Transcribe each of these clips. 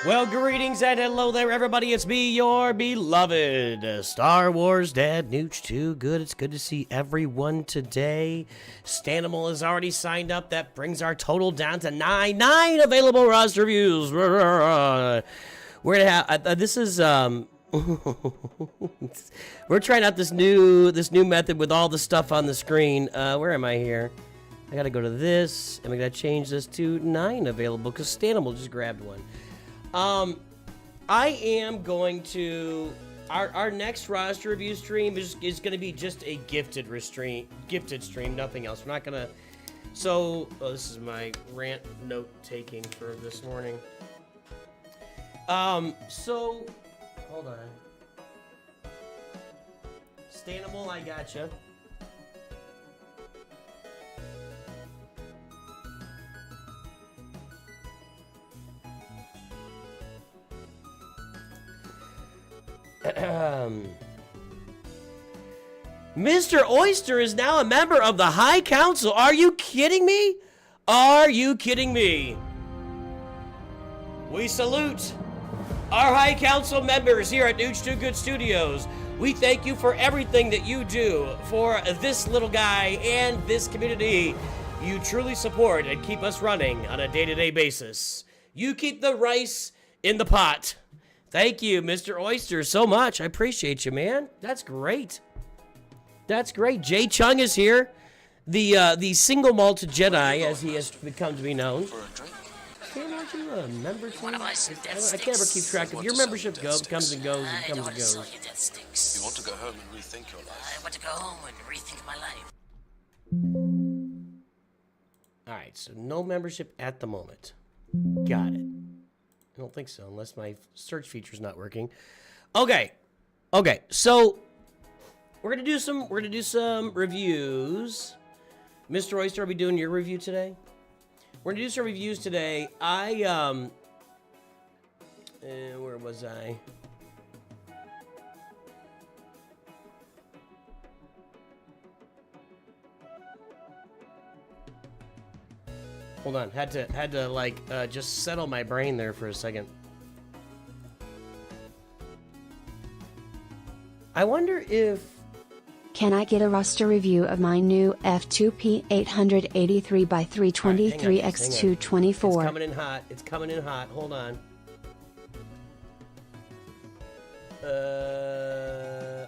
Well, greetings and hello there, everybody. It's me, your beloved Star Wars Dad, Nooch2Gud. It's good to see everyone today. Stanimal has already signed up. That brings our total down to 9 available roster reviews. We're gonna have this is we're trying out this new method with all the stuff on the screen. Where am I here? I gotta go to this, and we gotta change this to 9 available because Stanimal just grabbed one. I am going to, our next roster review stream is going to be just a gifted stream, nothing else. We're not going to, so, this is my rant note taking for this morning. So, hold on. Stanimal, I gotcha. Mr. Oyster is now a member of the High Council. Are you kidding me? Are you kidding me? We salute our High Council members here at Nooch2Gud Studios. We thank you for everything that you do for this little guy and this community. You truly support and keep us running on a day-to-day basis. You keep the rice in the pot. Thank you, Mr. Oyster, so much. I appreciate you, man. That's great. That's great. Jay Chung is here, the single malt Jedi, as he has become to be known. Aren't you a member too? I can't ever keep track of your membership. Comes and goes and comes and goes. You want to go home and rethink your life? I want to go home and rethink my life. All right, so no membership at the moment. Got it. I don't think so, unless my search feature's not working. Okay, so we're gonna do some reviews. Mr. Oyster, are we doing your review today? We're gonna do some reviews today. Where was I? Hold on, had to like just settle my brain there for a second. I wonder if... Can I get a roster review of my new F2P 883x323x224? It's coming in hot. It's coming in hot. Hold on.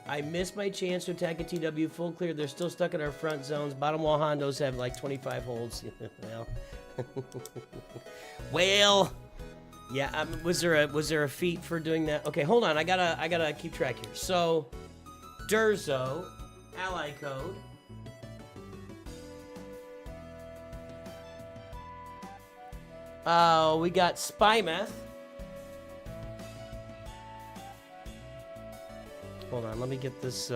I missed my chance to attack a TW full clear. They're still stuck in our front zones. Bottom wall Hondos have like 25 holds. Well... well, yeah. Was there a feat for doing that? Okay, hold on. I gotta keep track here. So, Durzo, ally code. We got Spymeth. Hold on. Let me get this.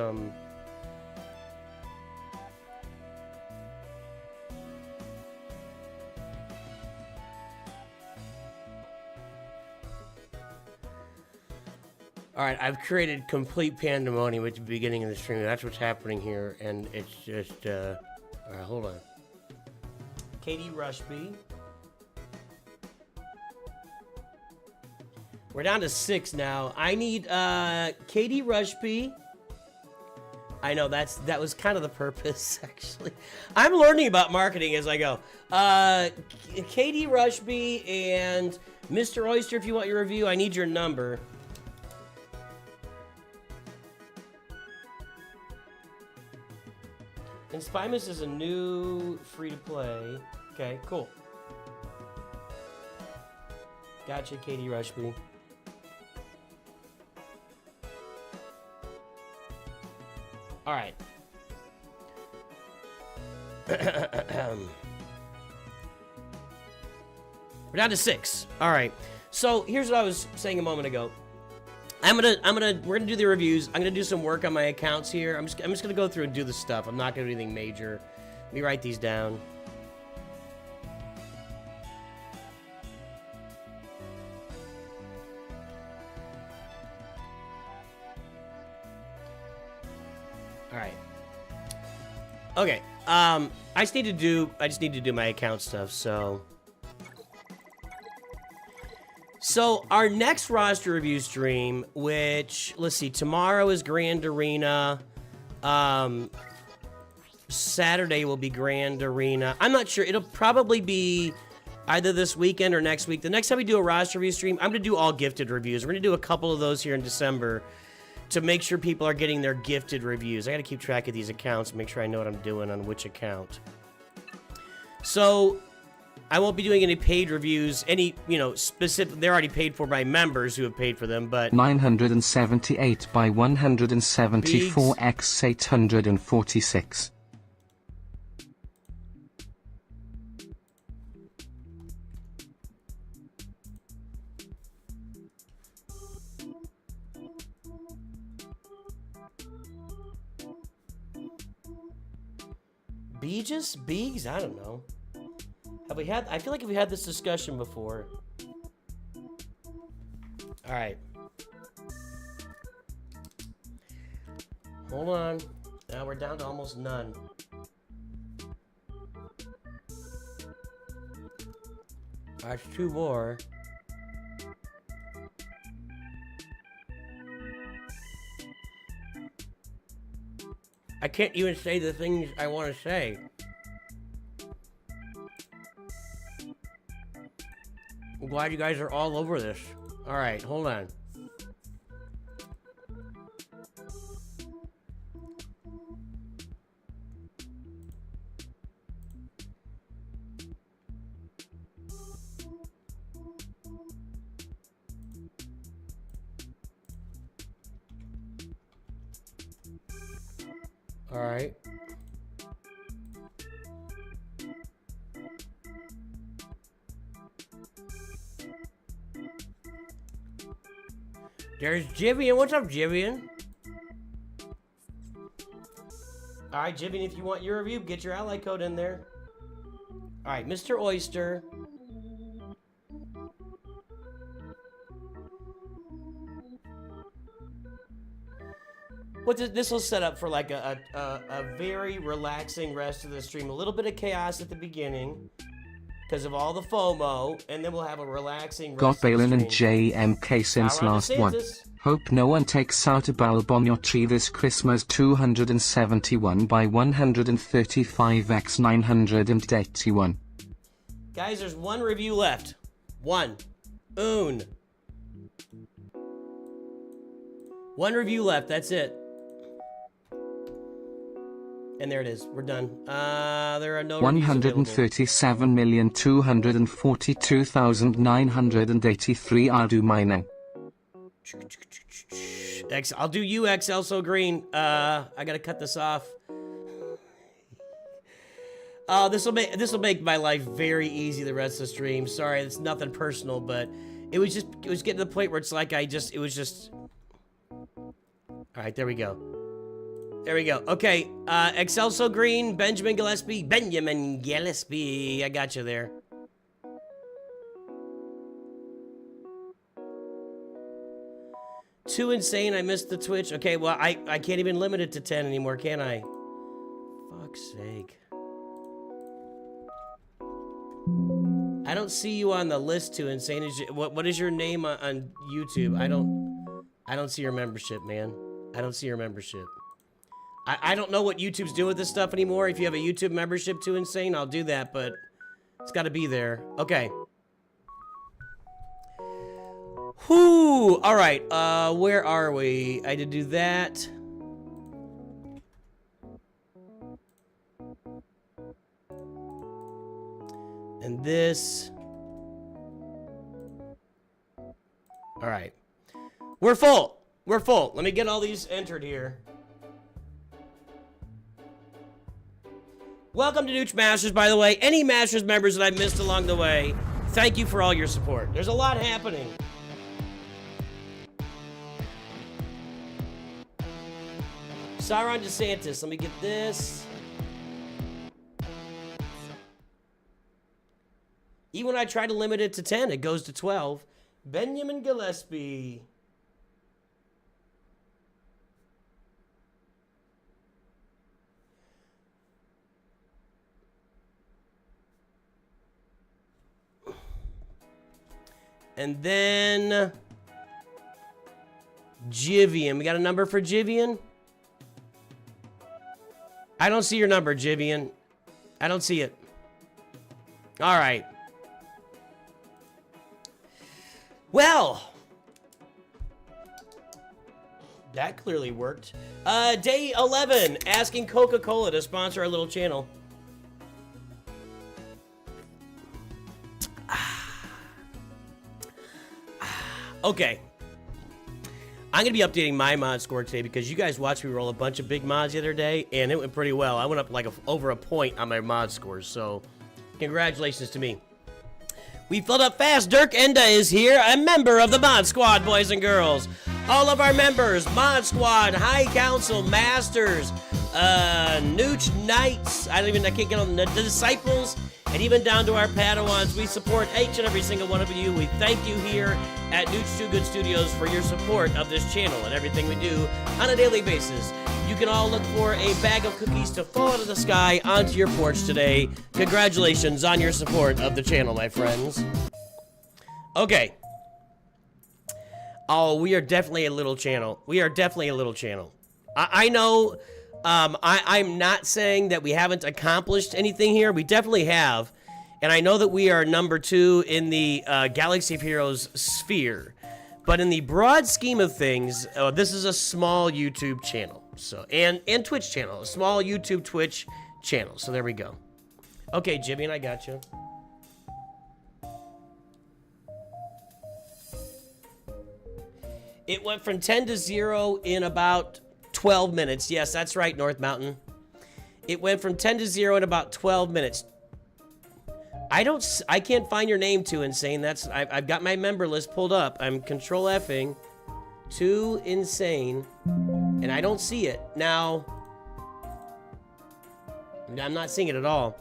All right, I've created complete pandemonium at the beginning of the stream. That's what's happening here, and it's just, all right, hold on. Katie Rushby. We're down to 6 now. I need, Katie Rushby. I know, that was kind of the purpose, actually. I'm learning about marketing as I go. Katie Rushby and Mr. Oyster, if you want your review, I need your number. And Spymus is a new free-to-play. Okay, cool. Gotcha, Katie Rushby. All right. We're down to 6. All right. So here's what I was saying a moment ago. we're gonna do the reviews. I'm gonna do some work on my accounts here. I'm just gonna go through and do the stuff. I'm not gonna do anything major. Let me write these down. All right. Okay. I just need to do my account stuff. So So our next roster review stream, which, let's see, tomorrow is Grand Arena. Saturday will be Grand Arena. I'm not sure. It'll probably be either this weekend or next week. The next time we do a roster review stream, I'm going to do all gifted reviews. We're going to do a couple of those here in December to make sure people are getting their gifted reviews. I got to keep track of these accounts, make sure I know what I'm doing on which account. So I won't be doing any paid reviews, any, specific. They're already paid for by members who have paid for them, but 978 by 174 x 846. Beeges? I don't know. I feel like we had this discussion before. All right. Hold on. Now we're down to almost none. That's 2 more. I can't even say the things I want to say. I'm glad you guys are all over this. All right, hold on. All right. There's Jivian. What's up, Jivian? All right, Jivian, if you want your review, get your ally code in there. All right, Mr. Oyster. This will set up for like a very relaxing rest of the stream. A little bit of chaos at the beginning because of all the FOMO, and then we'll have a relaxing rest Got Balin of and the stream. JMK since Ron last one. DeSantis. Hope no one takes out a bulb on your tree this Christmas. 271 by 135 x 981. Guys, there's one review left. One. One review left. That's it. And there it is. We're done. There are no reviews available. 137,242,983 Adu mining. I'll do you, XL So Green. I gotta cut this off. This will make my life very easy the rest of the stream. Sorry, it's nothing personal, but it was getting to the point where it's like it was just. All right, there we go. There we go. Okay, XL So Green, Benjamin Gillespie, I got you there. Too insane, I missed the Twitch. Okay, well, I can't even limit it to 10 anymore, can I? Fuck's sake. I don't see you on the list, Too Insane. What is your name on YouTube? I don't see your membership, man. I don't see your membership. I don't know what YouTube's doing with this stuff anymore. If you have a YouTube membership, Too Insane, I'll do that, but it's got to be there. Okay. Whoo! All right. Where are we? I did do that. And this. All right. We're full. We're full. Let me get all these entered here. Welcome to Nooch Masters, by the way. Any Masters members that I missed along the way, thank you for all your support. There's a lot happening. Ron DeSantis, let me get this. Even when I try to limit it to 10, it goes to 12. Benjamin Gillespie. And then Jivian. We got a number for Jivian? I don't see your number, Jivian. I don't see it. All right. Well, that clearly worked. Day 11, asking Coca-Cola to sponsor our little channel. Okay. I'm going to be updating my mod score today because you guys watched me roll a bunch of big mods the other day, and it went pretty well. I went up like over a point on my mod scores, so congratulations to me. We filled up fast. Dirk Enda is here, a member of the Mod Squad, boys and girls. All of our members, Mod Squad, High Council, Masters, Nooch Knights, I can't get on the Disciples, and even down to our Padawans. We support each and every single one of you. We thank you here at Nooch2Gud Studios for your support of this channel and everything we do on a daily basis. You can all look for a bag of cookies to fall out of the sky onto your porch today. Congratulations on your support of the channel, my friends. Okay. Oh, we are definitely a little channel. We are definitely a little channel. I know, I'm not saying that we haven't accomplished anything here. We definitely have. And I know that we are number 2 in the Galaxy of Heroes sphere. But in the broad scheme of things, this is a small YouTube channel. So and Twitch channel. A small YouTube Twitch channel. So there we go. Okay, Jimmy, and I got you. It went from 10 to 0 in about 12 minutes. Yes, that's right, North Mountain. It went from 10 to 0 in about 12 minutes. I can't find your name, Too Insane. I've got my member list pulled up. I'm control Fing Too Insane, and I don't see it. Now, I'm not seeing it at all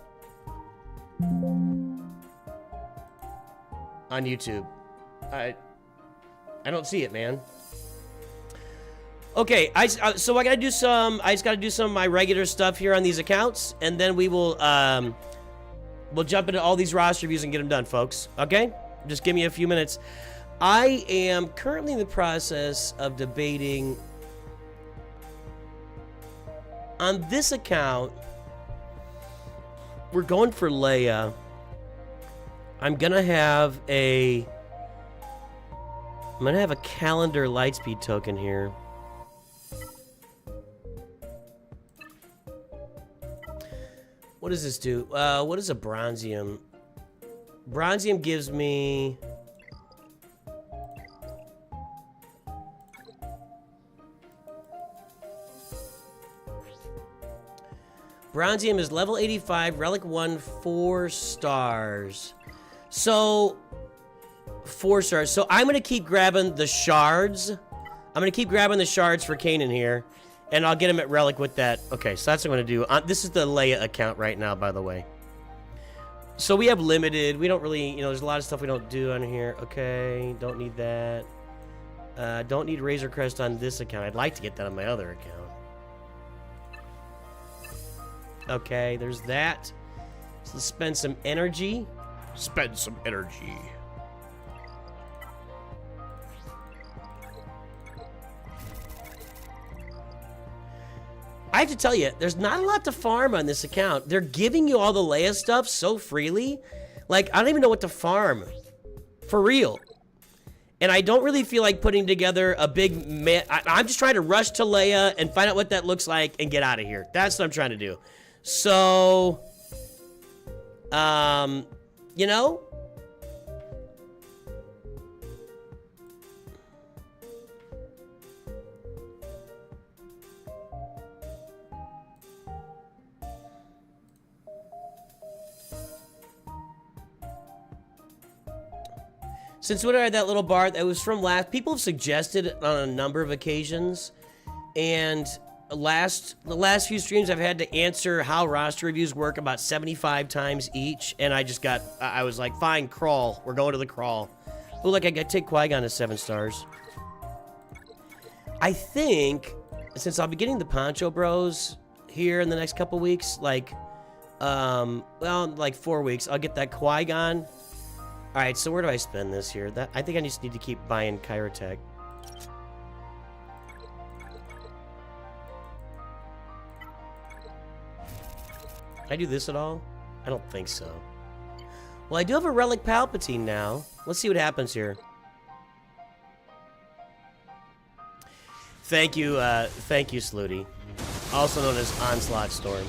on YouTube. I don't see it, man. Okay, so I gotta do some. I just gotta do some of my regular stuff here on these accounts, and then we will we'll jump into all these roster reviews and get them done, folks. Okay, just give me a few minutes. I am currently in the process of debating on this account. We're going for Leia. I'm gonna have a calendar lightspeed token here. What does this do? What is a bronzium? Bronzium gives me... Bronzium is level 85, relic 1, 4 stars. So, 4 stars. So I'm gonna keep grabbing the shards. I'm gonna keep grabbing the shards for Kanan here. And I'll get him at relic with that. Okay, so that's what I'm going to do. This is the Leia account right now, by the way. So we have limited. We don't really, there's a lot of stuff we don't do on here. Okay, don't need that. Don't need Razor Crest on this account. I'd like to get that on my other account. Okay, there's that. So let's spend some energy. Spend some energy. I have to tell you, there's not a lot to farm on this account. They're giving you all the Leia stuff so freely. Like, I don't even know what to farm. For real. And I don't really feel like putting together a big... I'm just trying to rush to Leia and find out what that looks like and get out of here. That's what I'm trying to do. So... you know... Since when I had that little bar, that was from last... People have suggested it on a number of occasions. And the last few streams, I've had to answer how roster reviews work about 75 times each. And I was like, fine, crawl. We're going to the crawl. Oh, look, I got to take Qui-Gon to 7 stars. I think, since I'll be getting the Poncho Bros here in the next couple weeks, like 4 weeks, I'll get that Qui-Gon... Alright, so where do I spend this here? I think I just need to keep buying Chirotech. Can I do this at all? I don't think so. Well, I do have a Relic Palpatine now. Let's see what happens here. Thank you, Slooty. Also known as Onslaught Storm.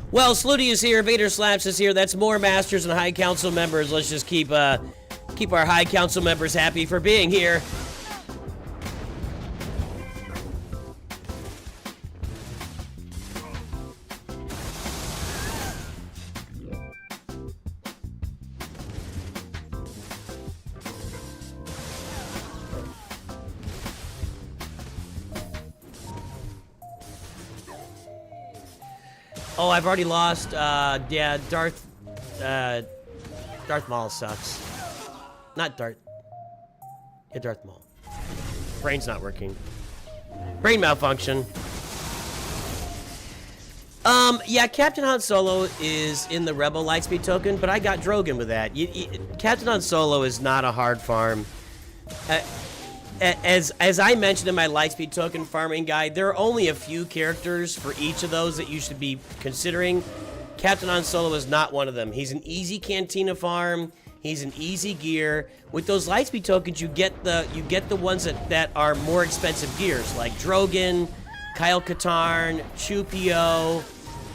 Well, Slooty is here, Vader Slaps is here. That's more Masters and High Council members. Let's just keep our High Council members happy for being here. Oh, I've already lost. Yeah, Darth Maul sucks. Not Darth. Yeah, Darth Maul. Brain's not working. Brain malfunction. Yeah, Captain Han Solo is in the Rebel Lightspeed token, but I got Drogon with that. Captain Han Solo is not a hard farm. As I mentioned in my Lightspeed token farming guide, there are only a few characters for each of those that you should be considering. Captain Han Solo is not one of them. He's an easy Cantina farm. He's an easy gear. With those Lightspeed tokens, you get the ones that are more expensive gears, like Drogon, Kyle Katarn, Chupio,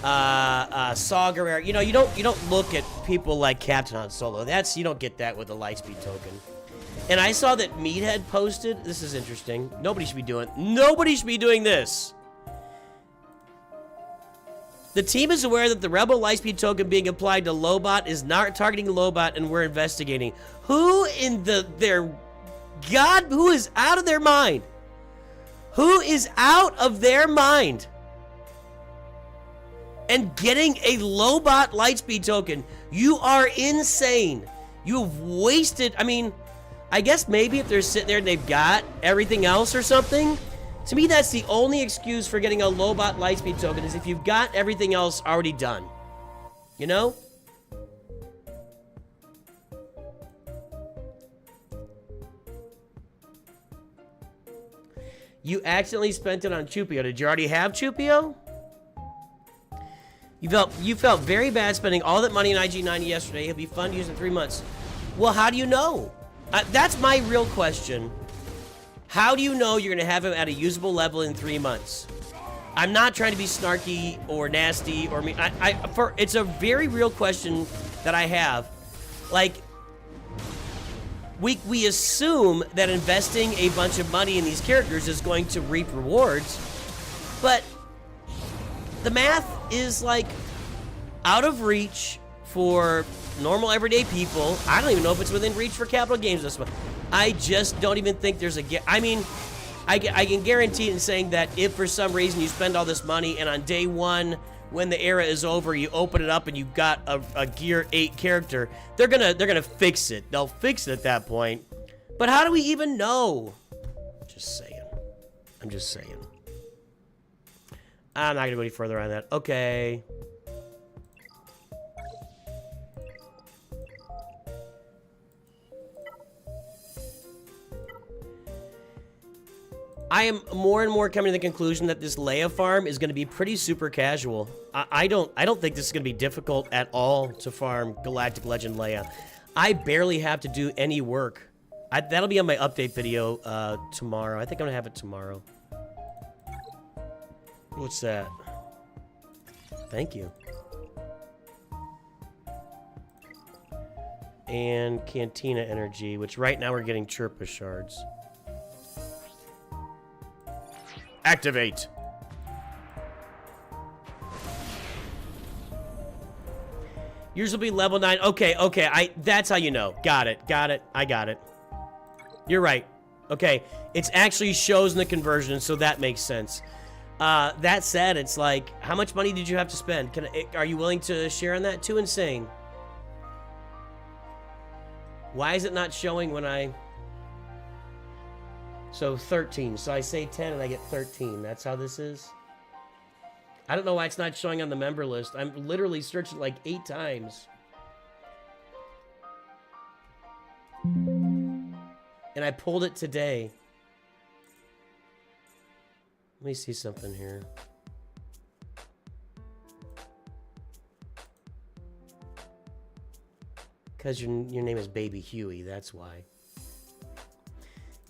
Saw Gerrera. You know, you don't look at people like Captain Han Solo. You don't get that with a Lightspeed token. And I saw that Meathead posted. This is interesting. Nobody should be doing this. The team is aware that the Rebel Lightspeed token being applied to Lobot is not targeting Lobot, and we're investigating. Who in who is out of their mind? Who is out of their mind? And getting a Lobot Lightspeed token. You are insane. You've wasted, I mean, I guess maybe if they're sitting there and they've got everything else or something. To me, that's the only excuse for getting a Lobot Lightspeed token, is if you've got everything else already done. You know? You accidentally spent it on Chupio. Did you already have Chupio? You felt very bad spending all that money on IG90 yesterday. It'll be fun to use in 3 months. Well, how do you know? That's my real question. How do you know you're going to have him at a usable level in 3 months? I'm not trying to be snarky or nasty or mean. It's a very real question that I have. Like, we assume that investing a bunch of money in these characters is going to reap rewards, but the math is like out of reach for normal everyday people. I don't even know if it's within reach for Capital Games this month. I just don't even think there's I mean, I can guarantee it in saying that if for some reason you spend all this money and on day one, when the era is over, you open it up and you've got a Gear 8 character, they're gonna fix it. They'll fix it at that point. But how do we even know? Just saying. I'm just saying. I'm not gonna go any further on that. Okay. I am more and more coming to the conclusion that this Leia farm is going to be pretty super casual. I don't think this is going to be difficult at all to farm Galactic Legend Leia. I barely have to do any work. That'll be on my update video tomorrow. I think I'm going to have it tomorrow. What's that? Thank you. And Cantina Energy, which right now we're getting Chirpa Shards. Activate. Yours will be level 9. Okay. That's how you know. Got it. I got it. You're right. Okay. It's actually shows in the conversion, so that makes sense. That said, it's like, how much money did you have to spend? Are you willing to share on that? Too insane. Why is it not showing when I... So 13. So I say 10 and I get 13. That's how this is. I don't know why it's not showing on the member list. I'm literally searching like 8 times. And I pulled it today. Let me see something here. Because your name is Baby Huey, that's why.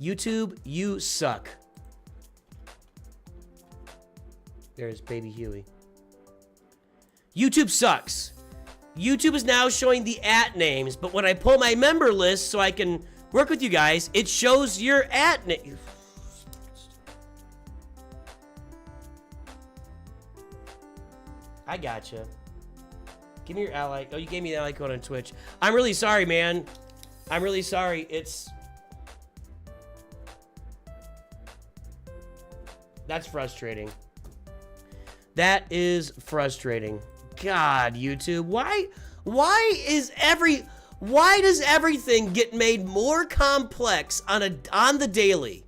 YouTube, you suck. There's Baby Huey. YouTube sucks. YouTube is now showing the @names, but when I pull my member list so I can work with you guys, it shows your @name. I gotcha. Give me your ally. Oh, you gave me the ally code on Twitch. I'm really sorry, man. I'm really sorry. That's frustrating. That is frustrating. God, YouTube. Why does everything get made more complex on the daily?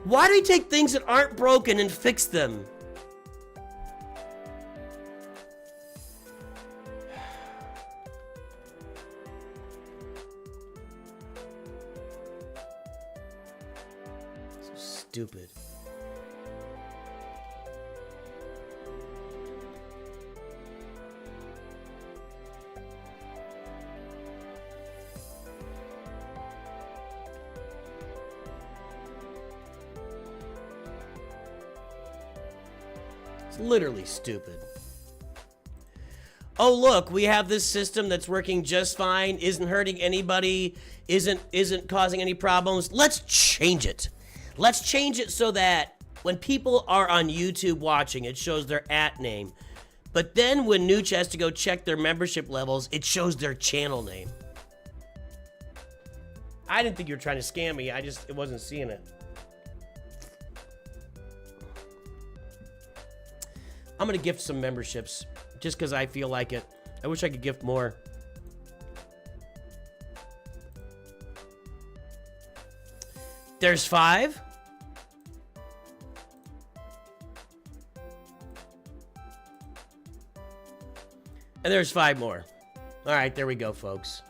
Why do we take things that aren't broken and fix them? So stupid. It's literally stupid. Oh, look, we have this system that's working just fine, isn't hurting anybody, isn't causing any problems. Let's change it. Let's change it so that when people are on YouTube watching, it shows their @name. But then when Nooch has to go check their membership levels, it shows their channel name. I didn't think you were trying to scam me. I wasn't seeing it. I'm gonna gift some memberships just because I feel like it. I wish I could gift more. There's 5. And there's 5 more. All right, there we go, folks.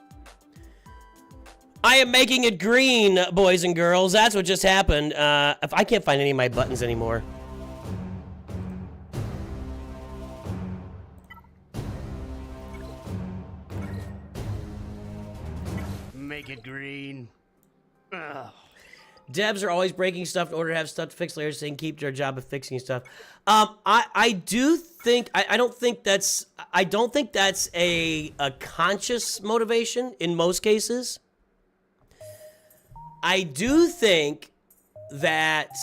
I am making it green, boys and girls. That's what just happened. If I can't find any of my buttons anymore. Make it green. Ugh. Devs are always breaking stuff in order to have stuff to fix later, so they can keep their job of fixing stuff. I don't think that's a conscious motivation in most cases. I do think that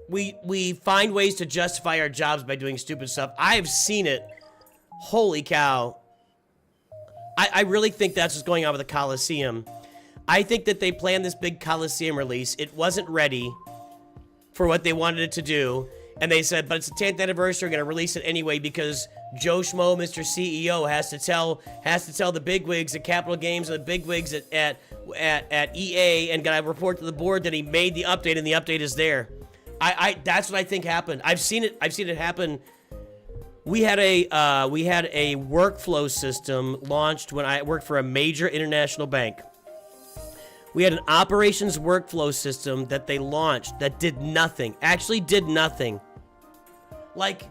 we find ways to justify our jobs by doing stupid stuff. I've seen it. Holy cow. I really think that's what's going on with the Coliseum. I think that they planned this big Coliseum release. It wasn't ready for what they wanted it to do. And they said, but it's the 10th anniversary, we're going to release it anyway because Joe Schmo, Mr. CEO, has to tell the bigwigs at Capital Games and the bigwigs at EA and got to report to the board that he made the update and the update is there. That's what I think happened. I've seen it happen. We had a workflow system launched when I worked for a major international bank. We had an operations workflow system that they launched that did nothing. Actually did nothing. Like,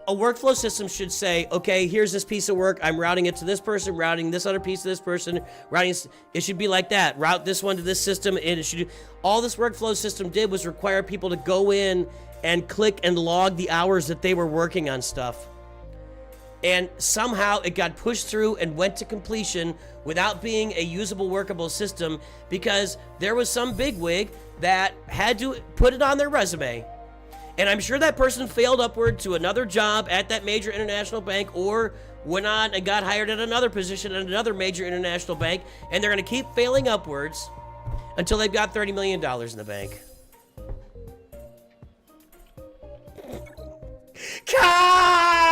a workflow system should say, okay, here's this piece of work. I'm routing it to this person, routing this other piece to this person, it should be like that. Route this one to this system, and it should. All this workflow system did was require people to go in and click and log the hours that they were working on stuff. And somehow it got pushed through and went to completion without being a usable, workable system because there was some bigwig that had to put it on their resume. And I'm sure that person failed upward to another job at that major international bank or went on and got hired at another position at another major international bank, and they're gonna keep failing upwards until they've got $30 million in the bank. Con!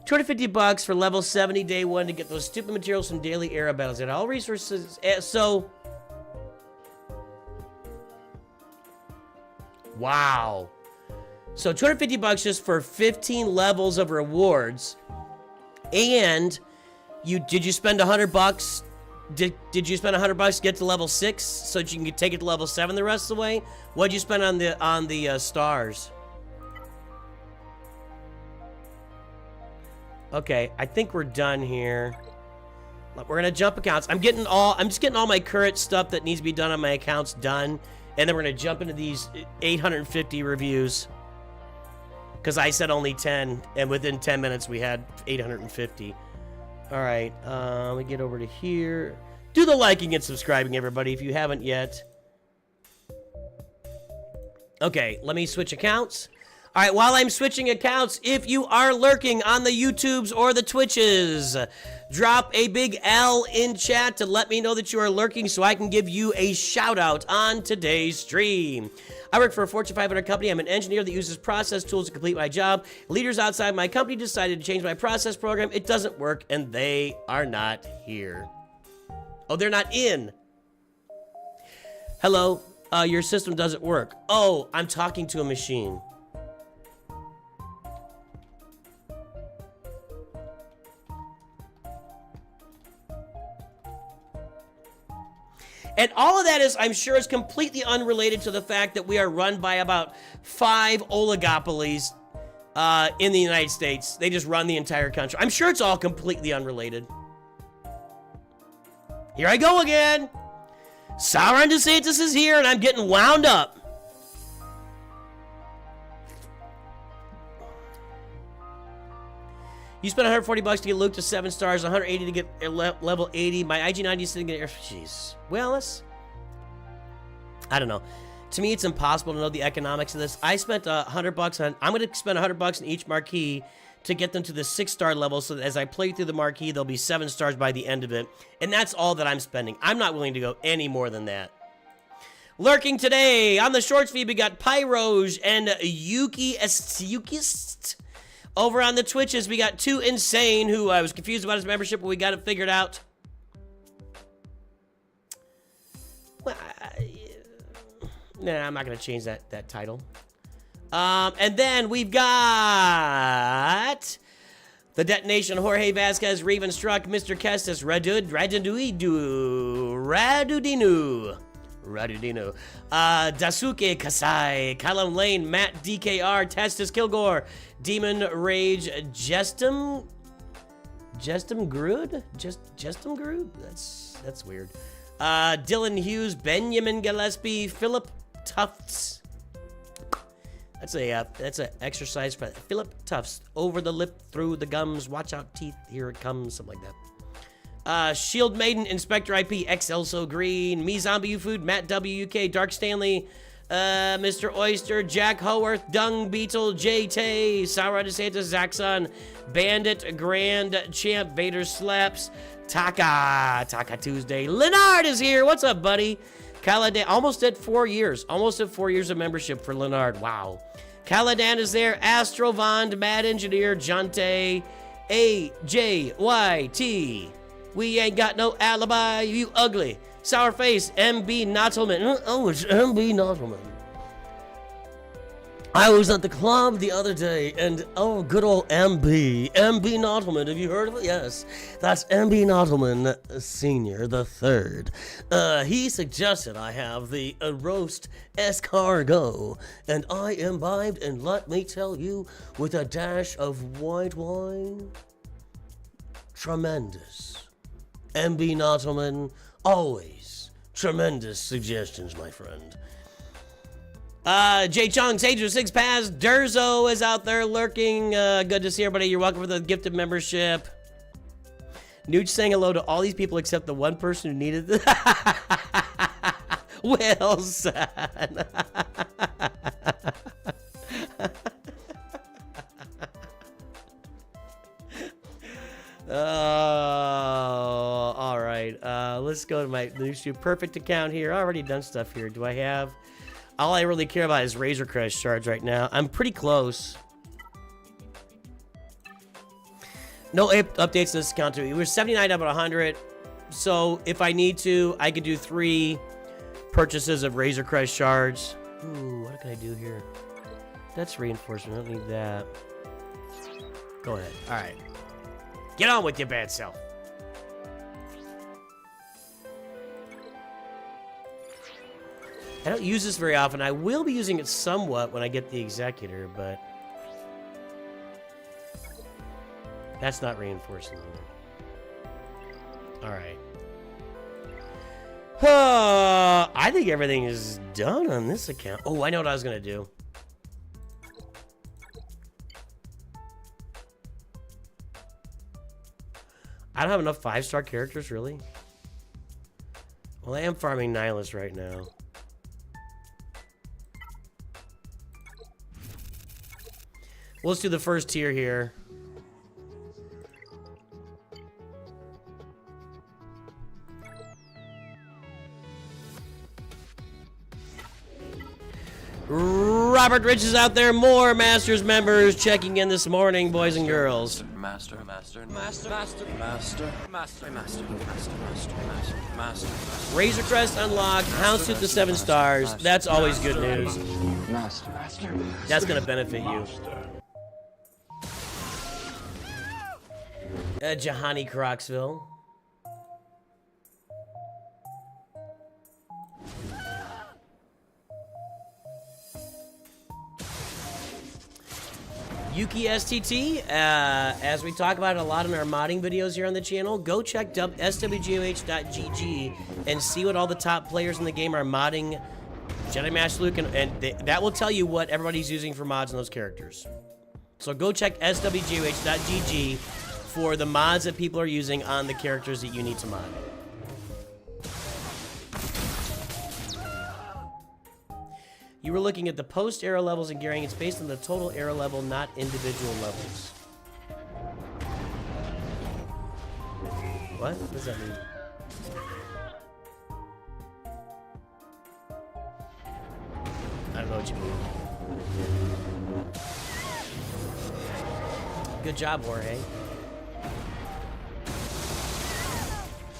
$250 for level 70 day 1 to get those stupid materials from daily era battles. And all resources. So. Wow. So $250 just for 15 levels of rewards. And did you spend $100? Did you spend $100 to get to level 6 so that you can take it to level 7 the rest of the way? What'd you spend on the stars? Okay, I think we're done here. We're gonna jump accounts. I'm just getting all my current stuff that needs to be done on my accounts done, and then we're gonna jump into these 850 reviews. Because I said only 10, and within 10 minutes we had 850. All right, let me get over to here. Do the liking and subscribing, everybody, if you haven't yet. Okay, let me switch accounts. All right, while I'm switching accounts, if you are lurking on the YouTubes or the Twitches, drop a big L in chat to let me know that you are lurking so I can give you a shout out on today's stream. I work for a Fortune 500 company. I'm an engineer that uses process tools to complete my job. Leaders outside my company decided to change my process program. It doesn't work, and they are not here. Oh, they're not in. Hello, your system doesn't work. Oh, I'm talking to a machine. And all of that is, I'm sure, is completely unrelated to the fact that we are run by about 5 oligopolies in the United States. They just run the entire country. I'm sure it's all completely unrelated. Here I go again. Sauron DeSantis is here, and I'm getting wound up. You spent $140 to get Luke to 7 stars, $180 to get level 80. My IG90 is sitting there. Jeez. Well, I don't know. To me, it's impossible to know the economics of this. I spent $100 on. I'm going to spend $100 on each marquee to get them to the 6-star level, so that as I play through the marquee, they'll be 7 stars by the end of it. And that's all that I'm spending. I'm not willing to go any more than that. Lurking today on the shorts feed, we got Pyroj and Yukist. Over on the Twitches, we got 2 Insane, who I was confused about his membership, but we got it figured out. Well, nah, I'm not going to change that title. And then we've got the Detonation, Jorge Vasquez, Raven Struck, Mr. Kestis, Radudinu, Dasuke Kasai, Callum Lane, Matt DKR, Testis Kilgore, Demon Rage, Jestum Grud? Jestum Grud? That's weird. Dylan Hughes, Benjamin Gillespie, Philip Tufts. That's an exercise for Philip Tufts. Over the lip, through the gums, watch out teeth, here it comes, something like that. Shield Maiden, Inspector IP, XL So Green, Me Zombie U Food, Matt WUK, Dark Stanley, Mr. Oyster, Jack Howarth, Dung Beetle, J Tay, Sauron DeSantis, Zaxxon, Bandit, Grand Champ, Vader Slaps, Taka Tuesday. Leonard is here. What's up, buddy? Caladan, almost at 4 years. Almost at 4 years of membership for Leonard. Wow. Caladan is there. Astrovond, Mad Engineer, Jante, AJYT. We ain't got no alibi, you ugly. Sour face, MB Nottleman. Oh, it's MB Nottleman. I was at the club the other day, and oh, good old MB Nottleman. Have you heard of it? Yes, that's MB Nottleman Senior the Third. He suggested I have the roast escargot, and I imbibed, and let me tell you, with a dash of white wine, tremendous. MB Nottleman, always tremendous suggestions, my friend. Jay Chong, Sage of 6 Pass, Durzo is out there lurking. Good to see everybody. You're welcome for the gifted membership. Nooch saying hello to all these people except the one person who needed it. Well said. All right. Let's go to my Nooch2 perfect account here. I already done stuff here. Do I have? All I really care about is Razor Crest shards right now. I'm pretty close. No updates to this account too. We're 79 out of 100. So if I need to, I could do 3 purchases of Razor Crest shards. Ooh, what can I do here? That's reinforcement. I don't need that. Go ahead. All right. Get on with your bad self. I don't use this very often. I will be using it somewhat when I get the Executor, but that's not reinforcing either. All right. I think everything is done on this account. Oh, I know what I was going to do. I don't have enough 5-star characters, really. Well, I am farming Nihilus right now. Well, let's do the first tier here. Robert Rich is out there. More Masters members checking in this morning, boys and girls. Master. Razor Crest unlocked. Houndstooth to 7 stars. That's always good news. That's going to benefit you. Jahani Croxville. Yuki STT, as we talk about it a lot in our modding videos here on the channel, go check swgoh.gg and see what all the top players in the game are modding Jedi Master Luke, and that will tell you what everybody's using for mods on those characters. So go check swgoh.gg for the mods that people are using on the characters that you need to mod. You were looking at the post-era levels and gearing. It's based on the total era level, not individual levels. What? What does that mean? I don't know what you mean. Good job, Jorge.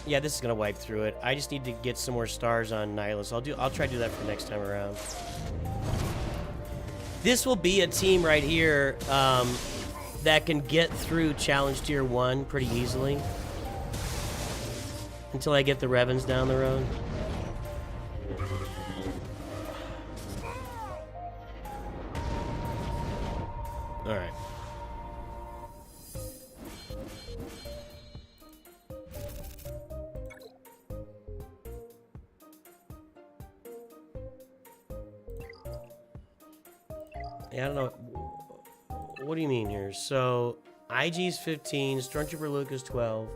Yeah, this is gonna wipe through it. I just need to get some more stars on Nihilus. I'll try to do that for next time around. This will be a team right here that can get through Challenge Tier 1 pretty easily. Until I get the Revens down the road. Alright. Yeah, I don't know. What do you mean here? So, IG's 15, Stormtrooper Luke is 12.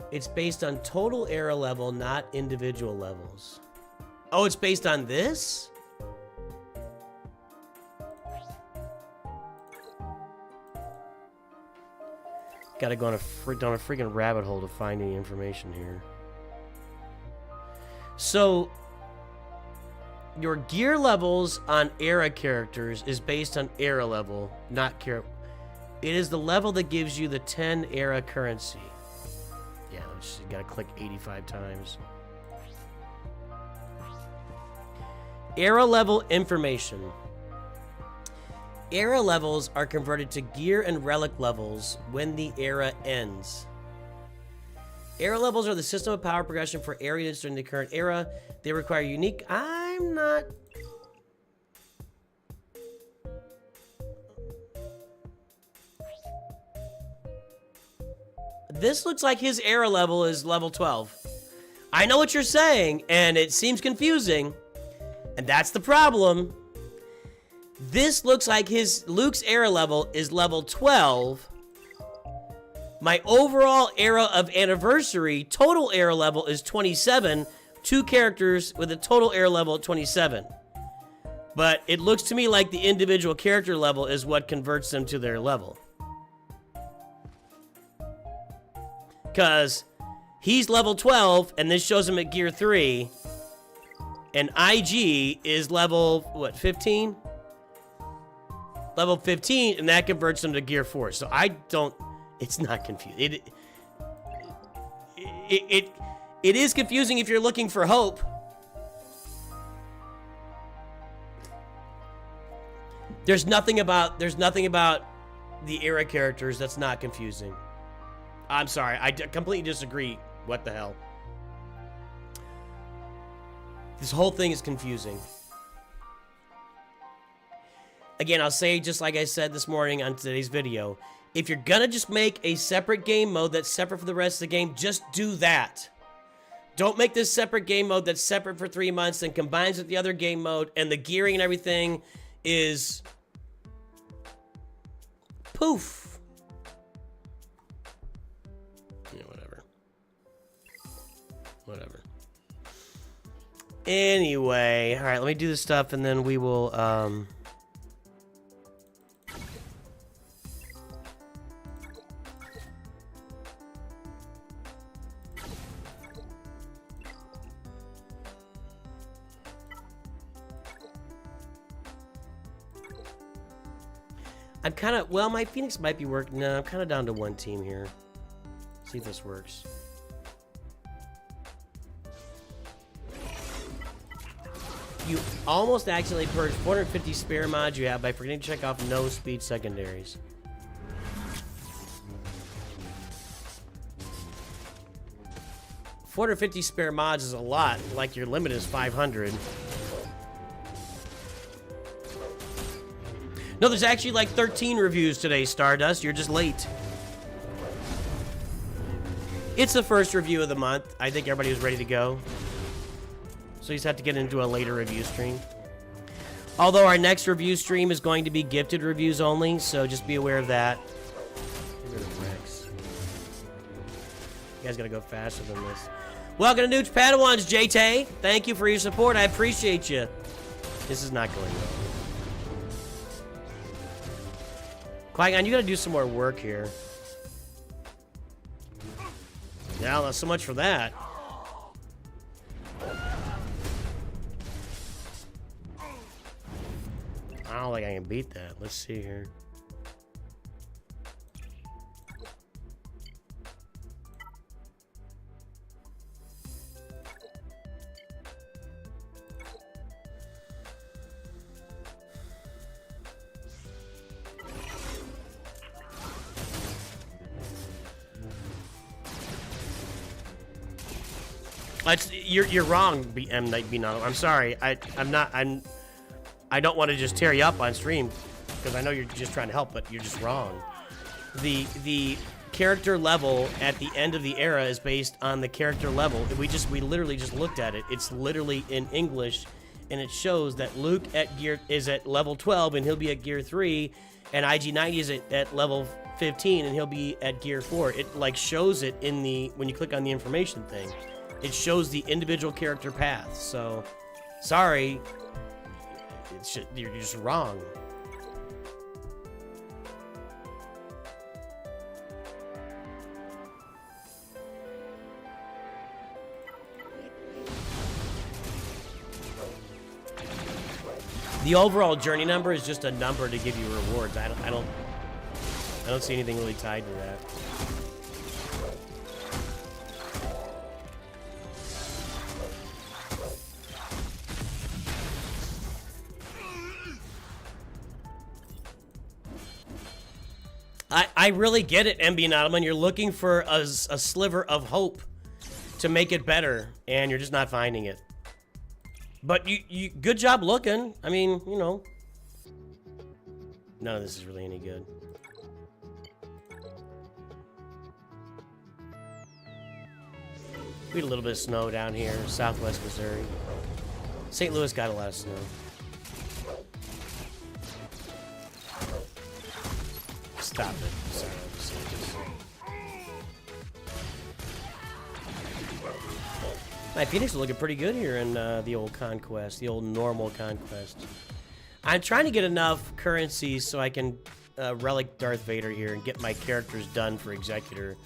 It's based on total era level, not individual levels. Oh, it's based on this? Gotta go down a freaking rabbit hole to find any information here. So, your gear levels on era characters is based on era level, not character. It is the level that gives you the 10 era currency. Yeah, you gotta click 85 times. Era level information. Era levels are converted to gear and relic levels when the era ends. Era levels are the system of power progression for areas during the current era. They require unique... I'm not... This looks like his era level is level 12. I know what you're saying, and it seems confusing. And that's the problem. This looks like Luke's era level is level 12. My overall era of anniversary total era level is 27. 2 characters with a total era level at 27. But it looks to me like the individual character level is what converts them to their level. Because he's level 12, and this shows him at gear 3. And IG is level, what, 15? Level 15, and that converts him to gear 4. So I don't... It's not confusing. It is confusing if you're looking for hope. There's nothing about the era characters that's not confusing. I'm sorry, I completely disagree. What the hell? This whole thing is confusing. Again, I'll say just like I said this morning on today's video, if you're gonna just make a separate game mode that's separate from the rest of the game, just do that. Don't make this separate game mode that's separate for 3 months and combines with the other game mode, and the gearing and everything is poof. Yeah, whatever. Anyway, all right, let me do this stuff and then we will I'm kind of, well, my Phoenix might be working. No, I'm kind of down to one team here. See if this works. You almost accidentally purged 450 spare mods you have by forgetting to check off no speed secondaries. $450 spare mods is a lot, like your limit is 500. No, there's actually like 13 reviews today, Stardust. You're just late. It's the first review of the month. I think everybody was ready to go. So you just have to get into a later review stream. Although our next review stream is going to be gifted reviews only, so just be aware of that. Get rid of Rex. You guys gotta go faster than this. Welcome to Nooch Padawans, JT. Thank you for your support. I appreciate you. This is not going well. Qui-Gon, you gotta do some more work here. Now, not so much for that. I don't think I can beat that. Let's see here. You're wrong, M Night Binano. I'm sorry. I don't want to just tear you up on stream because I know you're just trying to help, but you're just wrong. The character level at the end of the era is based on the character level. We literally just looked at it. It's literally in English, and it shows that Luke is at level 12 and he'll be at gear 3, and IG-90 is at level 15 and he'll be at gear 4. It like shows it in the when you click on the information thing. It shows the individual character paths. So, sorry, you're just wrong. The overall journey number is just a number to give you rewards. I don't see anything really tied to that. I really get it, MB Nottleman. You're looking for a sliver of hope to make it better, and you're just not finding it. But you good job looking. I mean, you know. None of this is really any good. We had a little bit of snow down here, southwest Missouri. St. Louis got a lot of snow. Stop it. Sorry, I'm just saying this. My Phoenix is looking pretty good here in the old Conquest, the old normal Conquest. I'm trying to get enough currencies so I can relic Darth Vader here and get my characters done for Executor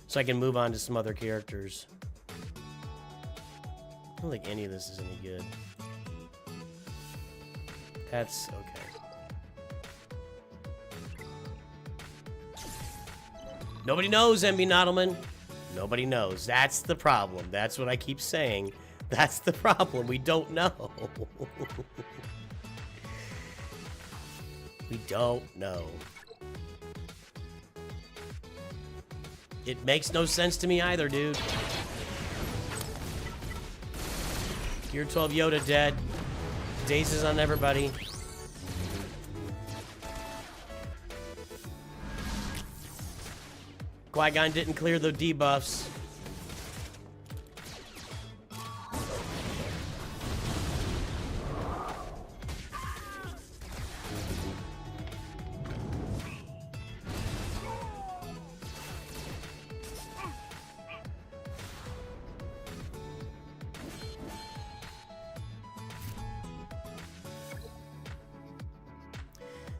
so I can move on to some other characters. I don't think any of this is any good. That's okay. Nobody knows, MB Nottleman. Nobody knows. That's the problem. That's what I keep saying. That's the problem. We don't know. We don't know. It makes no sense to me either, dude. Gear 12 Yoda dead. Daces on everybody. Qui-Gon didn't clear the debuffs.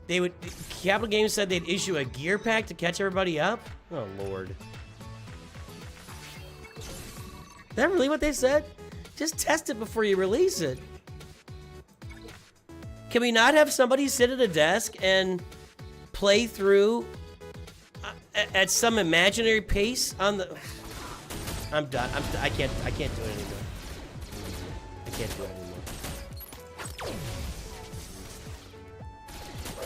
They would. Capital Games said they'd issue a gear pack to catch everybody up. Oh Lord. Is that really what they said? Just test it before you release it. Can we not have somebody sit at a desk and play through at some imaginary pace on the? I'm done. I can't do it anymore. I can't do it anymore.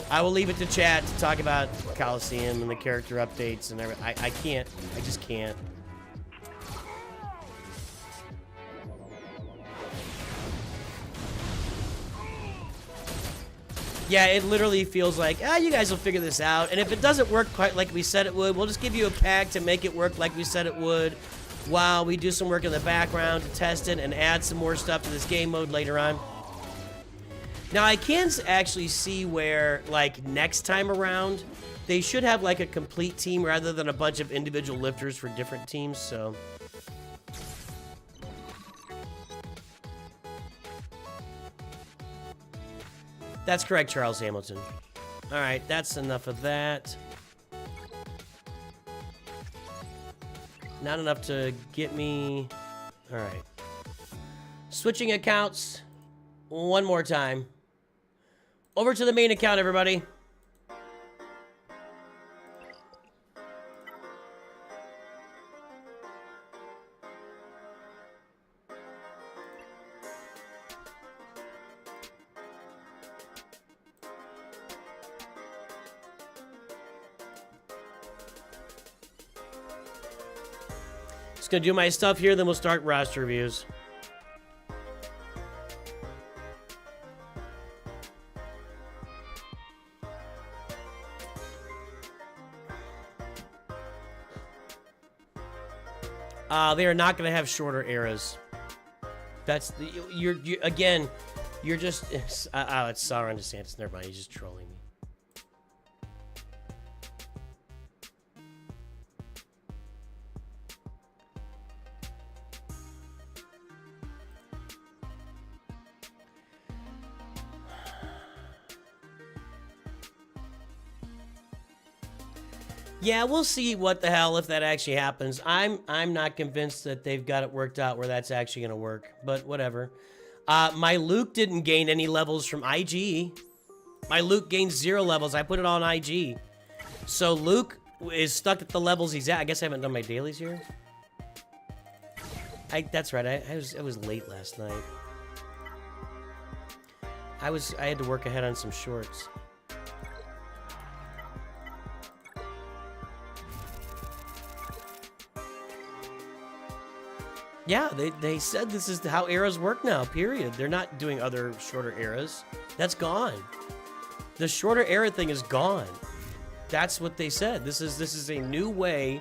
I will leave it to chat to talk about Coliseum and the character updates and everything. I can't. I just can't. Yeah, it literally feels like, you guys will figure this out. And if it doesn't work quite like we said it would, we'll just give you a pack to make it work like we said it would while we do some work in the background to test it and add some more stuff to this game mode later on. Now, I can actually see where, like, next time around, they should have, like, a complete team rather than a bunch of individual lifters for different teams, so... That's correct, Charles Hamilton. Alright, that's enough of that. Not enough to get me... Alright. Switching accounts one more time. Over to the main account, everybody. Just gonna do my stuff here, then we'll start roster reviews. They are not going to have shorter eras. That's the, again, you're just, it's Sauron DeSantis. Never mind, he's just trolling me. Yeah, we'll see what the hell if that actually happens. I'm not convinced that they've got it worked out where that's actually going to work, but whatever. My Luke didn't gain any levels from IG. My Luke gained 0 levels. I put it on IG. So Luke is stuck at the levels he's at. I guess I haven't done my dailies here. That's right. I was late last night. I had to work ahead on some shorts. Yeah, they said this is how eras work now, period. They're not doing other shorter eras. That's gone. The shorter era thing is gone. That's what they said. This is a new way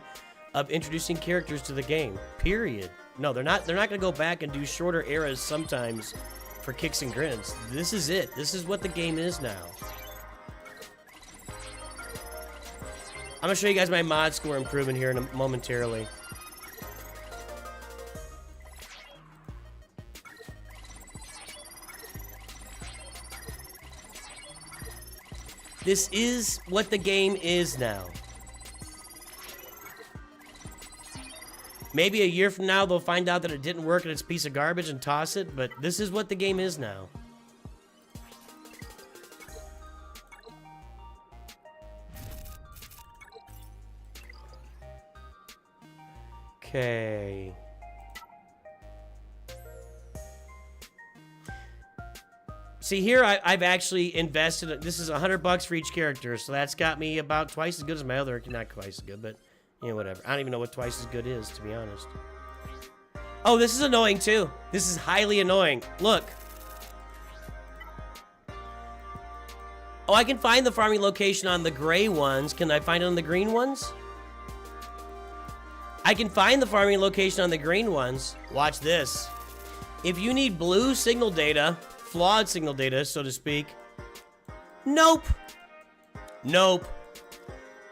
of introducing characters to the game, period. No, they're not going to go back and do shorter eras sometimes for kicks and grins. This is it. This is what the game is now. I'm going to show you guys my mod score improvement here momentarily. This is what the game is now. Maybe a year from now, they'll find out that it didn't work and it's a piece of garbage and toss it, but this is what the game is now. Okay. See, here I've actually invested. This is $100 for each character, so that's got me about twice as good as my other. Not twice as good, but you know, whatever. I don't even know what twice as good is, to be honest. Oh, this is annoying too. This is highly annoying. Look. Oh, I can find the farming location on the gray ones. Can I find it on the green ones? I can find the farming location on the green ones. Watch this. If you need blue signal data, flawed signal data, so to speak. Nope. Nope.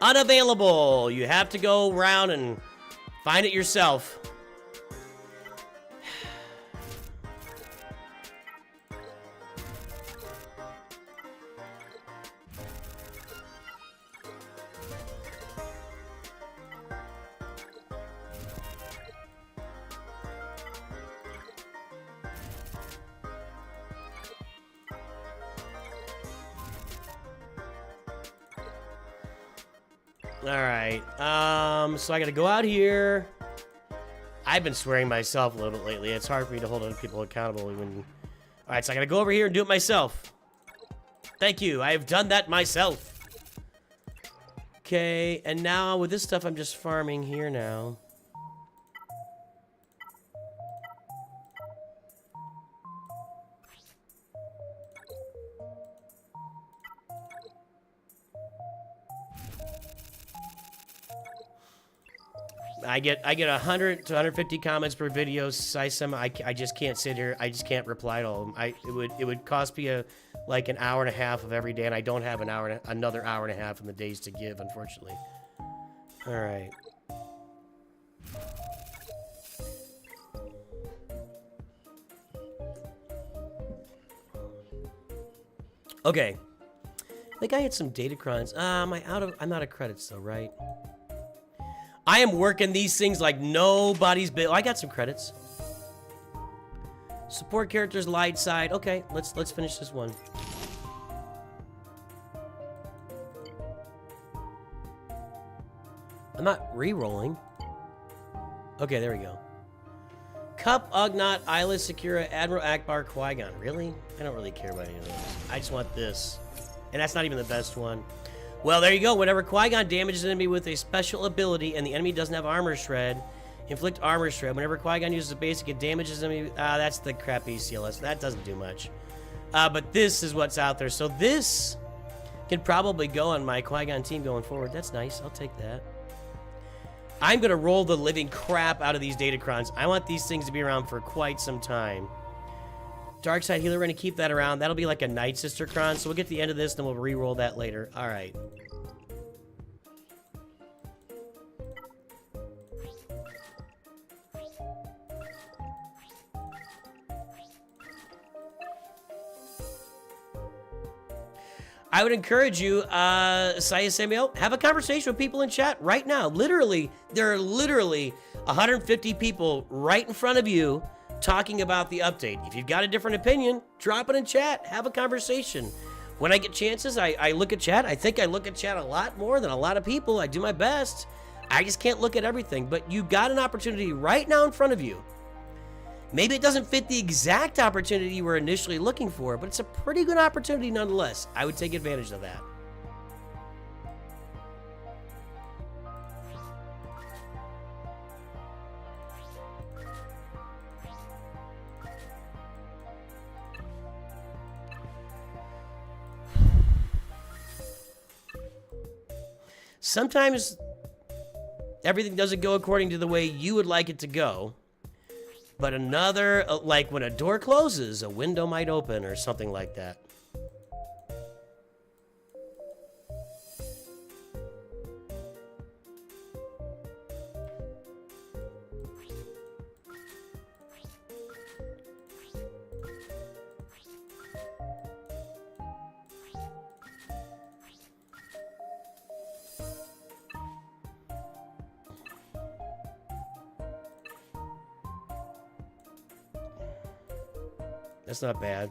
Unavailable. You have to go around and find it yourself. Alright, so I gotta go out here. I've been swearing myself a little bit lately. It's hard for me to hold other people accountable even. Alright, so I gotta go over here and do it myself. Thank you, I have done that myself. Okay, and now with this stuff I'm just farming here now. I get 100 to 150 comments per video. I just can't sit here. I just can't reply to all of them. It would cost me like an hour and a half of every day, and I don't have another hour and a half in the days to give, unfortunately. All right. Okay. I think I had some data crunch. I'm out of credits though, right? I am working these things like nobody's business. Oh, I got some credits. Support characters, light side. Okay, let's finish this one. I'm not re-rolling. Okay, there we go. Cup, Ugnaught, Isla, Sakura, Admiral Akbar, Qui-Gon. Really? I don't really care about any of those. I just want this. And that's not even the best one. Well, there you go. Whenever Qui-Gon damages an enemy with a special ability and the enemy doesn't have armor shred, inflict armor shred. Whenever Qui-Gon uses a basic, it damages enemy. That's the crappy CLS. That doesn't do much. But this is what's out there. So this can probably go on my Qui-Gon team going forward. That's nice. I'll take that. I'm going to roll the living crap out of these Datacrons. I want these things to be around for quite some time. Dark Side Healer, we're going to keep that around. That'll be like a Night Sister Cron, so we'll get to the end of this, and then we'll re-roll that later. All right. I would encourage you, Saya Samuel, have a conversation with people in chat right now. Literally, there are literally 150 people right in front of you talking about the update. If you've got a different opinion, drop it in chat. Have a conversation. When I get chances, I look at chat. I think I look at chat a lot more than a lot of people. I do my best. I just can't look at everything. But you got an opportunity right now in front of you. Maybe it doesn't fit the exact opportunity you were initially looking for, but it's a pretty good opportunity nonetheless. I would take advantage of that. Sometimes everything doesn't go according to the way you would like it to go. But another, like when a door closes, a window might open or something like that. That's not bad.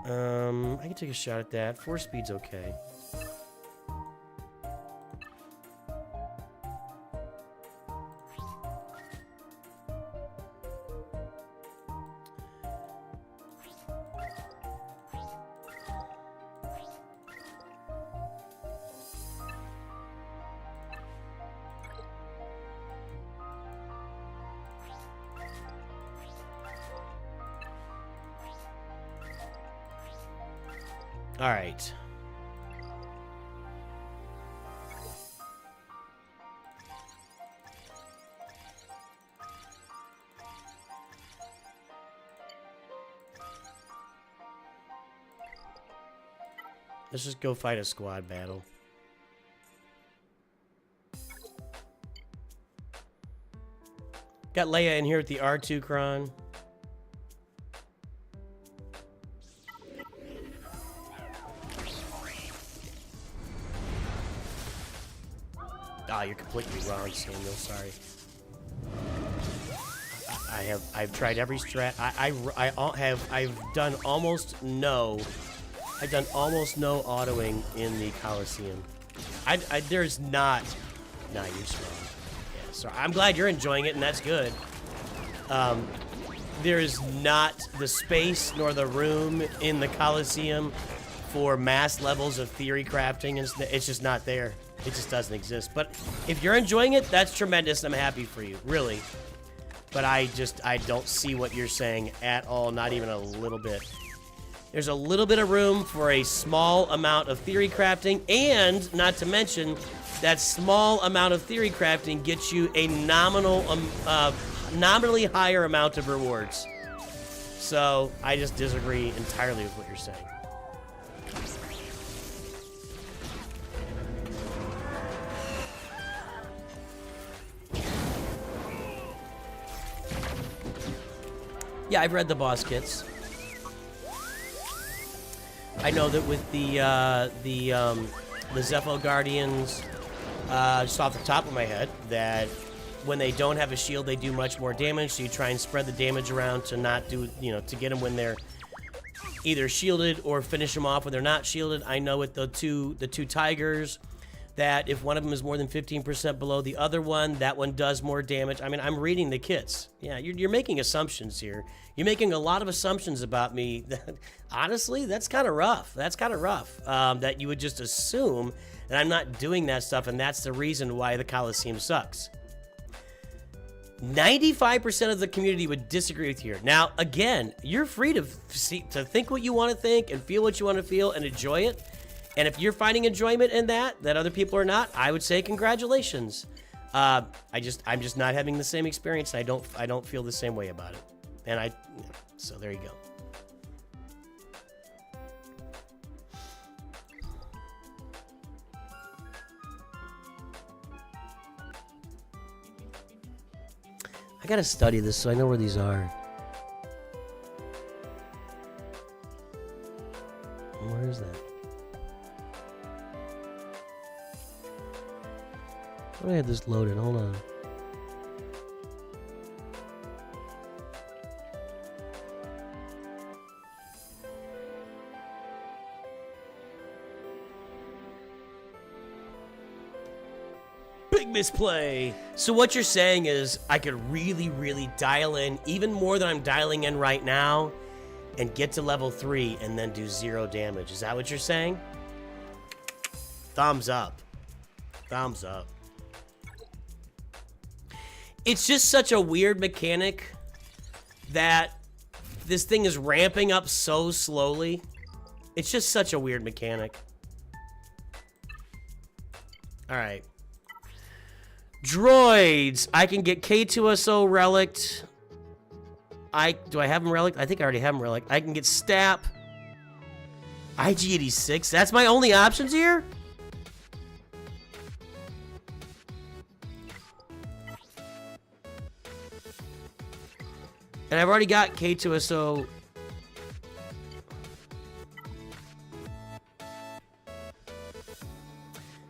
I can take a shot at that. 4 speed's okay. All right. Let's just go fight a squad battle. Got Leia in here with the R2 Kron. Ah, you're completely wrong, Samuel. Sorry. I've tried every strat. I've done almost no. I've done almost no autoing in the Coliseum. There's not. Nah, you're wrong. Yeah, so I'm glad you're enjoying it, and that's good. There's not the space nor the room in the Coliseum for mass levels of theory crafting, and it's just not there. It just doesn't exist. But if you're enjoying it, that's tremendous, and I'm happy for you, really. But I don't see what you're saying at all, not even a little bit. There's a little bit of room for a small amount of theory crafting, and not to mention, that small amount of theory crafting gets you a nominally higher amount of rewards. So I just disagree entirely with what you're saying. Yeah, I've read the boss kits. I know that with the Zepho Guardians, just off the top of my head, that when they don't have a shield, they do much more damage. So you try and spread the damage around to not do, to get them when they're either shielded or finish them off when they're not shielded. I know with the two tigers, that if one of them is more than 15% below the other one, that one does more damage. I mean, I'm reading the kits. Yeah, you're making assumptions here. You're making a lot of assumptions about me. Honestly, that's kind of rough. That's kind of rough. That you would just assume that I'm not doing that stuff, and that's the reason why the Coliseum sucks. 95% of the community would disagree with you here. Now, again, you're free to think what you want to think and feel what you want to feel and enjoy it. And if you're finding enjoyment in that other people are not, I would say congratulations. I'm just not having the same experience. I don't feel the same way about it. And so there you go. I gotta study this so I know where these are. Where is that? I had this loaded. Hold on. Big misplay. So what you're saying is I could really, really dial in even more than I'm dialing in right now and get to level 3 and then do 0 damage. Is that what you're saying? Thumbs up. Thumbs up. It's just such a weird mechanic that this thing is ramping up so slowly. It's just such a weird mechanic. All right. Droids. I can get K2SO relicked. Do I have him relicked? I think I already have him relicked. I can get Stap. IG-86. That's my only options here? And I've already got K2SO.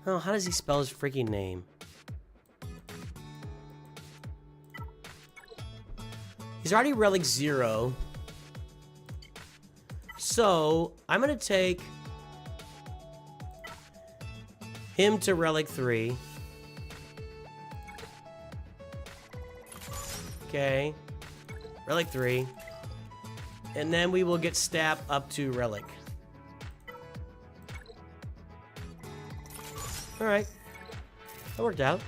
Oh, how does he spell his freaking name? He's already relic 0. So, I'm going to take him to relic 3. Okay. Relic 3. And then we will get Stap up to Relic. Alright. That worked out.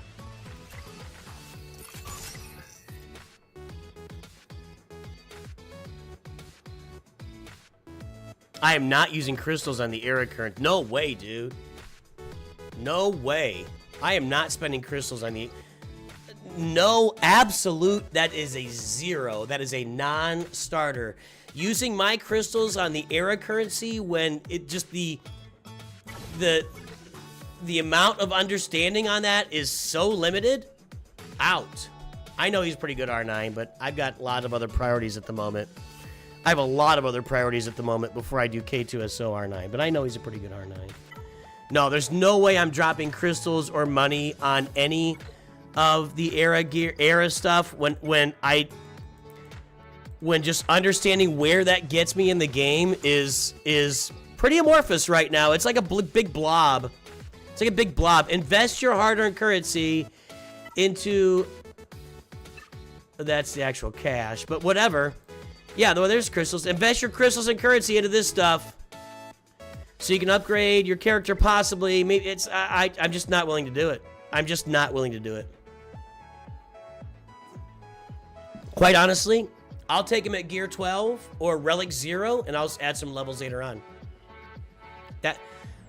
I am not using crystals on the era current. No way, dude. No way. I am not spending crystals on the... No, absolute. That is a 0. That is a non-starter. Using my crystals on the era currency when it just the amount of understanding on that is so limited. Out. I know he's pretty good R9, but I've got a lot of other priorities at the moment. I have a lot of other priorities at the moment before I do K2SO R9, but I know he's a pretty good R9. No, there's no way I'm dropping crystals or money on any of the era stuff when just understanding where that gets me in the game is pretty amorphous right now. It's like a big blob. It's like a big blob. Invest your hard-earned currency into... That's the actual cash, but whatever. Yeah, there's crystals. Invest your crystals and currency into this stuff, so you can upgrade your character possibly. Maybe it's I'm just not willing to do it. I'm just not willing to do it. Quite honestly, I'll take him at Gear 12 or Relic 0, and I'll add some levels later on. That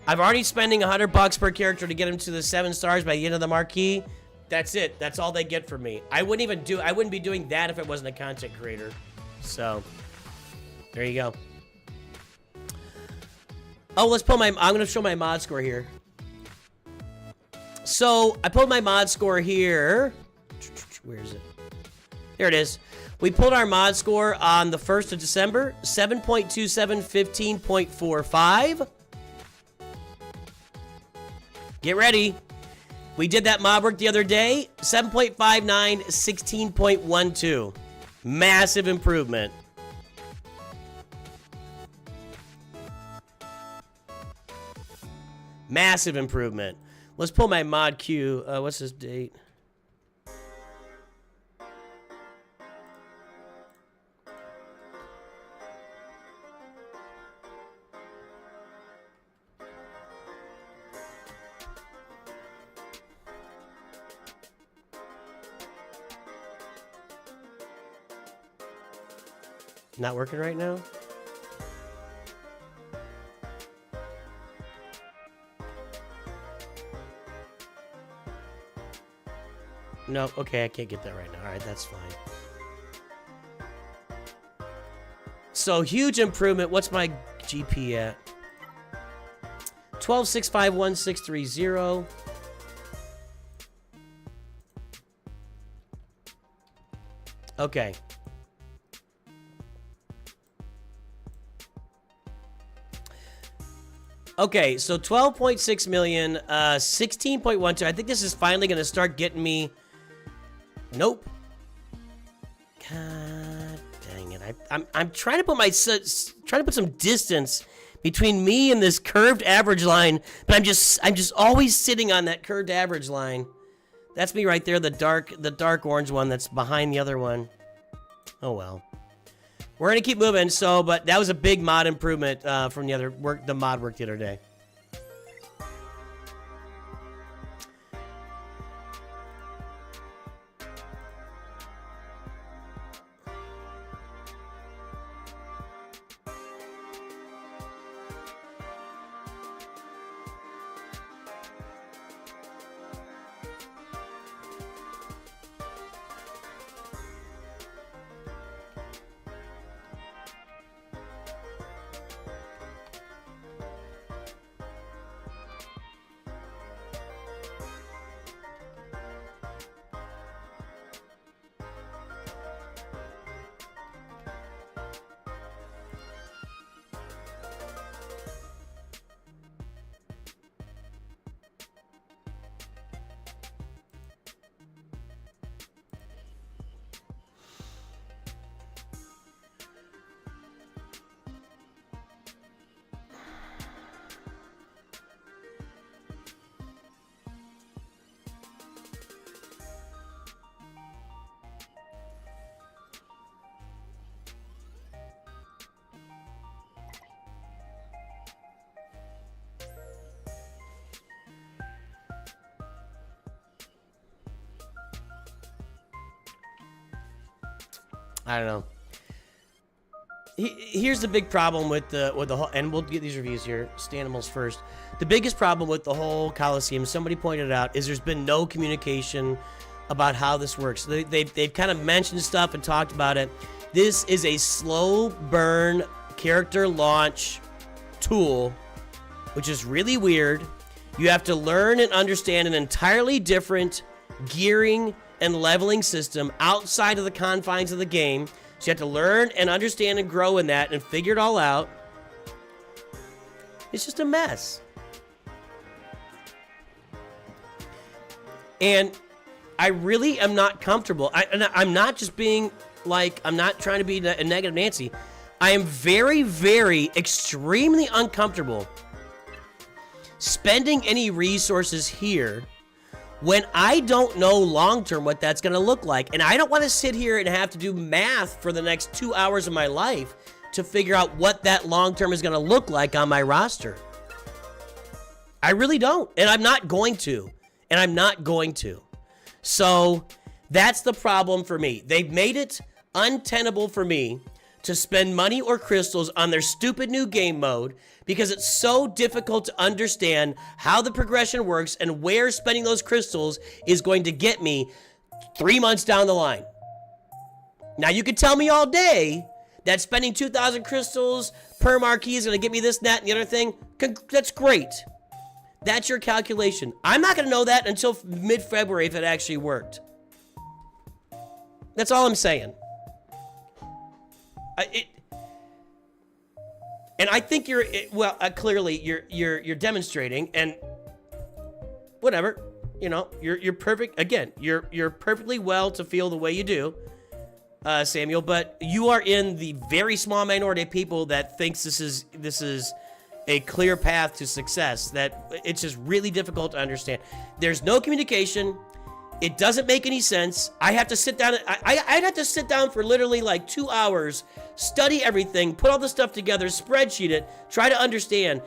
I've already spending $100 per character to get him to the 7 stars by the end of the marquee. That's it. That's all they get from me. I wouldn't be doing that if it wasn't a content creator. So, there you go. Oh, let's pull I'm going to show my mod score here. So, I pulled my mod score here. Where is it? There it is. We pulled our mod score on the 1st of December. 7.27, 15.45. Get ready. We did that mod work the other day. 7.59, 16.12. Massive improvement. Massive improvement. Let's pull my mod queue. What's this date? Not working right now? No, okay, I can't get that right now. All right, that's fine. So, huge improvement. What's my GP at? 12.651630. Okay. Okay, so 12.6 million, 16.12. I think this is finally going to start getting me... Nope. God dang it. I'm trying to put some distance between me and this curved average line, but I'm just always sitting on that curved average line. That's me right there, the dark orange one that's behind the other one. Oh well. We're gonna keep moving. So, but that was a big mod improvement from the other work, the mod work the other day. I don't know. Here's the big problem with the whole, and we'll get these reviews here. Stanimals first. The biggest problem with the whole Coliseum, somebody pointed out, is there's been no communication about how this works. They've kind of mentioned stuff and talked about it. This is a slow burn character launch tool, which is really weird. You have to learn and understand an entirely different gearing and leveling system outside of the confines of the game. So you have to learn and understand and grow in that and figure it all out. It's just a mess. And I really am not comfortable. I'm not just being like, I'm not trying to be a negative Nancy. I am very, very, extremely uncomfortable spending any resources here when I don't know long-term what that's going to look like. And I don't want to sit here and have to do math for the next 2 hours of my life to figure out what that long-term is going to look like on my roster. I really don't. And I'm not going to. And I'm not going to. So that's the problem for me. They've made it untenable for me to spend money or crystals on their stupid new game mode because it's so difficult to understand how the progression works and where spending those crystals is going to get me 3 months down the line. Now, you could tell me all day that spending 2,000 crystals per marquee is going to get me this, that, and the other thing. That's great. That's your calculation. I'm not going to know that until mid-February if it actually worked. That's all I'm saying. And I think you're, well, clearly you're demonstrating, and whatever, you know, you're perfect. Again, you're perfectly well to feel the way you do, Samuel. But you are in the very small minority of people that thinks this is a clear path to success. That it's just really difficult to understand. There's no communication. It doesn't make any sense. I have to sit down. I'd have to sit down for literally like 2 hours, study everything, put all the stuff together, spreadsheet it, try to understand.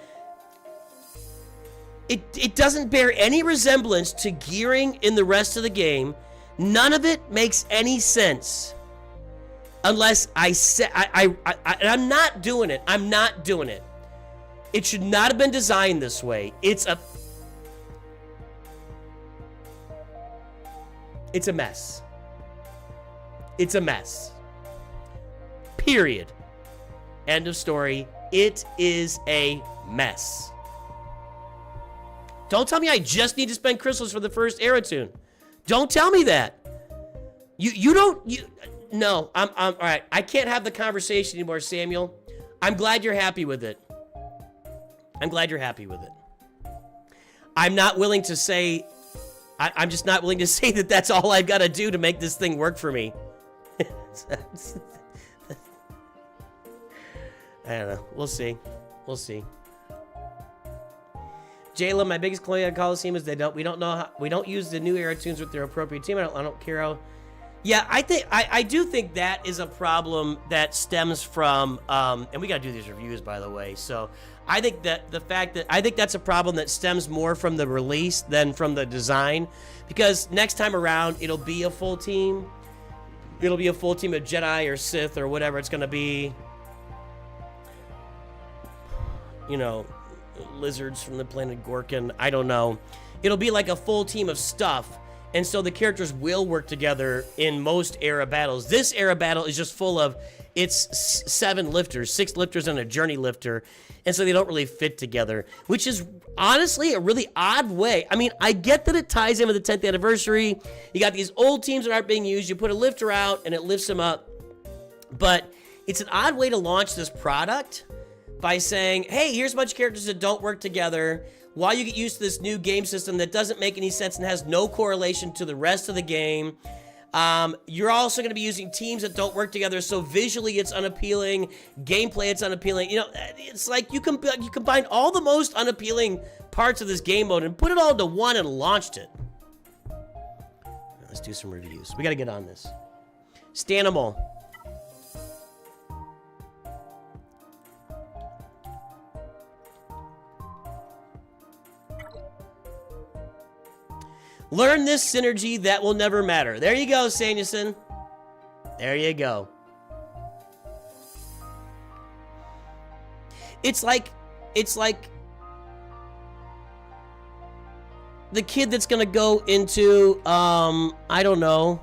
It doesn't bear any resemblance to gearing in the rest of the game. None of it makes any sense. Unless I'm not doing it. I'm not doing it. It should not have been designed this way. It's a mess. It's a mess. Period. End of story. It is a mess. Don't tell me I just need to spend crystals for the first era tune. Don't tell me that. No, I'm all right. I can't have the conversation anymore, Samuel. I'm glad you're happy with it. I'm glad you're happy with it. I'm not willing to say, I'm just not willing to say that that's all I've got to do to make this thing work for me. I don't know. We'll see. We'll see. Jayla, my biggest complaint on Coliseum is we don't use the new era tunes with their appropriate team. I don't care how. Yeah, I do think that is a problem that stems from and we got to do these reviews, by the way. So I think that that's a problem that stems more from the release than from the design, because next time around it'll be a full team. It'll be a full team of Jedi or Sith or whatever it's going to be. You know, lizards from the planet Gorkin. I don't know. It'll be like a full team of stuff. And so the characters will work together in most era battles. This era battle is just full of, it's 7 lifters, 6 lifters and a journey lifter. And so they don't really fit together, which is honestly a really odd way. I mean, I get that it ties in with the 10th anniversary. You got these old teams that aren't being used. You put a lifter out and it lifts them up. But it's an odd way to launch this product by saying, hey, here's a bunch of characters that don't work together while you get used to this new game system that doesn't make any sense and has no correlation to the rest of the game. You're also going to be using teams that don't work together, so visually it's unappealing, gameplay it's unappealing. You know, it's like you combine all the most unappealing parts of this game mode and put it all into one and launched it. Let's do some reviews. We got to get on this. Stanimal. Learn this synergy that will never matter. There you go, Sanderson. There you go. It's like the kid that's gonna go into, I don't know.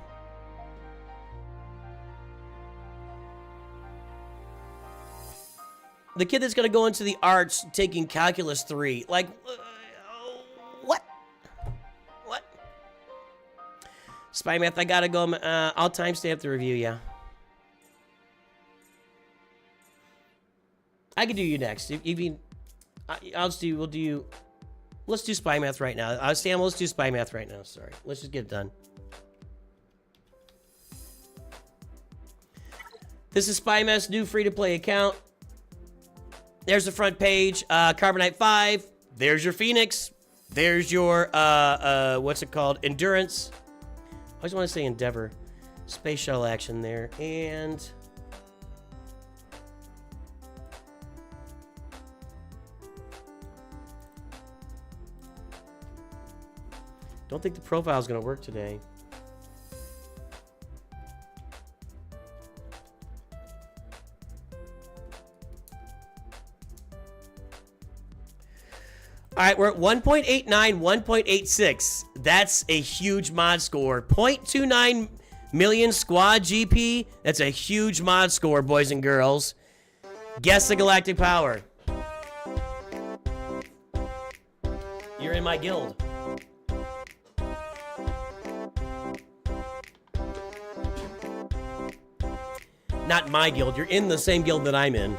The kid that's gonna go into the arts taking calculus 3. Like, what? What? Spy Math, I gotta go. I'll timestamp the review, yeah. I can do you next. I'll just do, let's do Spy Math right now. Sam, let's do Spy Math right now. Sorry. Let's just get it done. This is Spy Math's new free-to-play account. There's the front page. Carbonite 5. There's your Phoenix. There's your, what's it called? Endurance. I always want to say Endeavor. Space shuttle action there. And don't think the profile is going to work today. All right, we're at 1.89, 1.86. That's a huge mod score. 0.29 million squad GP. That's a huge mod score, boys and girls. Guess the galactic power. You're in my guild. Not my guild. You're in the same guild that I'm in.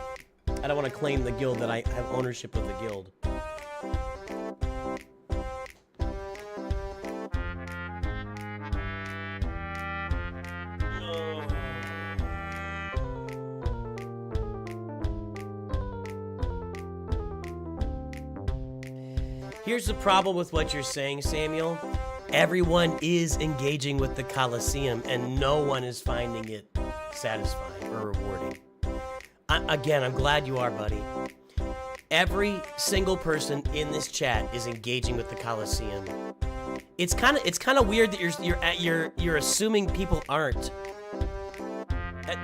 I don't want to claim the guild that I have ownership of the guild. Here's the problem with what you're saying, Samuel. Everyone is engaging with the Coliseum, and no one is finding it satisfying or rewarding. Again, I'm glad you are, buddy. Every single person in this chat is engaging with the Coliseum. It's kind of weird that you're assuming people aren't.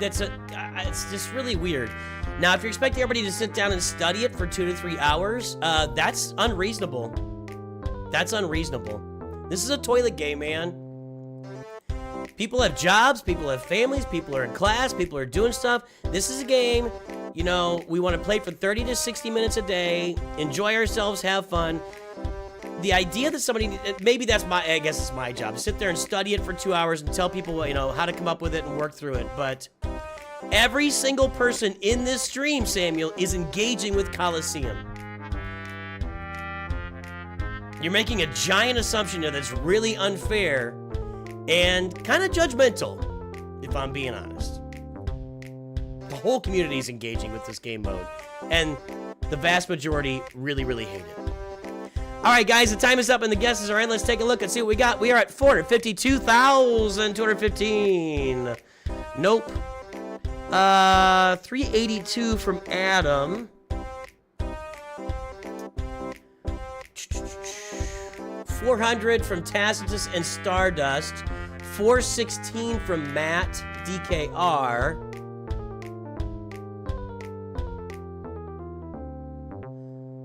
It's just really weird. Now, if you're expecting everybody to sit down and study it for 2 to 3 hours, that's unreasonable. That's unreasonable. This is a toilet game, man. People have jobs, people have families, people are in class, people are doing stuff. This is a game, you know, we want to play for 30 to 60 minutes a day, enjoy ourselves, have fun. The idea that somebody, maybe that's I guess it's my job, to sit there and study it for 2 hours and tell people, you know, how to come up with it and work through it, but every single person in this stream, Samuel, is engaging with Coliseum. You're making a giant assumption here that's really unfair and kind of judgmental, if I'm being honest. The whole community is engaging with this game mode, and the vast majority really, really hate it. All right, guys, the time is up and the guesses are in. Let's take a look and see what we got. We are at 452,215. Nope. 382 from Adam. 400 from Tacitus and Stardust. 416 from Matt DKR.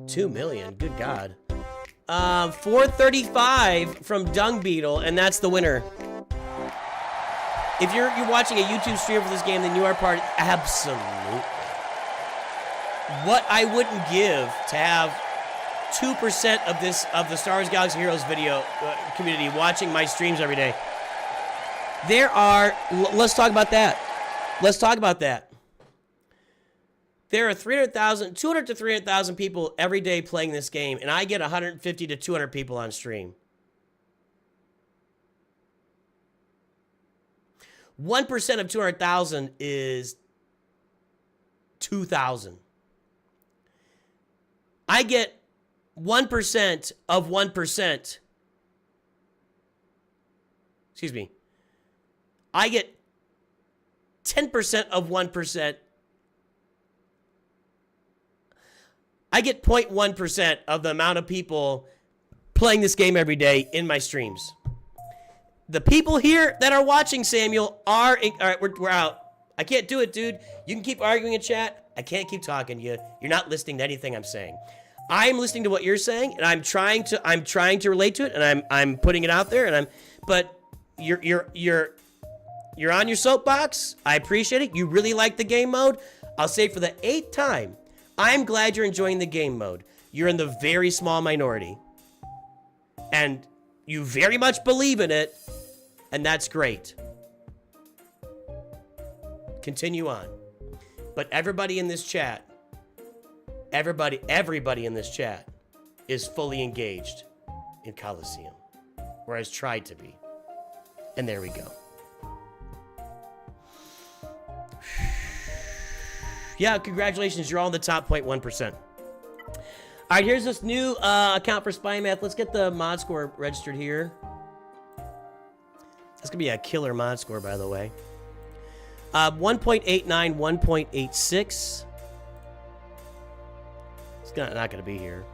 $2 million, good God. 435 from Dung Beetle, and that's the winner. If you're watching a YouTube stream for this game, then you are part of, absolutely. What I wouldn't give to have 2% of the Star Wars Galaxy Heroes video community watching my streams every day. There are, let's talk about that. Let's talk about that. There are 200 to 300,000 people every day playing this game, and I get 150 to 200 people on stream. 1% of 200,000 is 2,000. I get 1% of 1%. Excuse me. I get 10% of 1%. I get 0.1% of the amount of people playing this game every day in my streams. The people here that are watching, Samuel, are... All right, we're out. I can't do it, dude. You can keep arguing in chat. I can't keep talking to you. You're not listening to anything I'm saying. I'm listening to what you're saying, and I'm trying to relate to it, and I'm putting it out there, but you're on your soapbox. I appreciate it. You really like the game mode. I'll say for the 8th time, I'm glad you're enjoying the game mode. You're in the very small minority. And you very much believe in it, and that's great. Continue on. But everybody in this chat, everybody in this chat is fully engaged in Coliseum, or has tried to be. And there we go. Yeah, congratulations. You're all in the top 0.1%. All right, here's this new account for Spy Math. Let's get the mod score registered here. That's going to be a killer mod score, by the way. 1.89, 1.86. It's not going to be here.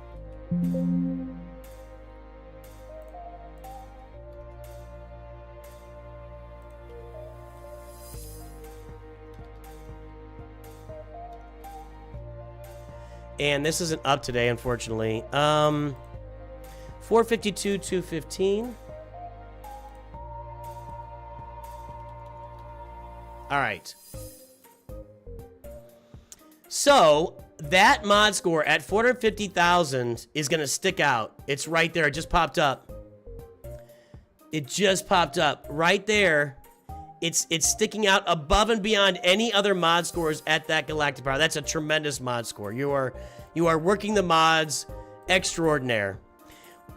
And this isn't up today, unfortunately. 452, 215. All right. So that mod score at 450,000 is going to stick out. It's right there. It just popped up. It just popped up right there. It's sticking out above and beyond any other mod scores at that galactic power. That's a tremendous mod score. You are working the mods extraordinaire.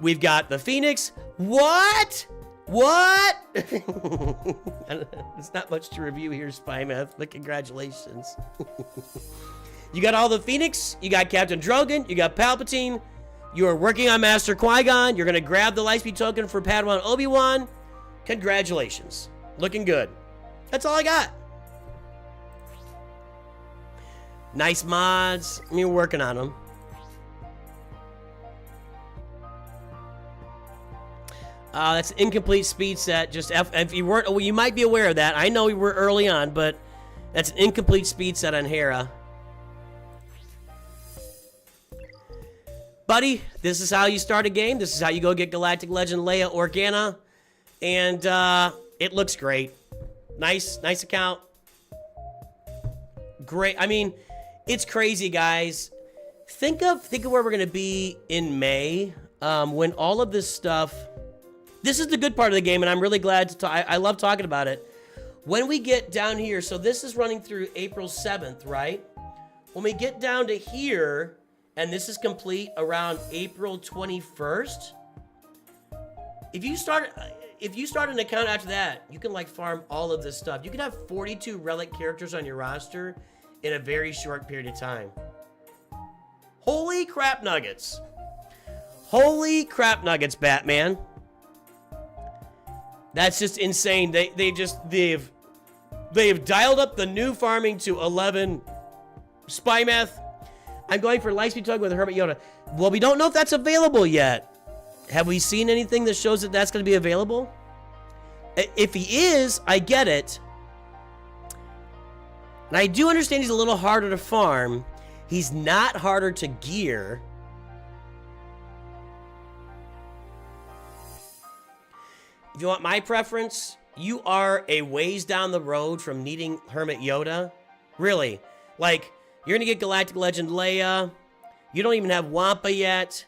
We've got the Phoenix. What? There's not much to review here, Spy Math, but congratulations. You got all the Phoenix. You got Captain Drogon. You got Palpatine. You are working on Master Qui-Gon. You're going to grab the Lightspeed token for Padawan Obi-Wan. Congratulations. Looking good. That's all I got. Nice mods. I mean, we're working on them. That's an incomplete speed set. Just if you weren't, well, you might be aware of that. I know we were early on, but that's an incomplete speed set on Hera. Buddy, this is how you start a game. This is how you go get Galactic Legend Leia Organa. And it looks great. Nice account. Great. I mean, it's crazy, guys. Think of where we're gonna be in May, when all of this stuff. This is the good part of the game, and I'm really glad to talk. I love talking about it. When we get down here, so this is running through April 7th, right? When we get down to here, and this is complete around April 21st. If you start an account after that, you can like farm all of this stuff. You can have 42 relic characters on your roster in a very short period of time. Holy crap nuggets. Holy crap nuggets, Batman. That's just insane. They've dialed up the new farming to 11. Spy Math. I'm going for Lightspeed Token with Hermit Yoda. Well, we don't know if that's available yet. Have we seen anything that shows that that's going to be available? If he is, I get it. And I do understand he's a little harder to farm. He's not harder to gear. If you want my preference, you are a ways down the road from needing Hermit Yoda. Really. Like, you're going to get Galactic Legend Leia. You don't even have Wampa yet.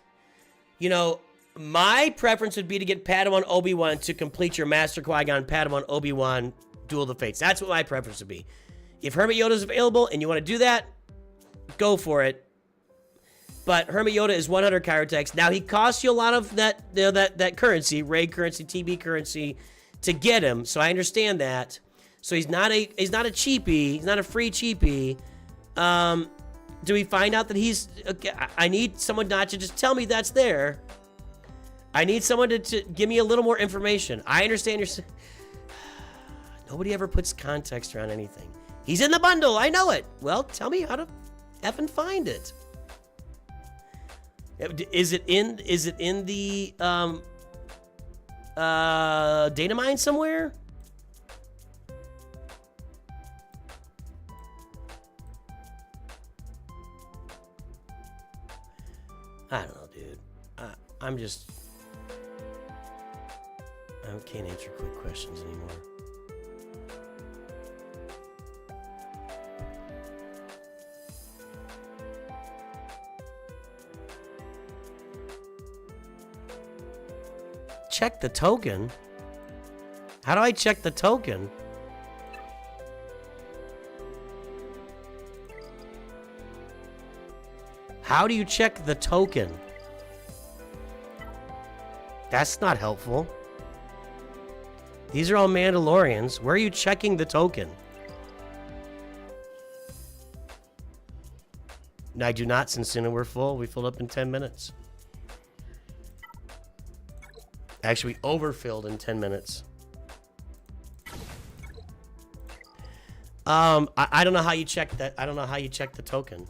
You know, my preference would be to get Padawan Obi-Wan to complete your Master Qui-Gon Padawan Obi-Wan Duel of the Fates. That's what my preference would be. If Hermit Yoda is available and you want to do that, go for it. But Hermit Yoda is 100 Kyrotex. Now, he costs you a lot of that, you know, that currency, raid currency, TB currency, to get him. So I understand that. So he's not a cheapie. He's not a free cheapie. Do we find out that he's... Okay, I need someone not to just tell me that's there. I need someone to give me a little more information. I understand you're... Nobody ever puts context around anything. He's in the bundle. I know it. Well, tell me how to effing find it. Is it in the data mine somewhere? I don't know, dude. I'm just... I can't answer quick questions anymore. Check the token? How do I check the token? How do you check the token? That's not helpful. These are all Mandalorians. Where are you checking the token? I do not, since soon we're full. We filled up in 10 minutes. Actually, we overfilled in 10 minutes. I don't know how you check that. I don't know how you check the token.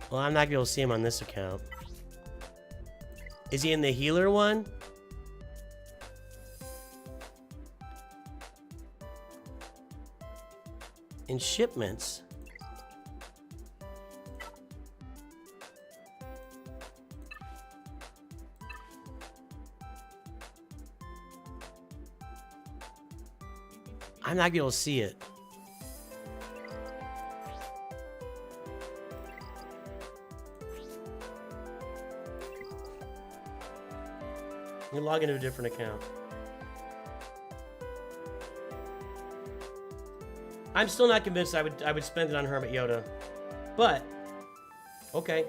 Well, I'm not gonna be able to see him on this account. Is he in the healer one? In shipments? I'm not gonna be able to see it. You log into a different account. I'm still not convinced I would spend it on Hermit Yoda. But okay.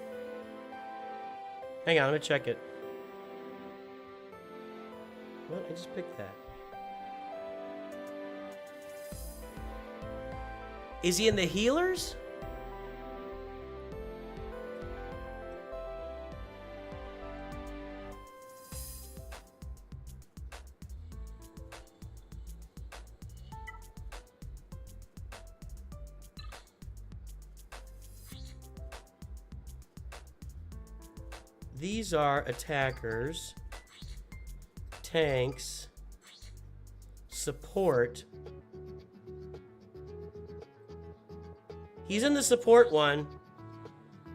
Hang on, I'm gonna check it. What? I just picked that. Is he in the healers? These are attackers, tanks, support. He's in the support one.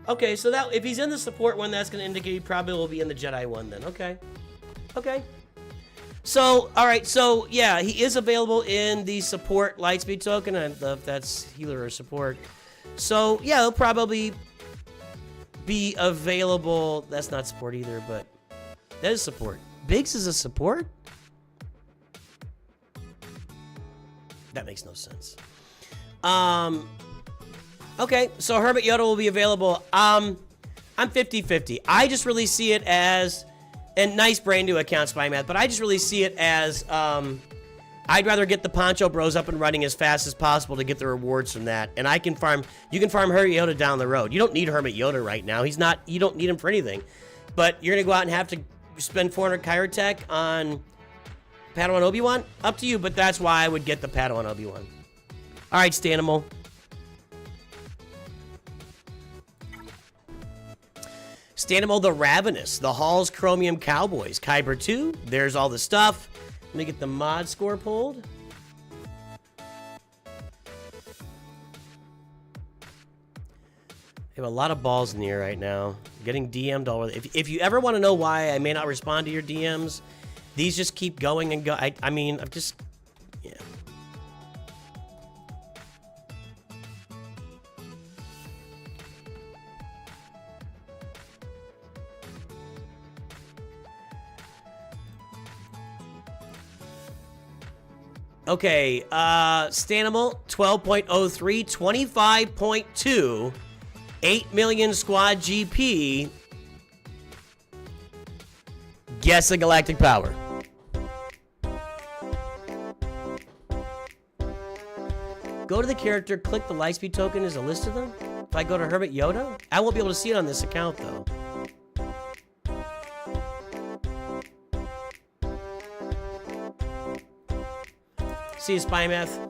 Okay, so that if he's in the support one, that's going to indicate he probably will be in the Jedi one then. Okay. Okay. So, all right. So, yeah, he is available in the support Lightspeed token. I don't know if that's healer or support. So, yeah, he'll probably be available. That's not support either, but that is support. Biggs is a support? That makes no sense. Okay, so Hermit Yoda will be available. I'm 50-50. I just really see it as, and nice brand new account, Spy Math, but I just really see it as, I'd rather get the Poncho Bros up and running as fast as possible to get the rewards from that. And I can farm, you can farm Hermit Yoda down the road. You don't need Hermit Yoda right now. He's not, you don't need him for anything. But you're going to go out and have to spend 400 Chirotech on Padawan Obi-Wan? Up to you, but that's why I would get the Padawan Obi-Wan. All right, Stanimal. Stanimal the Ravenous, the Hall's Chromium Cowboys, Kyber 2. There's all the stuff. Let me get the mod score pulled. I have a lot of balls in the air right now. Getting DM'd all over. If you ever want to know why I may not respond to your DMs, these just keep going and go. I mean, I've just, yeah. Okay, Stanimal, 12.03, 25.2, 8 million squad GP. Guess the galactic power. Go to the character, click the Lightspeed token. Is a list of them? If I go to Hermit Yoda, I won't be able to see it on this account though. See you, Spy Math.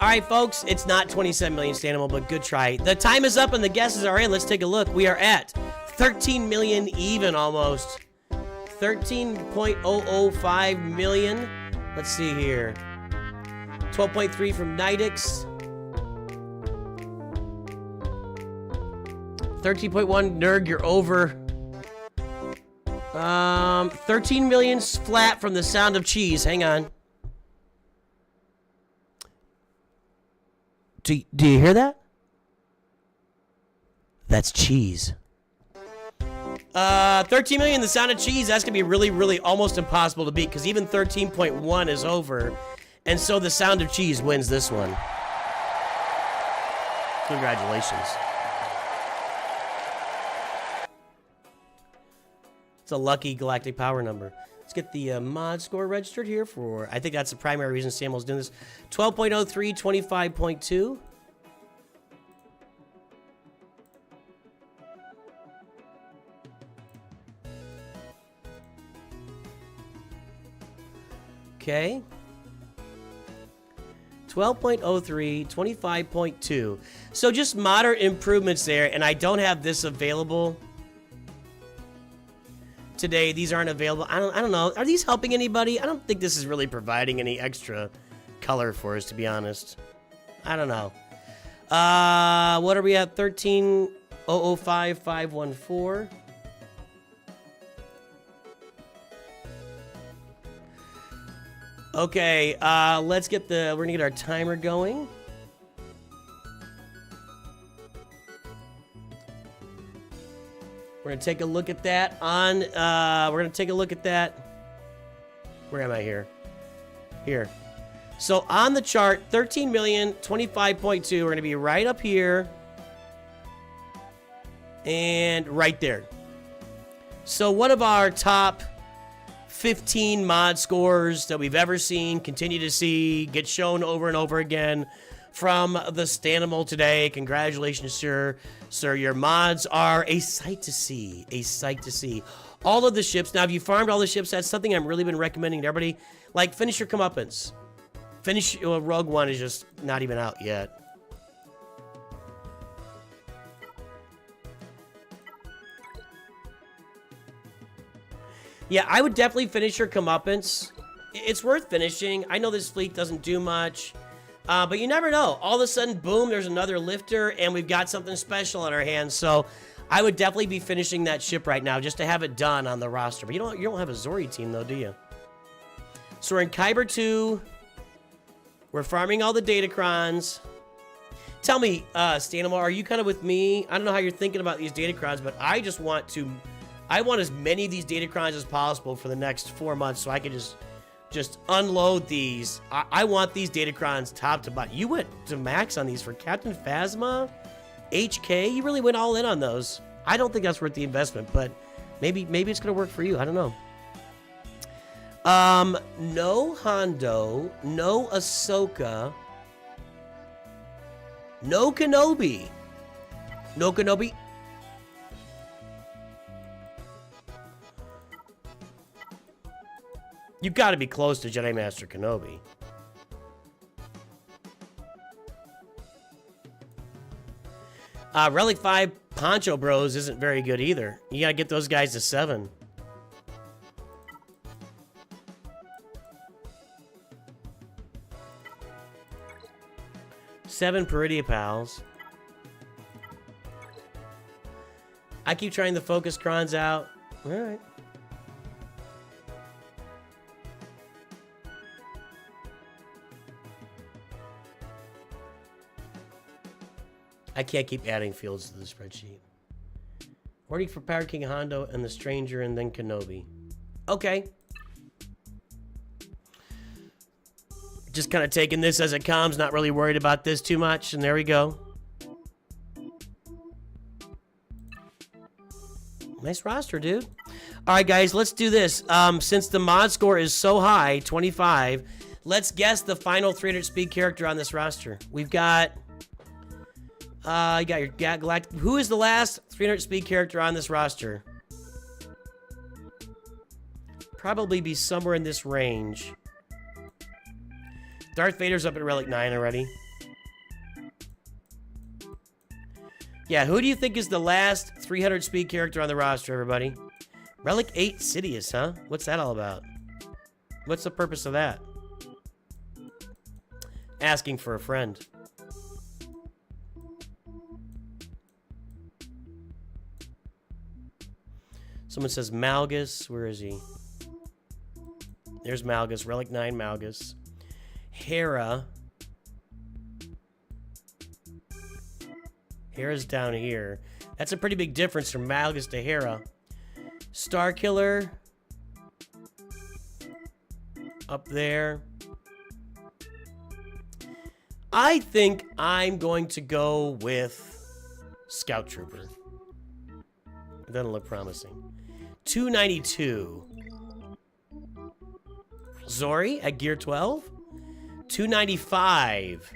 All right, folks, it's not 27 million Stanimal, but good try. The time is up and the guesses are in. Let's take a look. We are at 13 million even almost. 13.005 million. Let's see here. 12.3 from Nidix. 13.1 Nerg, you're over. 13 million flat from the Sound of Cheese. Hang on. Do you hear that? That's cheese. 13 million, the Sound of Cheese. That's gonna be really, really almost impossible to beat because even 13.1 is over. And so the Sound of Cheese wins this one. Congratulations. It's a lucky galactic power number. Let's get the mod score registered here for, I think that's the primary reason Samuel's doing this. 12.03, 25.2. Okay. 12.03, 25.2. So just moderate improvements there, and I don't have this available today. These aren't available. I don't know. Are these helping anybody? I don't think this is really providing any extra color for us, to be honest. I don't know. What are we at? 13.005.514. Okay, let's get we're gonna get our timer going. We're gonna take a look at that on, we're gonna take a look at that. Where am I here? Here. So on the chart, 13 million, 25.2, we're gonna be right up here. And right there. So one of our top 15 mod scores that we've ever seen, continue to see, get shown over and over again from the Stanimal today. Congratulations, sir. Sir, your mods are a sight to see. A sight to see. All of the ships. Now, if you farmed all the ships, that's something I've really been recommending to everybody. Like, finish your comeuppance. Finish, well, Rogue One is just not even out yet. Yeah, I would definitely finish your comeuppance. It's worth finishing. I know this fleet doesn't do much, but you never know. All of a sudden, boom, there's another lifter, and we've got something special on our hands. So I would definitely be finishing that ship right now just to have it done on the roster. But you don't have a Zori team, though, do you? So we're in Kyber 2. We're farming all the Datacrons. Tell me, Stanimal, are you kind of with me? I don't know how you're thinking about these Datacrons, but I just want to... I want as many of these Datacrons as possible for the next 4 months so I can just unload these. I want these Datacrons top to bottom. You went to max on these for Captain Phasma, HK. You really went all in on those. I don't think that's worth the investment, but maybe it's going to work for you. I don't know. No Hondo, no Ahsoka, no Kenobi. No Kenobi. You've got to be close to Jedi Master Kenobi. Relic 5 Poncho Bros isn't very good either. You got to get those guys to 7. Seven Peridia Pals. I keep trying to focus Crons out. All right. I can't keep adding fields to the spreadsheet. Ordering for Power King Hondo and the Stranger and then Kenobi. Okay. Just kind of taking this as it comes, not really worried about this too much, and there we go. Nice roster, dude. All right, guys, let's do this. Since the mod score is so high, 25, let's guess the final 300 speed character on this roster. We've got... you got your Galactic... Who is the last 300 speed character on this roster? Probably be somewhere in this range. Darth Vader's up at Relic 9 already. Yeah, who do you think is the last 300 speed character on the roster, everybody? Relic 8 Sidious, huh? What's that all about? What's the purpose of that? Asking for a friend. Someone says Malgus. Where is he? There's Malgus. Relic 9 Malgus. Hera. Hera's down here. That's a pretty big difference from Malgus to Hera. Starkiller. Up there. I think I'm going to go with Scout Trooper. It doesn't look promising. 292. Zori at gear 12. 295.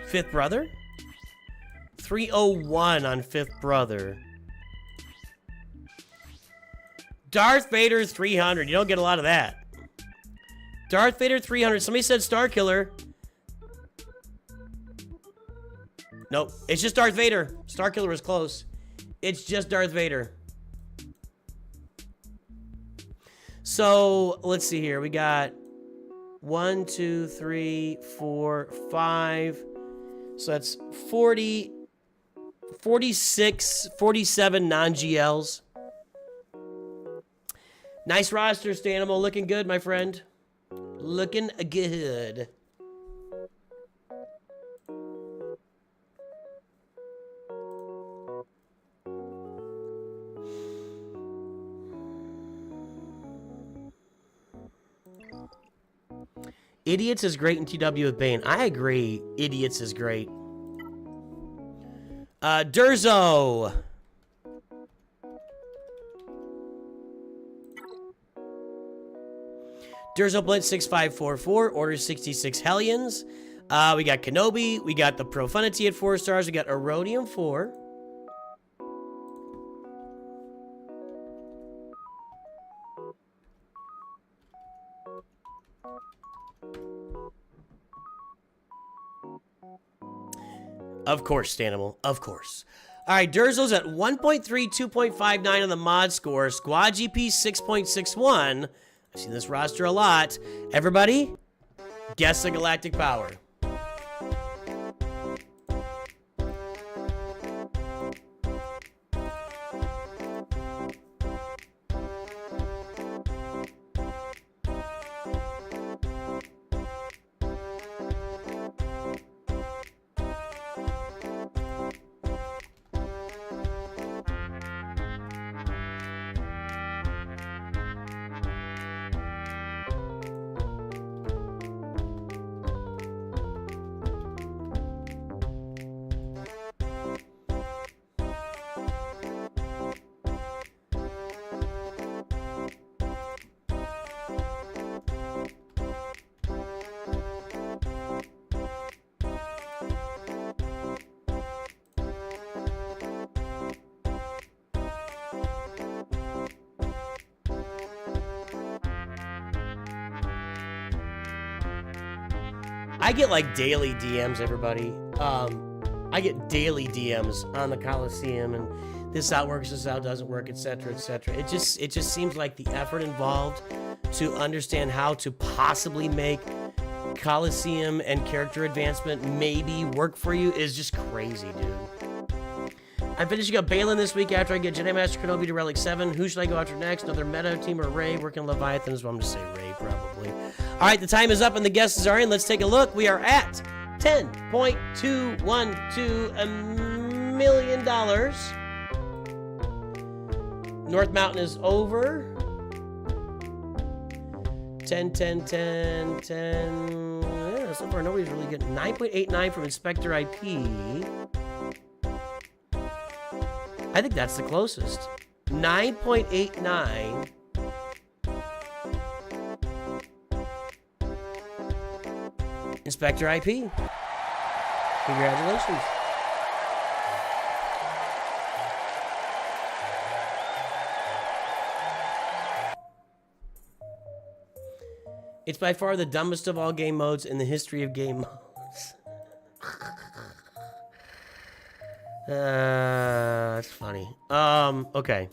Fifth Brother. 301 on Fifth Brother. Darth Vader 300. You don't get a lot of that. Darth Vader 300. Somebody said Starkiller. Nope. It's just Darth Vader. Starkiller is close. It's just Darth Vader. So, let's see here. We got 1, 2, 3, 4, 5. So that's 40, 46, 47 non-GLs. Nice roster, Stanimal. Looking good, my friend. Looking good. Idiots is great in TW with Bane. I agree. Idiots is great. Durzo. Durzo Blitz 6544, Order 66 Hellions. We got Kenobi. We got the Profanity at 4 stars. We got Erodium 4. Of course, Stanimal. Of course. All right, Durzo's at 1.3, 2.59 on the mod score. Squad GP 6.61. I've seen this roster a lot. Everybody, guess the galactic power. I get like daily DMs, everybody. I get daily DMs on the Coliseum, and this out works, this out doesn't work, etc., etc. It just seems like the effort involved to understand how to possibly make Coliseum and character advancement maybe work for you is just crazy, dude. I'm finishing up Balin this week after I get Jedi Master Kenobi to Relic 7. Who should I go after next? Another meta team or Rey? Working Leviathan as well. I'm going to say Rey, probably. All right, the time is up and the guesses are in. Let's take a look. We are at $10.212 million. North Mountain is over. 10, 10, 10, 10. Yeah, so far nobody's really getting 9.89 from Inspector IP. I think that's the closest. 9.89. Inspector IP. Congratulations. It's by far the dumbest of all game modes in the history of game modes. That's funny. Okay.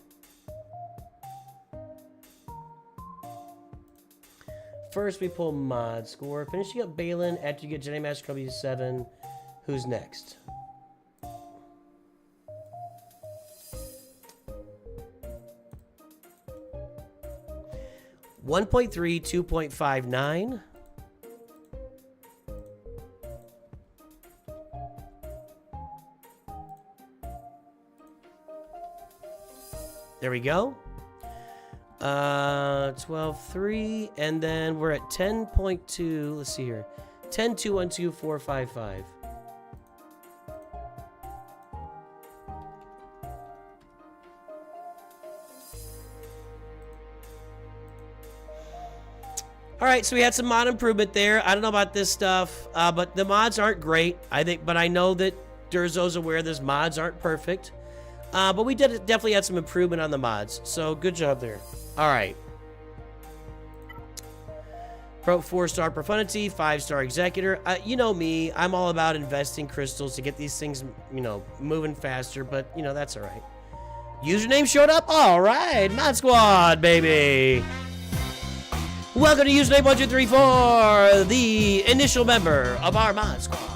First, we pull mod score. Finishing up Balin after you get Jedi Master W7. Who's next? .3, 2.59. There we go. 12.3, and then we're at 10.2. Let's see here. 10.212.455. All right, so we had some mod improvement there. I don't know about this stuff, but the mods aren't great. But I know that Durzo's aware those mods aren't perfect. But we definitely had some improvement on the mods, so good job there. All right. 4-star Profundity, 5-star Executor. You know me, I'm all about investing crystals to get these things, moving faster, but, that's all right. Username showed up? All right, Mod Squad, baby. Welcome to username 1234, the initial member of our Mod Squad.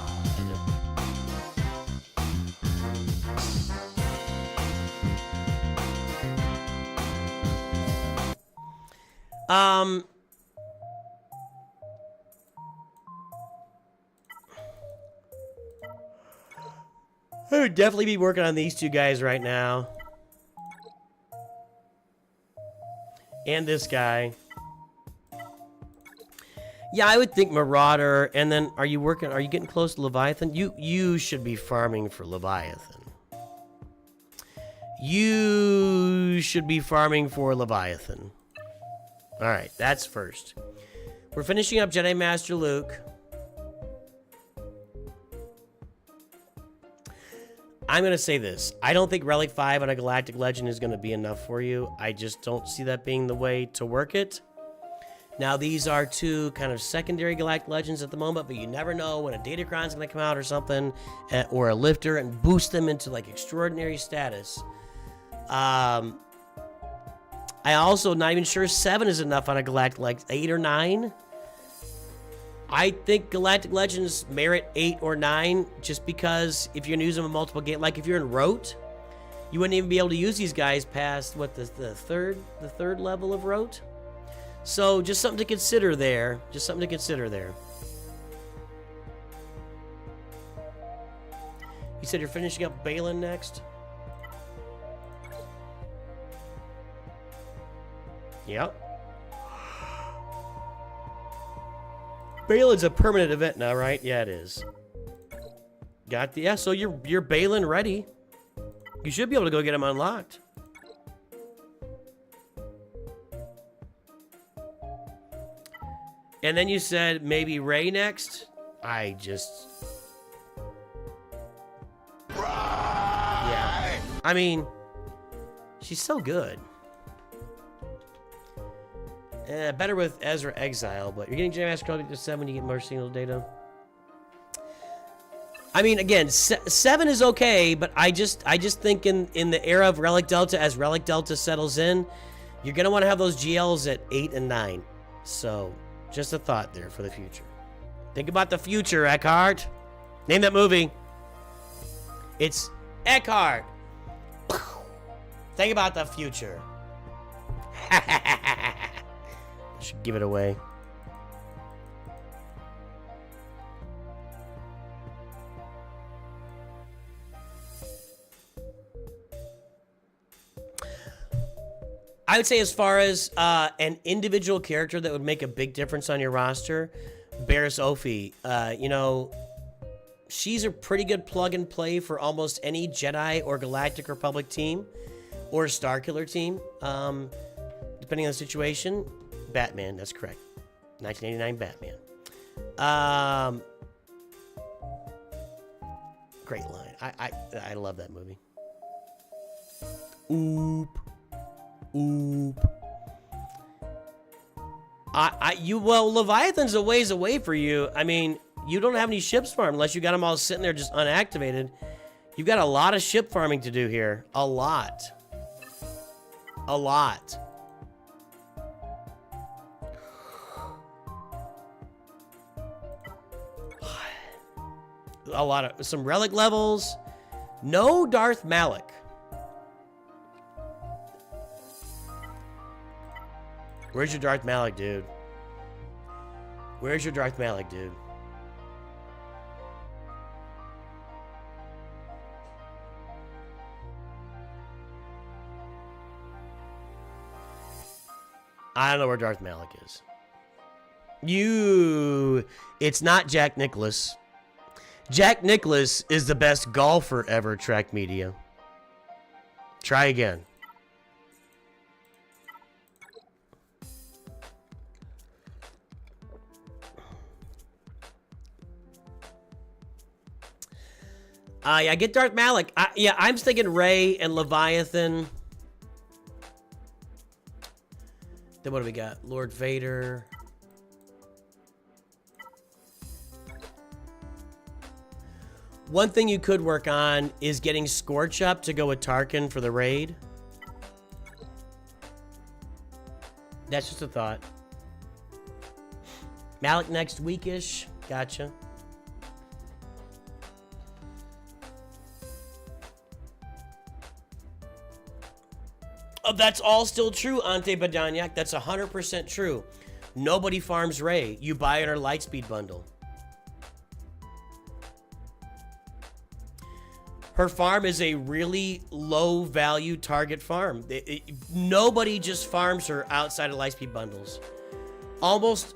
I would definitely be working on these two guys right now. And this guy. Yeah, I would think Marauder, and then are you getting close to Leviathan? You should be farming for Leviathan. You should be farming for Leviathan. Alright, that's first. We're finishing up Jedi Master Luke. I'm going to say this. I don't think Relic 5 on a Galactic Legend is going to be enough for you. I just don't see that being the way to work it. Now, these are two kind of secondary Galactic Legends at the moment, but you never know when a Datacron's going to come out or something, or a Lifter, and boost them into, like, extraordinary status. I also not even sure 7 is enough on a Galactic, like 8 or 9. I think Galactic Legends merit 8 or 9 just because if you're going to use them in multiple games, like if you're in Rote, you wouldn't even be able to use these guys past what the third level of Rote. So just something to consider there. Just something to consider there. You said you're finishing up Balin next? Yep. Balin's a permanent event now, right? Yeah, it is. So you're Balin ready. You should be able to go get him unlocked. And then you said maybe Rey next? Yeah. I mean, she's so good. Better with Ezra Exile, but you're getting Jedi Master Code to 7 when you get more signal data. I mean, again, 7 is okay, but I just think in the era of Relic Delta, as Relic Delta settles in, you're going to want to have those GLs at 8 and 9. So, just a thought there for the future. Think about the future, Eckhart. Name that movie. It's Eckhart. Think about the future. Should give it away. I would say as far as an individual character that would make a big difference on your roster, Barriss Offee. She's a pretty good plug and play for almost any Jedi or Galactic Republic team or Starkiller team, depending on the situation. Batman, that's correct. 1989 Batman. Great line. I love that movie. Oop. Well, Leviathan's a ways away for you. I mean, you don't have any ships farm unless you got them all sitting there just unactivated. You've got a lot of ship farming to do here. A lot. A lot. A lot of some relic levels. No Darth Malik. Where's your Darth Malik, dude? Where's your Darth Malik, dude? I don't know where Darth Malik is. It's not Jack Nicklaus. Jack Nicklaus is the best golfer ever, Track Media. Try again. Yeah, get Darth Malik. I'm thinking Rey and Leviathan. Then what do we got? Lord Vader. One thing you could work on is getting Scorch up to go with Tarkin for the raid. That's just a thought. Malik next weekish. Gotcha. Oh, that's all still true, Ante Badaniak. That's 100% true. Nobody farms Rey. You buy in her Lightspeed bundle. Her farm is a really low-value target farm. Nobody just farms her outside of Lightspeed bundles. Almost,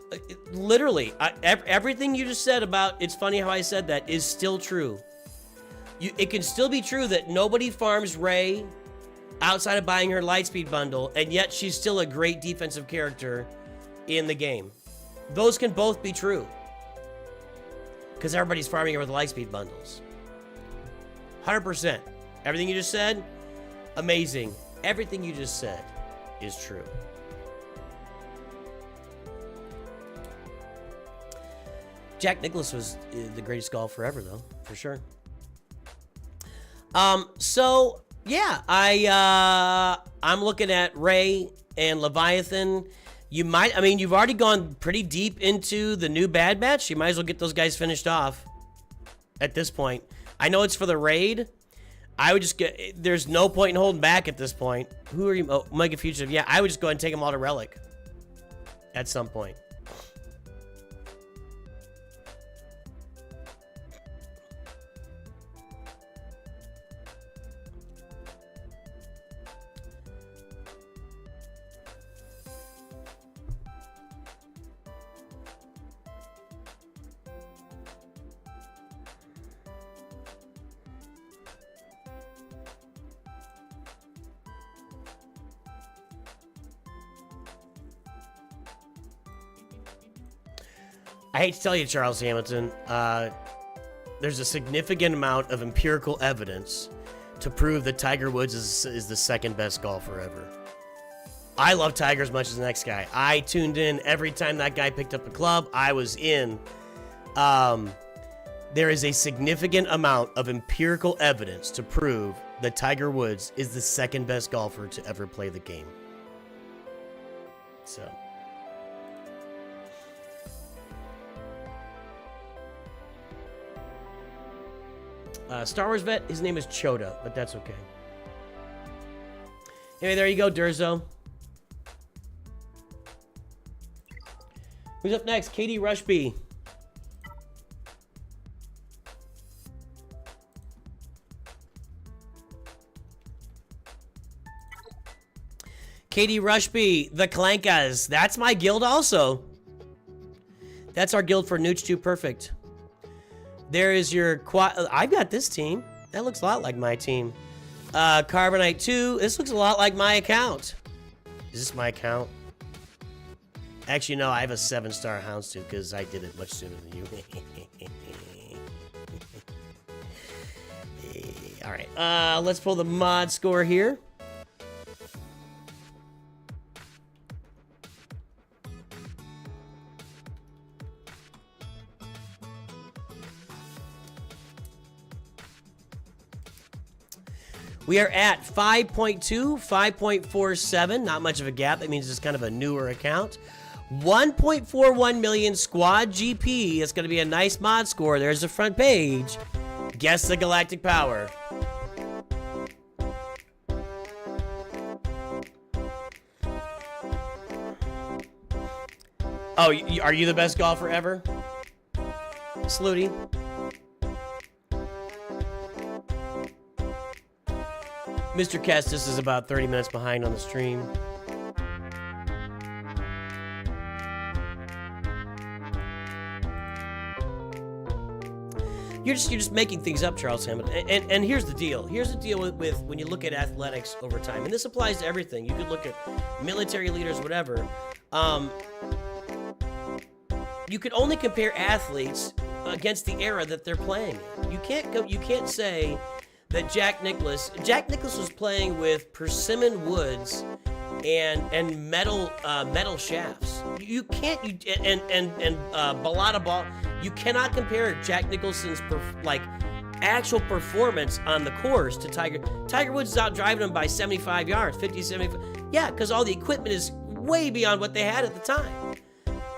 literally, everything you just said about, it's funny how I said that, is still true. It can still be true that nobody farms Rey outside of buying her Lightspeed bundle, and yet she's still a great defensive character in the game. Those can both be true. Because everybody's farming her with Lightspeed bundles. 100%. Everything you just said, amazing. Everything you just said is true. Jack Nicklaus was the greatest golfer ever, though, for sure. So yeah, I'm looking at Rey and Leviathan. You've already gone pretty deep into the new Bad Batch. You might as well get those guys finished off at this point. I know it's for the raid. I would just there's no point in holding back at this point. Who are you? Oh, Mega Fugitive. Yeah, I would just go ahead and take them all to Relic at some point. I hate to tell you, Charles Hamilton, there's a significant amount of empirical evidence to prove that Tiger Woods is the second best golfer ever. I love Tiger as much as the next guy. I tuned in every time that guy picked up a club. I was in. There is a significant amount of empirical evidence to prove that Tiger Woods is the second best golfer to ever play the game. So... Star Wars vet, his name is Choda, but that's okay. Anyway, there you go, Durzo. Who's up next? Katie Rushby. Katie Rushby, the Clankas. That's my guild also. That's our guild for Nooch2 Perfect. There is your quad. I've got this team. That looks a lot like my team. Carbonite 2. This looks a lot like my account. Is this my account? Actually, no. I have a 7-star Houndstooth because I did it much sooner than you. All right. Let's pull the mod score here. We are at 5.2, 5.47. Not much of a gap. That means it's kind of a newer account. 1.41 million squad GP. It's going to be a nice mod score. There's the front page. Guess the galactic power. Oh, are you the best golfer ever? Slooty. Mr. Kestis is about 30 minutes behind on the stream. You're just making things up, Charles Hammond. And here's the deal. Here's the deal with when you look at athletics over time. And this applies to everything. You could look at military leaders, whatever. You could only compare athletes against the era that they're playing in. You can't say that Jack Nicklaus was playing with persimmon woods and metal shafts. You can't Balada ball. You cannot compare Jack Nicholson's actual performance on the course to Tiger. Tiger Woods is out driving him by 75 yards, 50, 75. Yeah, because all the equipment is way beyond what they had at the time.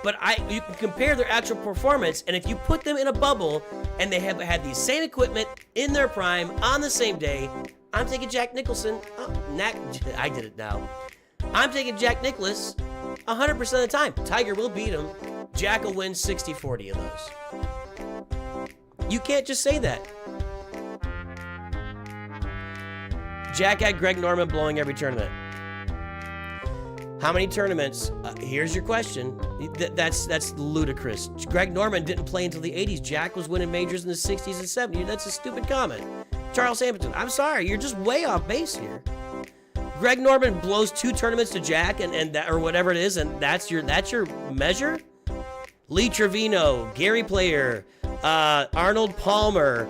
But you can compare their actual performance, and if you put them in a bubble and they have had the same equipment in their prime on the same day, I'm taking Jack Nicholson. I did it now. I'm taking Jack Nicklaus 100% of the time. Tiger will beat him. Jack will win 60-40 of those. You can't just say that. Jack had Greg Norman blowing every tournament. How many tournaments? Here's your question. That's ludicrous. Greg Norman didn't play until the 80s. Jack was winning majors in the 60s and 70s. That's a stupid comment. Charles Hampton, I'm sorry. You're just way off base here. Greg Norman blows 2 tournaments to Jack and that, or whatever it is, and that's your measure? Lee Trevino, Gary Player, Arnold Palmer.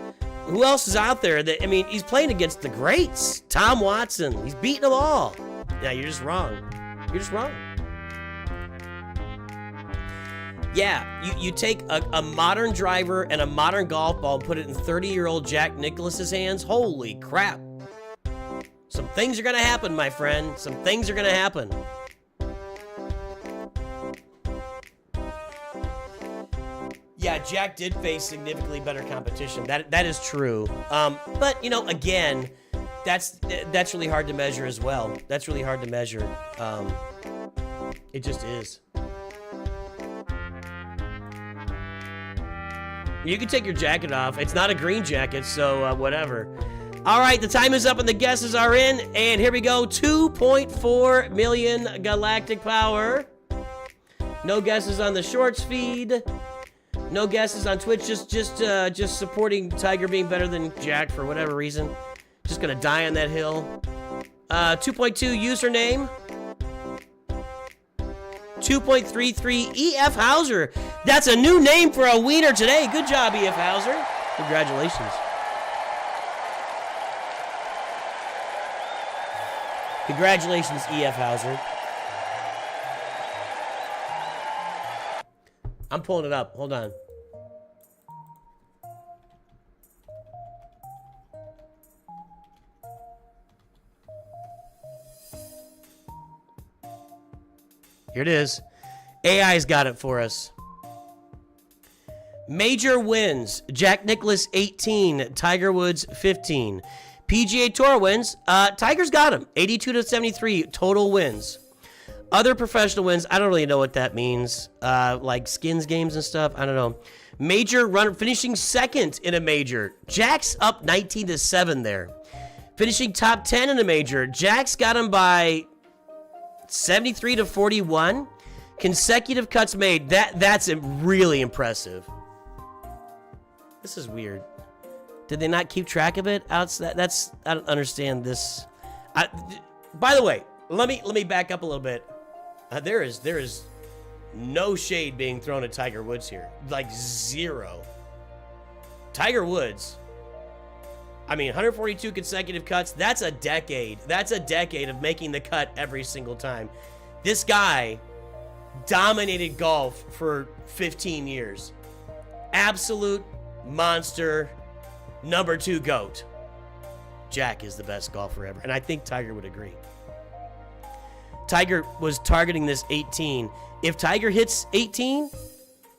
Who else is out there that, he's playing against the greats. Tom Watson. He's beating them all. Yeah, you're just wrong. You're just wrong. Yeah, you take a modern driver and a modern golf ball and put it in 30-year-old Jack Nicklaus's hands. Holy crap. Some things are going to happen, my friend. Some things are going to happen. Yeah, Jack did face significantly better competition. That is true. But, again, that's really hard to measure as well. That's really hard to measure. It just is. You can take your jacket off. It's not a green jacket, so whatever. All right, the time is up and the guesses are in. And here we go. 2.4 million galactic power. No guesses on the shorts feed. No guesses on Twitch. Just supporting Tiger being better than Jack for whatever reason. Just gonna die on that hill. 2.2 username. 2.33 E.F. Hauser. That's a new name for a wiener today. Good job, E.F. Hauser. Congratulations. Congratulations, E.F. Hauser. I'm pulling it up. Hold on. Here it is. AI's got it for us. Major wins. Jack Nicklaus 18, Tiger Woods 15. PGA Tour wins. Tiger's got him. 82-73 total wins. Other professional wins, I don't really know what that means. Like skins games and stuff, I don't know. Major runner finishing second in a major. Jack's up 19-7 there. Finishing top 10 in a major. Jack's got him by 73-41. Consecutive cuts made. That's really impressive. This is weird. Did they not keep track of it? I don't understand this. By the way, let me back up a little bit. There is no shade being thrown at Tiger Woods here. Like zero. Tiger Woods. 142 consecutive cuts. That's a decade. That's a decade of making the cut every single time. This guy dominated golf for 15 years. Absolute monster. Number 2 GOAT. Jack is the best golfer ever. And I think Tiger would agree. Tiger was targeting this 18. If Tiger hits 18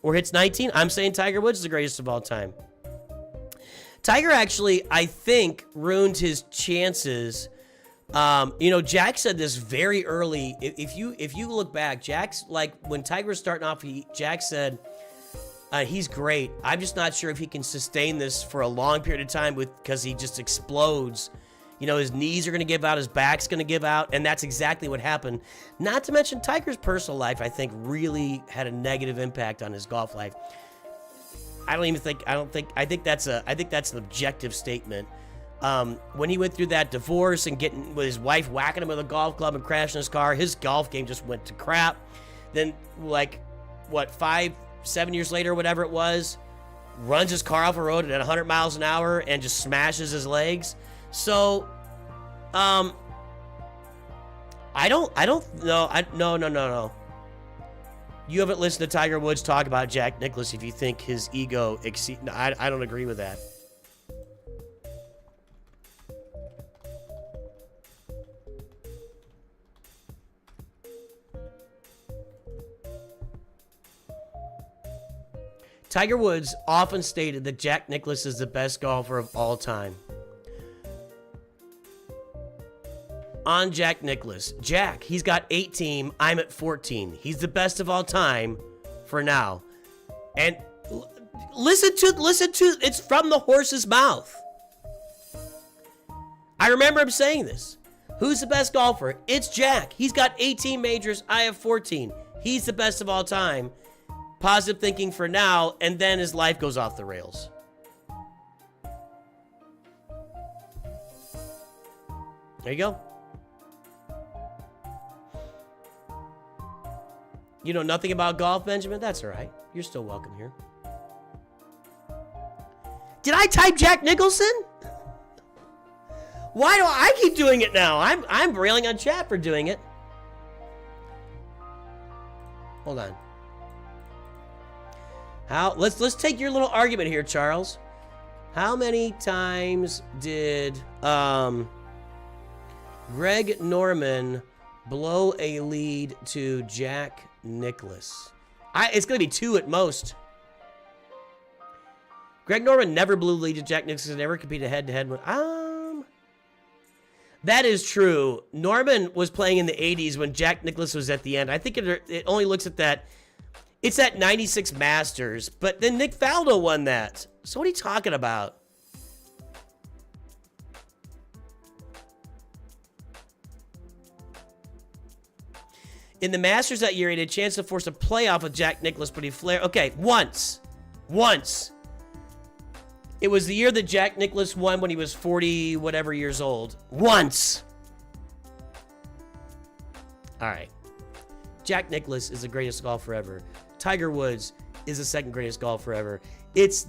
or hits 19, I'm saying Tiger Woods is the greatest of all time. Tiger actually, I think, ruined his chances. You know, Jack said this very early. If you look back, Jack's like when Tiger was starting off, Jack said, he's great. I'm just not sure if he can sustain this for a long period of time because he just explodes. You know, his knees are going to give out, his back's going to give out, and that's exactly what happened. Not to mention Tiger's personal life, I think, really had a negative impact on his golf life. I think that's an objective statement. When he went through that divorce and getting with his wife whacking him with a golf club and crashing his car, his golf game just went to crap. Then, like, what, 5-7 years later, whatever it was, runs his car off a road at 100 miles an hour and just smashes his legs. So, I don't know. No. You haven't listened to Tiger Woods talk about Jack Nicklaus if you think his ego exceeds. No, I don't agree with that. Tiger Woods often stated that Jack Nicklaus is the best golfer of all time. On Jack Nicklaus. Jack, he's got 18, I'm at 14. He's the best of all time for now. And listen to, it's from the horse's mouth. I remember him saying this. Who's the best golfer? It's Jack. He's got 18 majors, I have 14. He's the best of all time. Positive thinking for now, and then his life goes off the rails. There you go. You know nothing about golf, Benjamin? That's all right. You're still welcome here. Did I type Jack Nicholson? Why do I keep doing it now? I'm railing on chat for doing it. Hold on. Let's take your little argument here, Charles. How many times did Greg Norman blow a lead to Jack Nicklaus? It's going to be 2 at most. Greg Norman never blew a lead to Jack Nicklaus and never competed head-to-head with... That is true. Norman was playing in the 80s when Jack Nicklaus was at the end. I think it only looks at that... It's at 96 Masters, but then Nick Faldo won that. So what are you talking about? In the Masters that year, he had a chance to force a playoff with Jack Nicklaus, but he flared. Okay, once. It was the year that Jack Nicklaus won when he was 40 whatever years old. Once. All right. Jack Nicklaus is the greatest golfer ever. Tiger Woods is the second greatest golfer ever.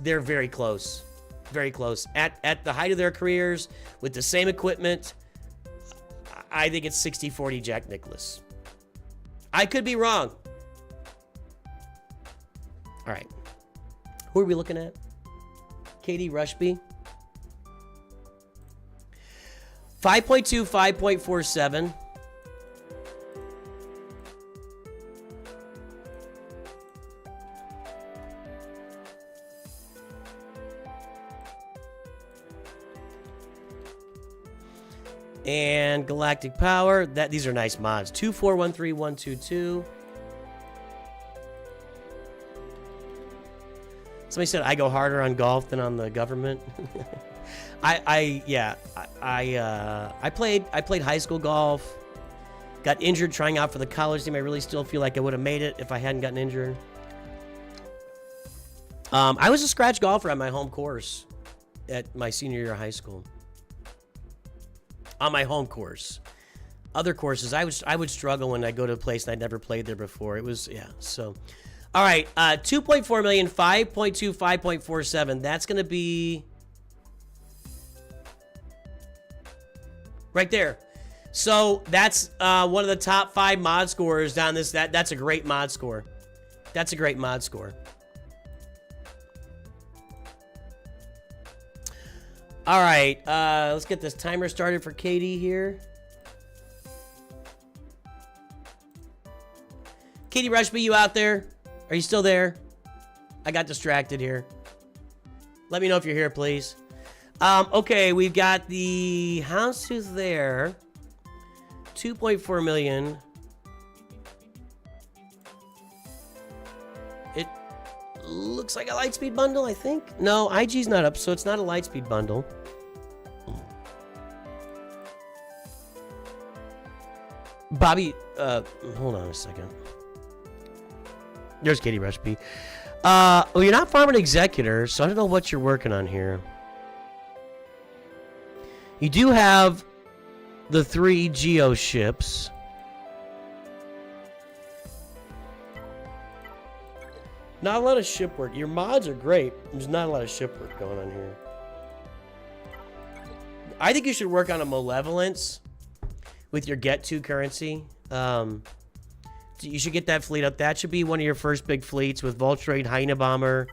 They're very close. Very close. At the height of their careers, with the same equipment, I think it's 60-40 Jack Nicklaus. I could be wrong. All right. Who are we looking at? Katie Rushby. 5.2, 5.47. And Galactic Power. These are nice mods. 2413122. Somebody said I go harder on golf than on the government. I played high school golf. Got injured trying out for the college team. I really still feel like I would have made it if I hadn't gotten injured. I was a scratch golfer at my home course at my senior year of high school. On my home course. Other courses, I would struggle when I go to a place and I'd never played there before. It was, yeah, so. All right, 2.4 million, 5.2, 5.47. That's going to be right there. So that's one of the top 5 mod scores down this. That's a great mod score. That's a great mod score. All right, let's get this timer started for Katie here. Katie Rushby, you out there? Are you still there? I got distracted here. Let me know if you're here, please. Okay, we've got the Houndstooth there. 2.4 million. It looks like a Lightspeed bundle, I think. No, IG's not up, so it's not a Lightspeed bundle. Bobby, hold on a second. There's Katie Rushby. Well, you're not farming Executor, so I don't know what you're working on here. You do have the 3 Geo ships. Not a lot of ship work. Your mods are great. There's not a lot of ship work going on here. I think you should work on a Malevolence with your Get To currency. You should get that fleet up. That should be one of your first big fleets with Voltraid, Hyena Bomber.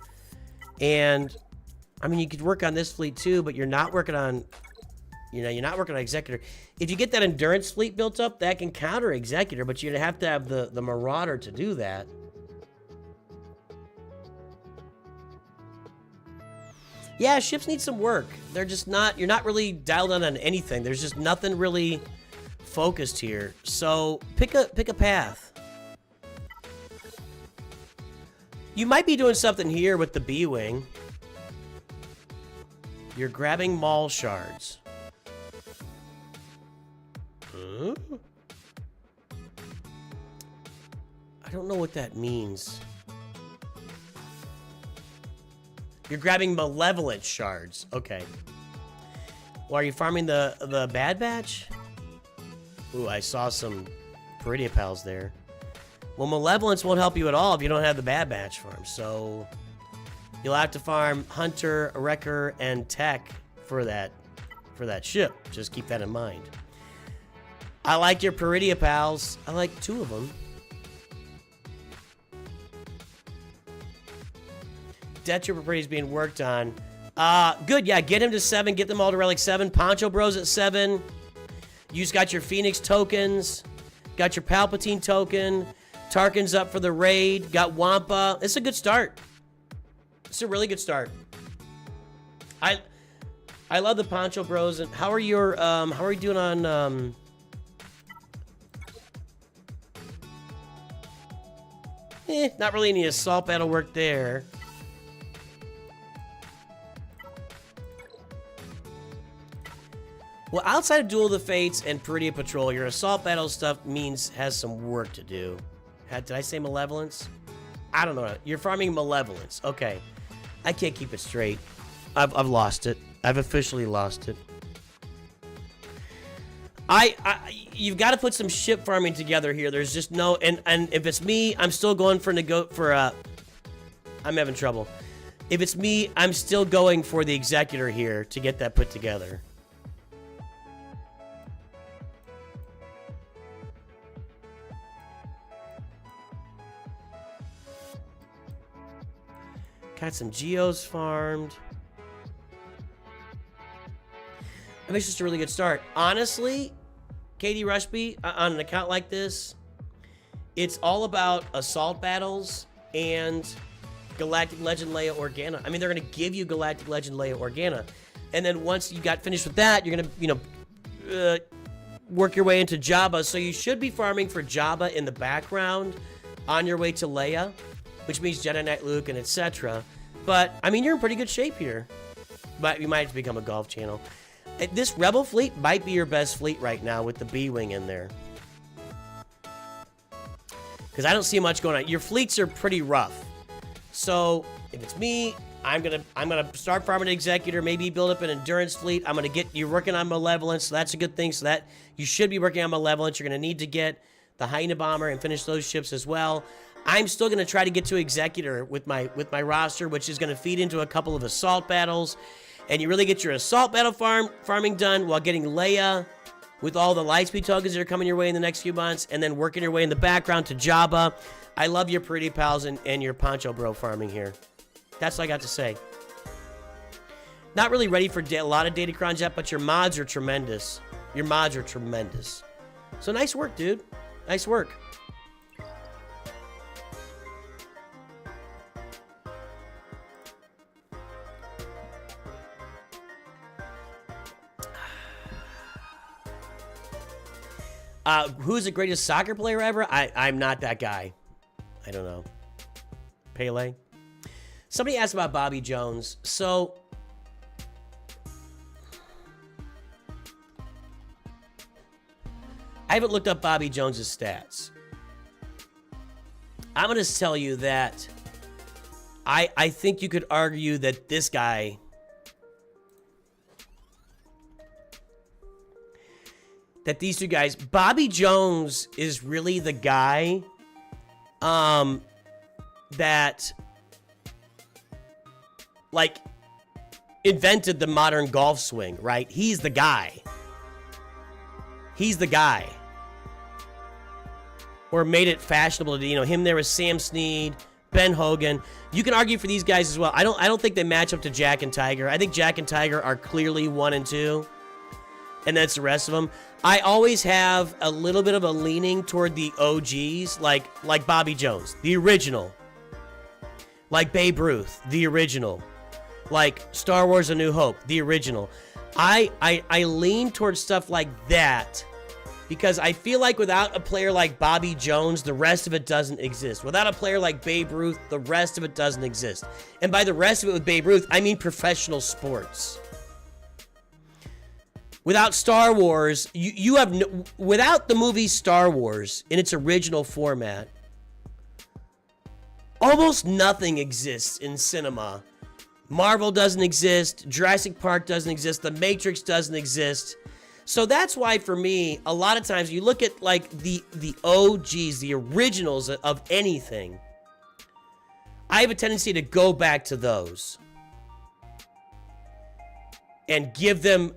And, I mean, you could work on this fleet too, but you're not working on, you know, you're not working on Executor. If you get that Endurance fleet built up, that can counter Executor, but you're going to have the Marauder to do that. Yeah, ships need some work. They're just not, you're not really dialed in on anything. There's just nothing really focused here. So pick a path. You might be doing something here with the B-Wing. You're grabbing Maul Shards. Huh? I don't know what that means. You're grabbing Malevolent Shards. Okay. Well, are you farming the Bad Batch? Ooh, I saw some Peridia Pals there. Well, Malevolence won't help you at all if you don't have the Bad Batch farm. So you'll have to farm Hunter, Wrecker, and Tech for that ship. Just keep that in mind. I like your Peridia Pals. I like 2 of them. Death Trooper Pretty is being worked on. Good, yeah, get him to 7. Get them all to Relic 7. Poncho Bros at 7. You just got your Phoenix tokens. Got your Palpatine token. Tarkin's up for the raid. Got Wampa. It's a good start. It's a really good start. I love the Poncho Bros. And how are you doing on not really any assault battle work there. Well, outside of Duel of the Fates and Peridia Patrol, your assault battle stuff has some work to do. Did I say Malevolence? I don't know. You're farming Malevolence. Okay. I can't keep it straight. I've lost it. I've officially lost it. You've got to put some ship farming together here. There's just no, and if it's me, I'm still going I'm having trouble. If it's me, I'm still going for the Executor here to get that put together. Got some Geos farmed. I mean, it's just a really good start. Honestly, Katie Rushby, on an account like this, it's all about assault battles and Galactic Legend Leia Organa. I mean, they're going to give you Galactic Legend Leia Organa. And then once you got finished with that, you're going to, work your way into Jabba. So you should be farming for Jabba in the background on your way to Leia, which means Jedi Knight Luke and etc. But, I mean, you're in pretty good shape here. But you might have to become a golf channel. This Rebel fleet might be your best fleet right now with the B-Wing in there. Because I don't see much going on. Your fleets are pretty rough. So, if it's me, I'm gonna start farming an Executor, maybe build up an Endurance fleet. You're working on Malevolence, so that's a good thing. So that, you should be working on Malevolence. You're gonna need to get the Hyena Bomber and finish those ships as well. I'm still going to try to get to Executor with my roster, which is going to feed into a couple of assault battles. And you really get your assault battle farming done while getting Leia with all the Lightspeed tokens that are coming your way in the next few months, and then working your way in the background to Jabba. I love your Peridia Pals and your Poncho Bro farming here. That's all I got to say. Not really ready for a lot of Datacrons yet, but your mods are tremendous. Your mods are tremendous. So nice work, dude. Nice work. Who's the greatest soccer player ever? I'm not that guy. I don't know. Pele? Somebody asked about Bobby Jones. So, I haven't looked up Bobby Jones's stats. I'm going to tell you that I think you could argue that this guy... that these two guys, Bobby Jones is really the guy that like invented the modern golf swing, right? He's the guy. He's the guy. Or made it fashionable to, you know, him there was Sam Snead, Ben Hogan. You can argue for these guys as well. I don't think they match up to Jack and Tiger. I think Jack and Tiger are clearly 1 and 2. And that's the rest of them. I always have a little bit of a leaning toward the OGs, like Bobby Jones, the original. Like Babe Ruth, the original. Like Star Wars A New Hope, the original. I lean towards stuff like that because I feel like without a player like Bobby Jones, the rest of it doesn't exist. Without a player like Babe Ruth, the rest of it doesn't exist. And by the rest of it with Babe Ruth, I mean professional sports. Without Star Wars, you have no, without the movie Star Wars in its original format, almost nothing exists in cinema. Marvel doesn't exist, Jurassic Park doesn't exist, The Matrix doesn't exist. So that's why for me, a lot of times you look at like the OGs, the originals of anything. I have a tendency to go back to those and give them,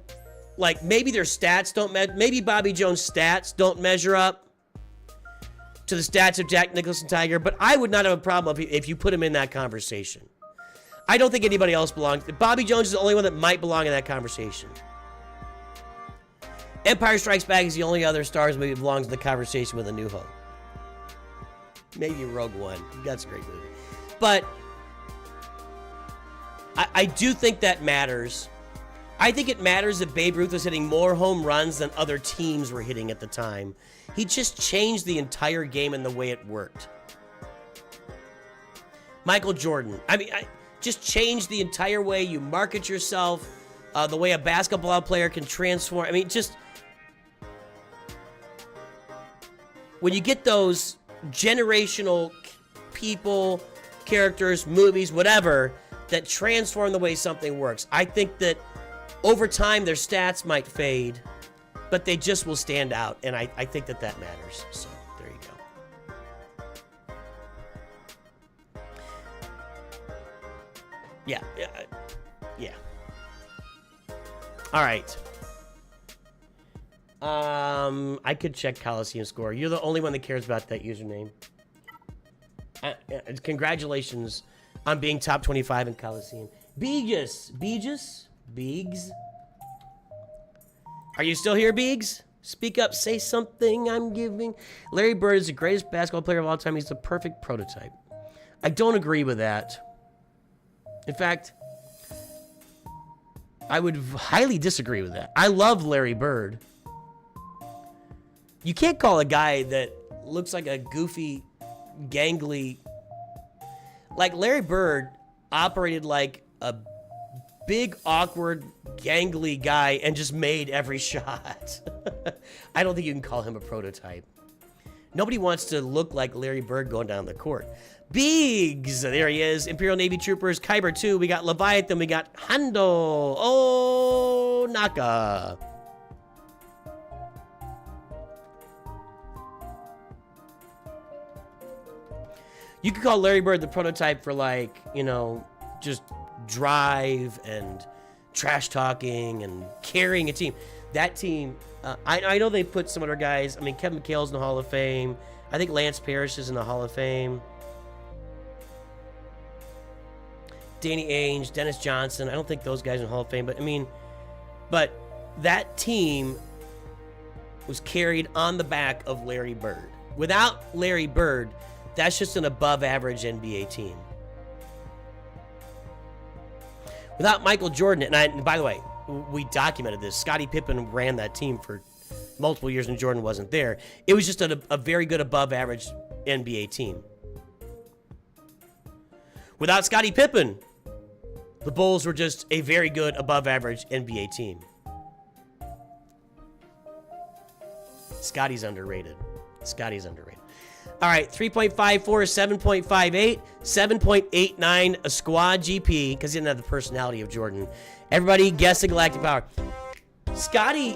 like, maybe their stats don't maybe Bobby Jones' stats don't measure up to the stats of Jack Nicklaus and Tiger, but I would not have a problem if you put him in that conversation. I don't think anybody else belongs. Bobby Jones is the only one that might belong in that conversation. Empire Strikes Back is the only other Star Wars movie that belongs in the conversation with A New Hope. Maybe Rogue One. That's a great movie. But I do think that matters. I think it matters that Babe Ruth was hitting more home runs than other teams were hitting at the time. He just changed the entire game and the way it worked. Michael Jordan. I mean, just changed the entire way you market yourself, the way a basketball player can transform. I mean, just when you get those generational people, characters, movies, whatever, that transform the way something works, I think that over time, their stats might fade, but they just will stand out, and I think that matters. So, there you go. Yeah. All right. I could check Coliseum score. You're the only one that cares about that username. Congratulations on being top 25 in Coliseum. Beegs. Are you still here, Beegs? Speak up, say something, I'm giving. Larry Bird is the greatest basketball player of all time. He's the perfect prototype. I don't agree with that. In fact, I would highly disagree with that. I love Larry Bird. You can't call a guy that looks like a goofy, gangly... Like, Larry Bird operated like a big, awkward, gangly guy and just made every shot. I don't think you can call him a prototype. Nobody wants to look like Larry Bird going down the court. Biggs, there he is. Imperial Navy Troopers, Kyber 2. We got Leviathan. We got Hondo. Oh, Naka. You could call Larry Bird the prototype for, like, you know, just drive and trash talking and carrying a team. That team, I know they put some other guys. I mean, Kevin McHale's in the Hall of Fame. I think Lance Parrish is in the Hall of Fame. Danny Ainge, Dennis Johnson. I don't think those guys are in Hall of Fame, but I mean, but that team was carried on the back of Larry Bird. Without Larry Bird, that's just an above-average NBA team. Without Michael Jordan, and by the way, we documented this. Scottie Pippen ran that team for multiple years when Jordan wasn't there. It was just a very good above-average NBA team. Without Scottie Pippen, the Bulls were just a very good above-average NBA team. Scotty's underrated. Scotty's underrated. All right, 3.54, 7.58, 7.89 a squad GP, because he didn't have the personality of Jordan. Everybody guess the Galactic Power. Scotty,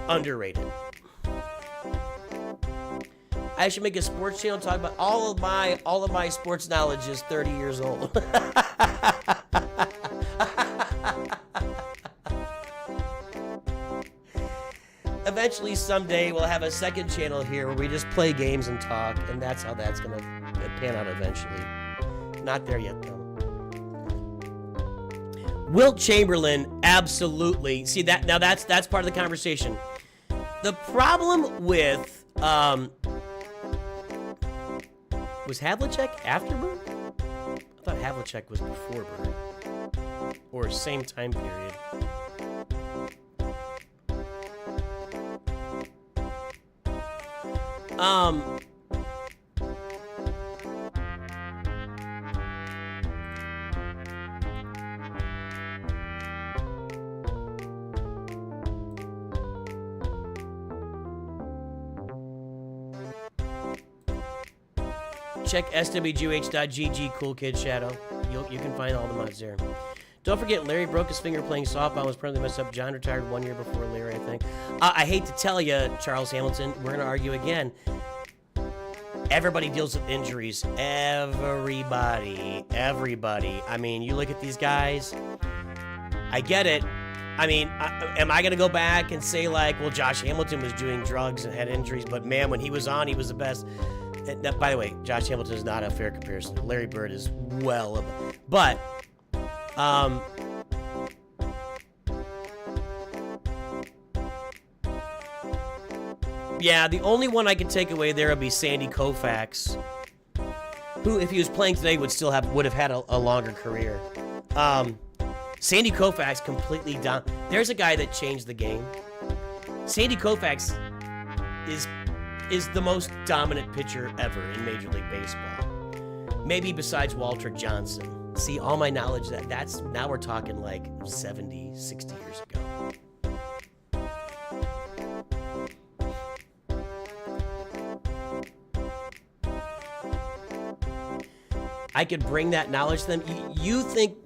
underrated. I should make a sports channel and talk about all of my sports knowledge is 30 years old. Eventually, someday, we'll have a second channel here where we just play games and talk, and that's how that's going to pan out eventually. Not there yet, though. Wilt Chamberlain, absolutely. See, that now that's part of the conversation. The problem with, was Havlicek after Bird? I thought Havlicek was before Bird. Or same time period. Check swgoh.gg, cool kid Shadow. You can find all the mods there. Don't forget, Larry broke his finger playing softball. Was permanently messed up. John retired 1 year before Larry, I think. I hate to tell you, Charles Hamilton, we're going to argue again. Everybody deals with injuries. Everybody. I mean, you look at these guys. I get it. I mean, am I going to go back and say, like, well, Josh Hamilton was doing drugs and had injuries, but man, when he was on, he was the best. And, by the way, Josh Hamilton is not a fair comparison. Larry Bird is well above. But, yeah, the only one I could take away there would be Sandy Koufax, who, if he was playing today, would have had a longer career. Sandy Koufax completely down. There's a guy that changed the game. Sandy Koufax is the most dominant pitcher ever in Major League Baseball. Maybe besides Walter Johnson. See, all my knowledge, that's now we're talking like 70, 60 years ago. I could bring that knowledge to them. You think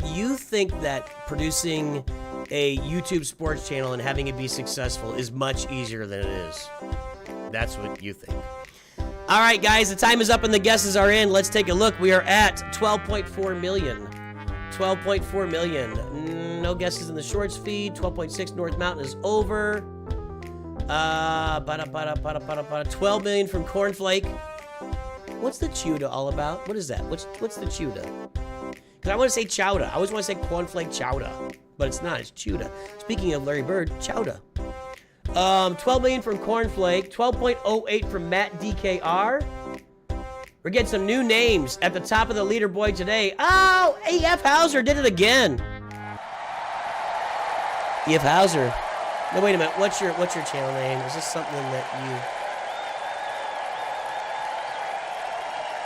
that producing a YouTube sports channel and having it be successful is much easier than it is. That's what you think. All right, guys, the time is up and the guesses are in. Let's take a look. We are at 12.4 million. 12.4 million. No guesses in the shorts feed. 12.6 North Mountain is over. 12 million from Cornflake. What's the Chowda all about? What is that? What's the Chowda? Because I want to say Chowda. I always want to say Cornflake Chowda. But it's not. It's Chowda. Speaking of Larry Bird, Chowda. 12 million from Cornflake. 12.08 from Matt DKR. We're getting some new names at the top of the leaderboard today. Oh, E.F. Hauser did it again. E.F. Hauser. No, wait a minute. What's your channel name? Is this something that you...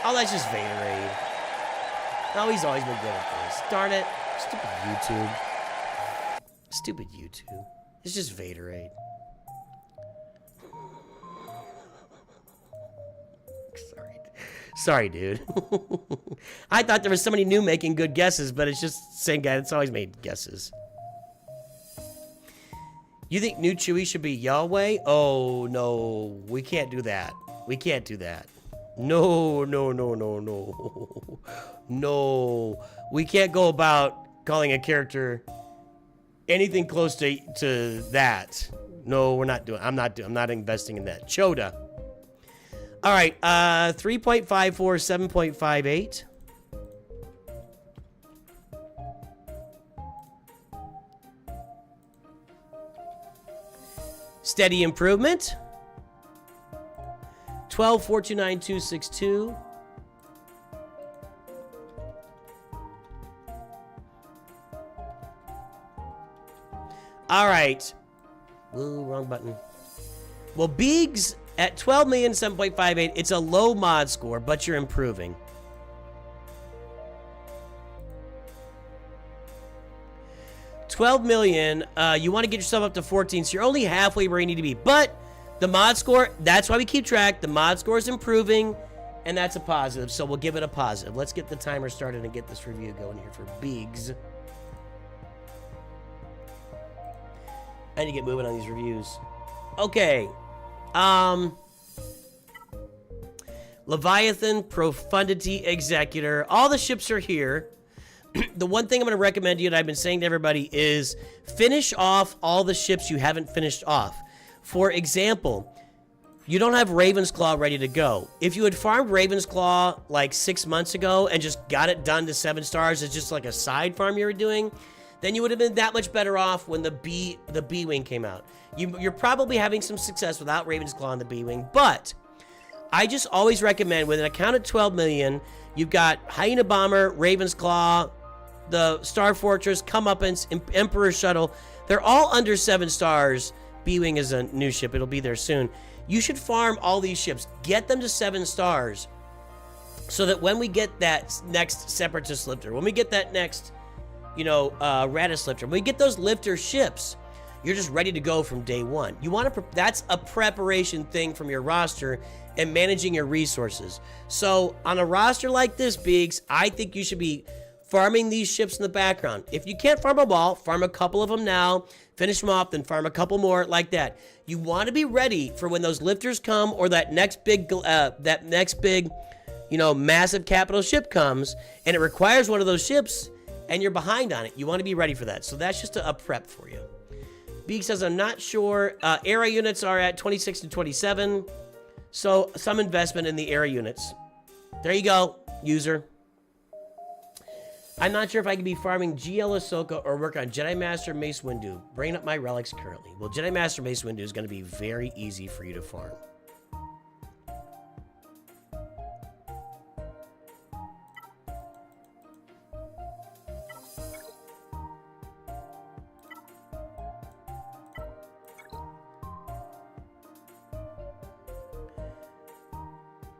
Oh, that's just Vaderade. Oh, he's always been good at this. Darn it. Stupid YouTube. Stupid YouTube. It's just Vaderade. Sorry, dude. I thought there was somebody new making good guesses, but it's just the same guy that's always made guesses. You think New Chewy should be Yahweh? Oh, no. We can't do that. We can't do that. No. No. We can't go about calling a character anything close to that. No, we're not doing. I'm not investing in that. Chowda. All right, 3.54, 7.58. Steady improvement. 12, 429, 262. All right. Ooh, wrong button. Well, Beegs at 12 million, 7.58. It's a low mod score, but you're improving. $12 million. You want to get yourself up to 14, so you're only halfway where you need to be. But the mod score, that's why we keep track. The mod score is improving, and that's a positive, so we'll give it a positive. Let's get the timer started and get this review going here for Beegs. I need to get moving on these reviews. Okay. Leviathan, Profundity, Executor. All the ships are here. The one thing I'm going to recommend to you, and I've been saying to everybody, is finish off all the ships you haven't finished off. For example, you don't have Ravensclaw ready to go. If you had farmed Ravensclaw like 6 months ago and just got it done to 7 stars as just like a side farm you were doing, then you would have been that much better off when the B-Wing came out. You're probably having some success without Ravensclaw on the B-Wing, but I just always recommend with an account at 12 million, you've got Hyena Bomber, Ravensclaw, the Star Fortress, Comeuppance, Emperor Shuttle. They're all under 7 stars. B-Wing is a new ship. It'll be there soon. You should farm all these ships. Get them to 7 stars so that when we get that next Separatist lifter, when we get that next, Radis lifter, when we get those lifter ships, you're just ready to go from day one. You want to, that's a preparation thing from your roster and managing your resources. So on a roster like this, Biggs, I think you should be farming these ships in the background. If you can't farm them all, farm a couple of them now, finish them off, then farm a couple more like that. You want to be ready for when those lifters come or that next big, massive capital ship comes and it requires one of those ships and you're behind on it. You want to be ready for that. So that's just a prep for you. Beak says, I'm not sure. Era units are at 26 to 27. So some investment in the era units. There you go, user. I'm not sure if I can be farming GL Ahsoka or work on Jedi Master Mace Windu. Bringing up my relics currently. Well, Jedi Master Mace Windu is going to be very easy for you to farm.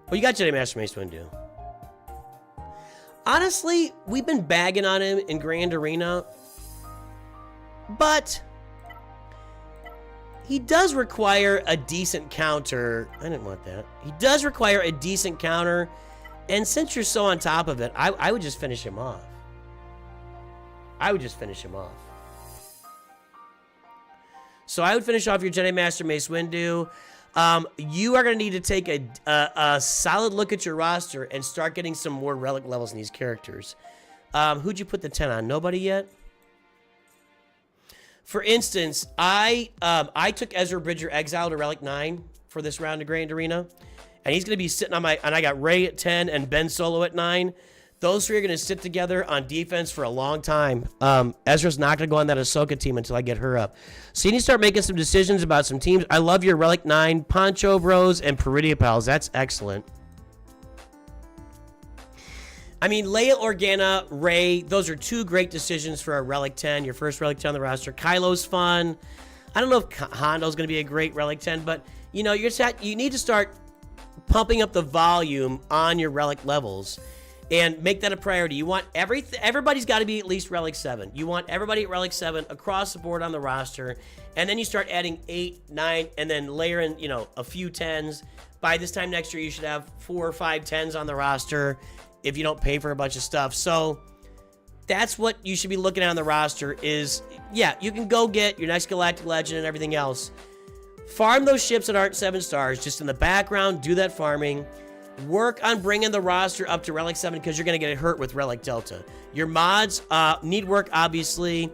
Well, you got Jedi Master Mace Windu. Honestly, we've been bagging on him in Grand Arena, but he does require a decent counter. I didn't want that. He does require a decent counter, and since you're so on top of it, I would just finish him off. So I would finish off your Jedi Master Mace Windu. You are going to need to take a solid look at your roster and start getting some more relic levels in these characters. Who'd you put the 10 on? Nobody yet? For instance, I took Ezra Bridger Exile to Relic 9 for this round of Grand Arena. And he's going to be sitting on my... And I got Rey at 10 and Ben Solo at 9. Those three are going to sit together on defense for a long time. Ezra's not going to go on that Ahsoka team until I get her up. So you need to start making some decisions about some teams. I love your Relic 9, Poncho Bros, and Peridia Pals. That's excellent. I mean, Leia Organa, Rey, those are two great decisions for a Relic 10. Your first Relic 10 on the roster. Kylo's fun. I don't know if Hondo's going to be a great Relic 10, but, you need to start pumping up the volume on your Relic levels. And make that a priority. You want everybody's got to be at least Relic 7. You want everybody at Relic 7 across the board on the roster. And then you start adding 8, 9, and then layer in, a few 10s. By this time next year, you should have 4 or 5 10s on the roster if you don't pay for a bunch of stuff. So that's what you should be looking at on the roster is, yeah, you can go get your next Galactic Legend and everything else. Farm those ships that aren't 7 stars. Just in the background, do that farming. Work on bringing the roster up to Relic 7 because you're going to get hurt with Relic Delta. Your mods need work, obviously.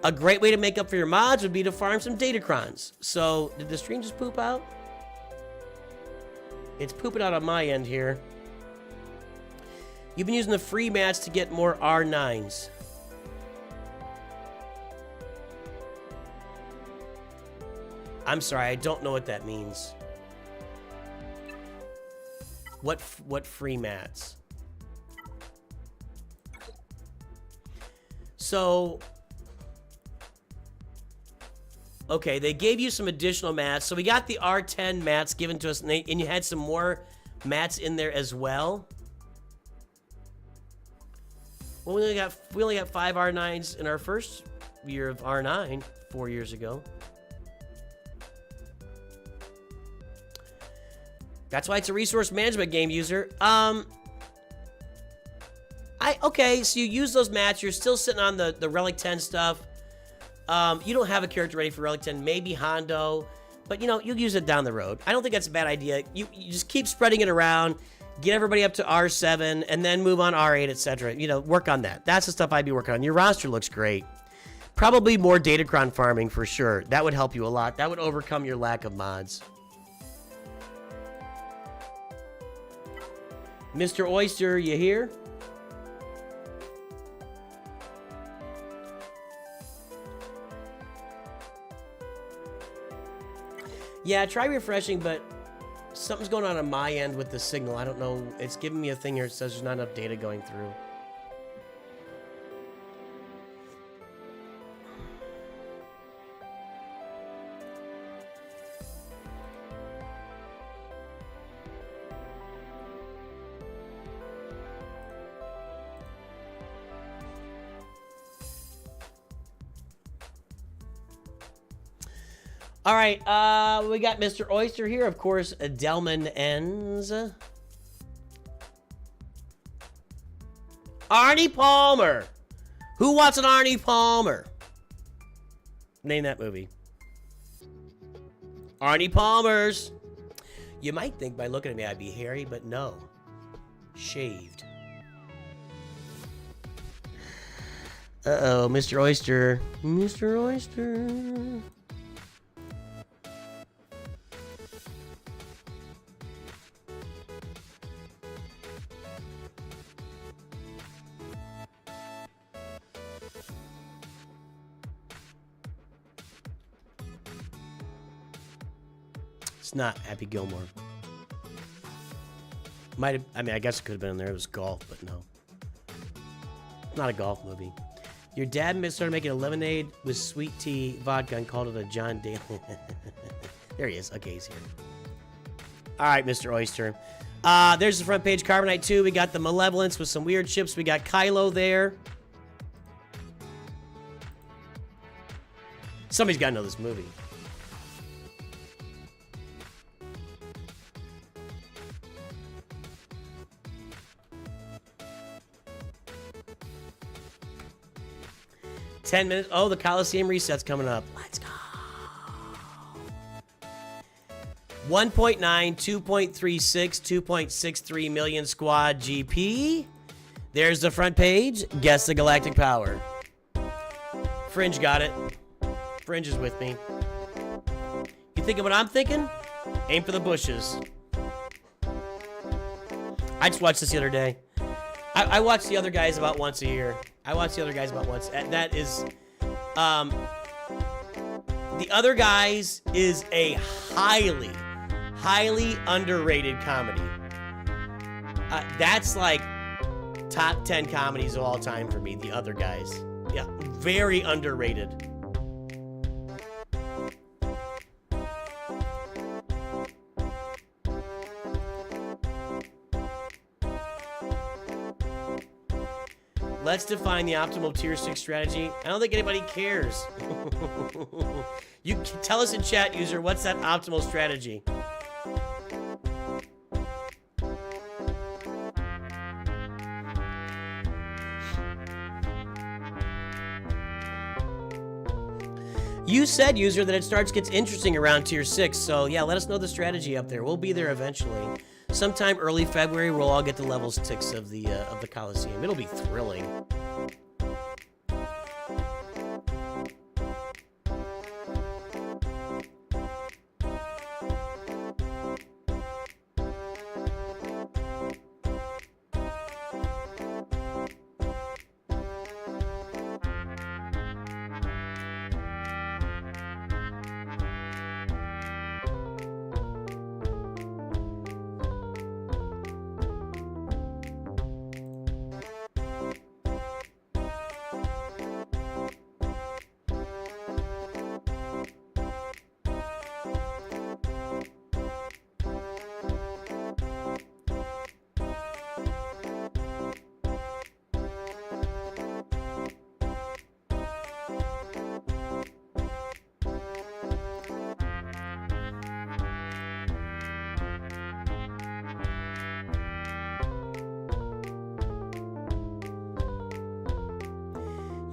A great way to make up for your mods would be to farm some Datacrons. So, did the stream just poop out? It's pooping out on my end here. You've been using the free mats to get more R9s. I'm sorry, I don't know what that means. What free mats? So, okay, they gave you some additional mats. So we got the R10 mats given to us, and you had some more mats in there as well. Well, we only got 5 R9s in our first year of R9 4 years ago. That's why it's a resource management game, user. Okay, so you use those mats. You're still sitting on the Relic 10 stuff. You don't have a character ready for Relic 10. Maybe Hondo. But, you know, you'll use it down the road. I don't think that's a bad idea. You just keep spreading it around. Get everybody up to R7. And then move on R8, etc. You know, work on that. That's the stuff I'd be working on. Your roster looks great. Probably more Datacron farming for sure. That would help you a lot. That would overcome your lack of mods. Mr. Oyster, you here? Yeah, try refreshing, but something's going on my end with the signal. I don't know. It's giving me a thing here that says there's not enough data going through. All right, we got Mr. Oyster here, of course, Delman ends. Arnie Palmer. Who wants an Arnie Palmer? Name that movie. Arnie Palmers. You might think by looking at me I'd be hairy, but no. Shaved. Uh-oh, Mr. Oyster. Mr. Oyster. It's not Happy Gilmore. Might have, I mean, I guess it could have been in there. It was golf, but no. Not a golf movie. Your dad started making a lemonade with sweet tea, vodka, and called it a John Daly. There he is. Okay, he's here. All right, Mr. Oyster. There's the front page Carbonite 2. We got the Malevolence with some weird ships. We got Kylo there. Somebody's got to know this movie. $10 minutes. Oh, the Coliseum reset's coming up. Let's go. 1.9, 2.36, 2.63 million squad GP. There's the front page. Guess the galactic power. Fringe got it. Fringe is with me. You thinking what I'm thinking? Aim for the bushes. I just watched this the other day. I watch the other guys about once a year. That is, the other guys is a highly, highly underrated comedy. That's like top 10 comedies of all time for me. The other guys, yeah, very underrated. Let's define the optimal tier 6 strategy. I don't think anybody cares. You can tell us in chat, user, what's that optimal strategy? You said, user, that it gets interesting around tier 6. So yeah, let us know the strategy up there. We'll be there eventually. Sometime early February, we'll all get the level 6 of the Coliseum. It'll be thrilling.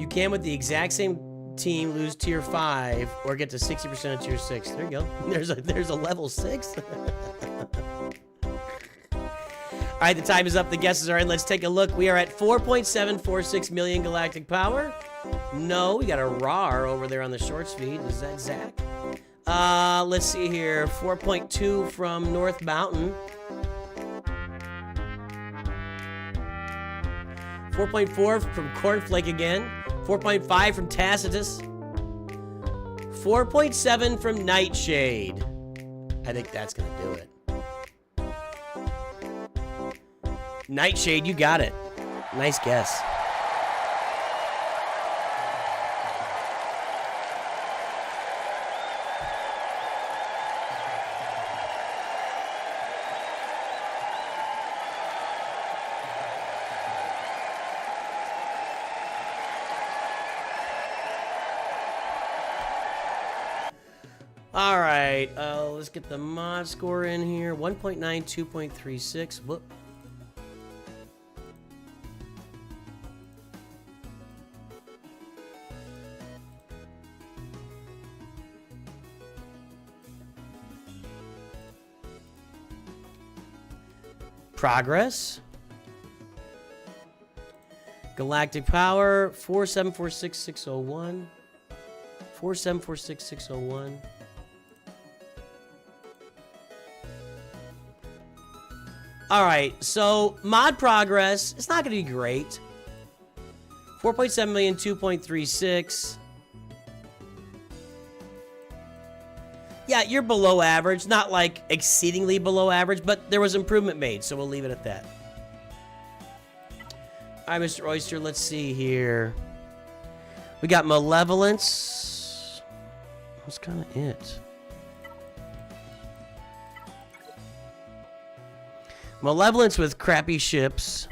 can with the exact same team lose tier 5 or get to 60% of tier 6. There you go. There's a level 6. All right, the time is up. The guesses are in. Let's take a look. We are at 4.746 million galactic power. No, we got a Ruarc over there on the shorts feed. Is that Zach? Let's see here. 4.2 from North Mountain. 4.4 from Cornflake again. 4.5 from Tacitus. 4.7 from Nightshade. I think that's gonna do it. Nightshade, you got it. Nice guess. All right, let's get the mod score in here. 1.9, 2.36. Whoop. Progress. Galactic power 4746601. 4746601. All right, so mod progress, it's not going to be great. 4.7 million, 2.36. Yeah, you're below average, not like exceedingly below average, but there was improvement made, so we'll leave it at that. All right, Mr. Oyster, let's see here. We got Malevolence. That's kind of it. Malevolence with crappy ships.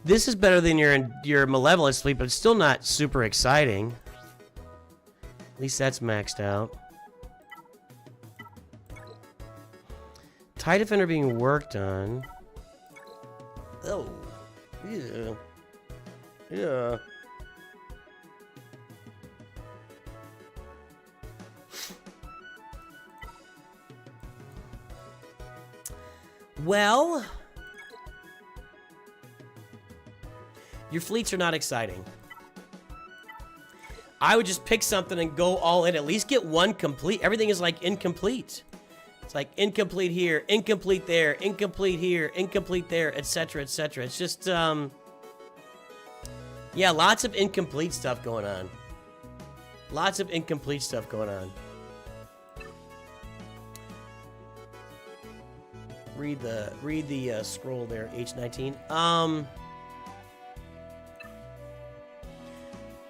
This is better than your Malevolence fleet, but it's still not super exciting. At least that's maxed out. TIE Defender being worked on. Oh. Yeah. Yeah. Well, your fleets are not exciting. I would just pick something and go all in. At least get one complete. Everything is like incomplete. It's like incomplete here, incomplete there, incomplete here, incomplete there, etc., etc. It's just, yeah, lots of incomplete stuff going on. Lots of incomplete stuff going on. Read the scroll there, H19.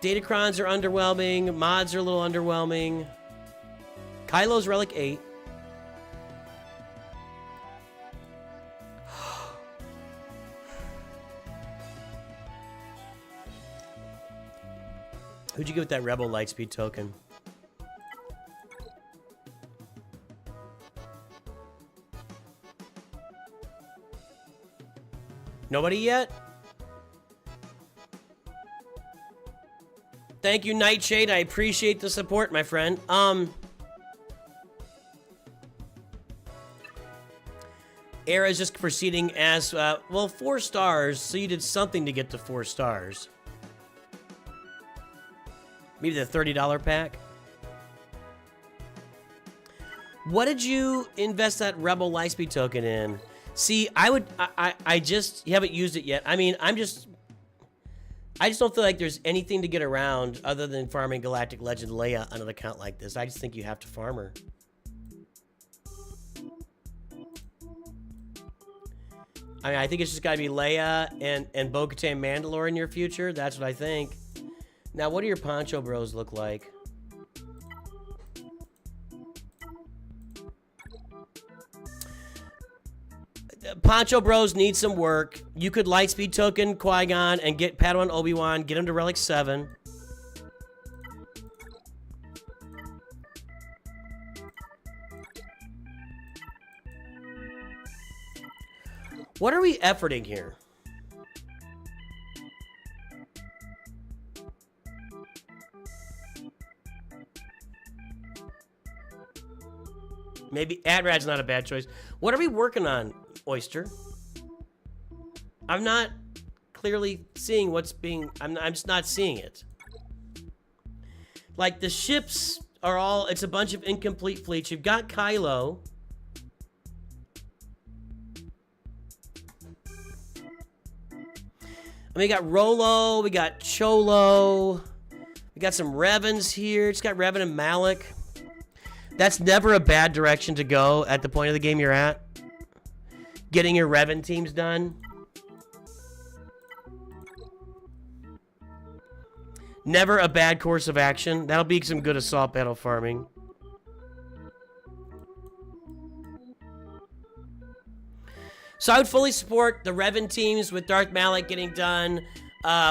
Datacrons are underwhelming. Mods are a little underwhelming. Kylo's Relic 8. Who'd you get with that Rebel Lightspeed token? Nobody yet? Thank you, Nightshade. I appreciate the support, my friend. Era is just proceeding as, well, 4 stars, so you did something to get to 4 stars. Maybe the $30 pack? What did you invest that Rebel Lightspeed token in? See, I just haven't used it yet. I mean, I just don't feel like there's anything to get around other than farming Galactic Legend Leia on an account like this. I just think you have to farm her. I mean, I think it's just got to be Leia and Bo-Katan Mandalore in your future. That's what I think. Now, what do your Poncho Bros look like? Poncho Bros need some work. You could Lightspeed token Qui-Gon and get Padawan Obi-Wan, get him to Relic 7. What are we efforting here? Maybe Adrad's not a bad choice. What are we working on, Oyster? I'm not clearly seeing what's being... I'm just not seeing it. Like, the ships are all... It's a bunch of incomplete fleets. You've got Kylo. And we got Rolo. We got Cholo. We got some Revans here. It's got Revan and Malik. That's never a bad direction to go at the point of the game you're at. Getting your Revan teams done. Never a bad course of action. That'll be some good assault battle farming. So I would fully support the Revan teams with Darth Malik getting done.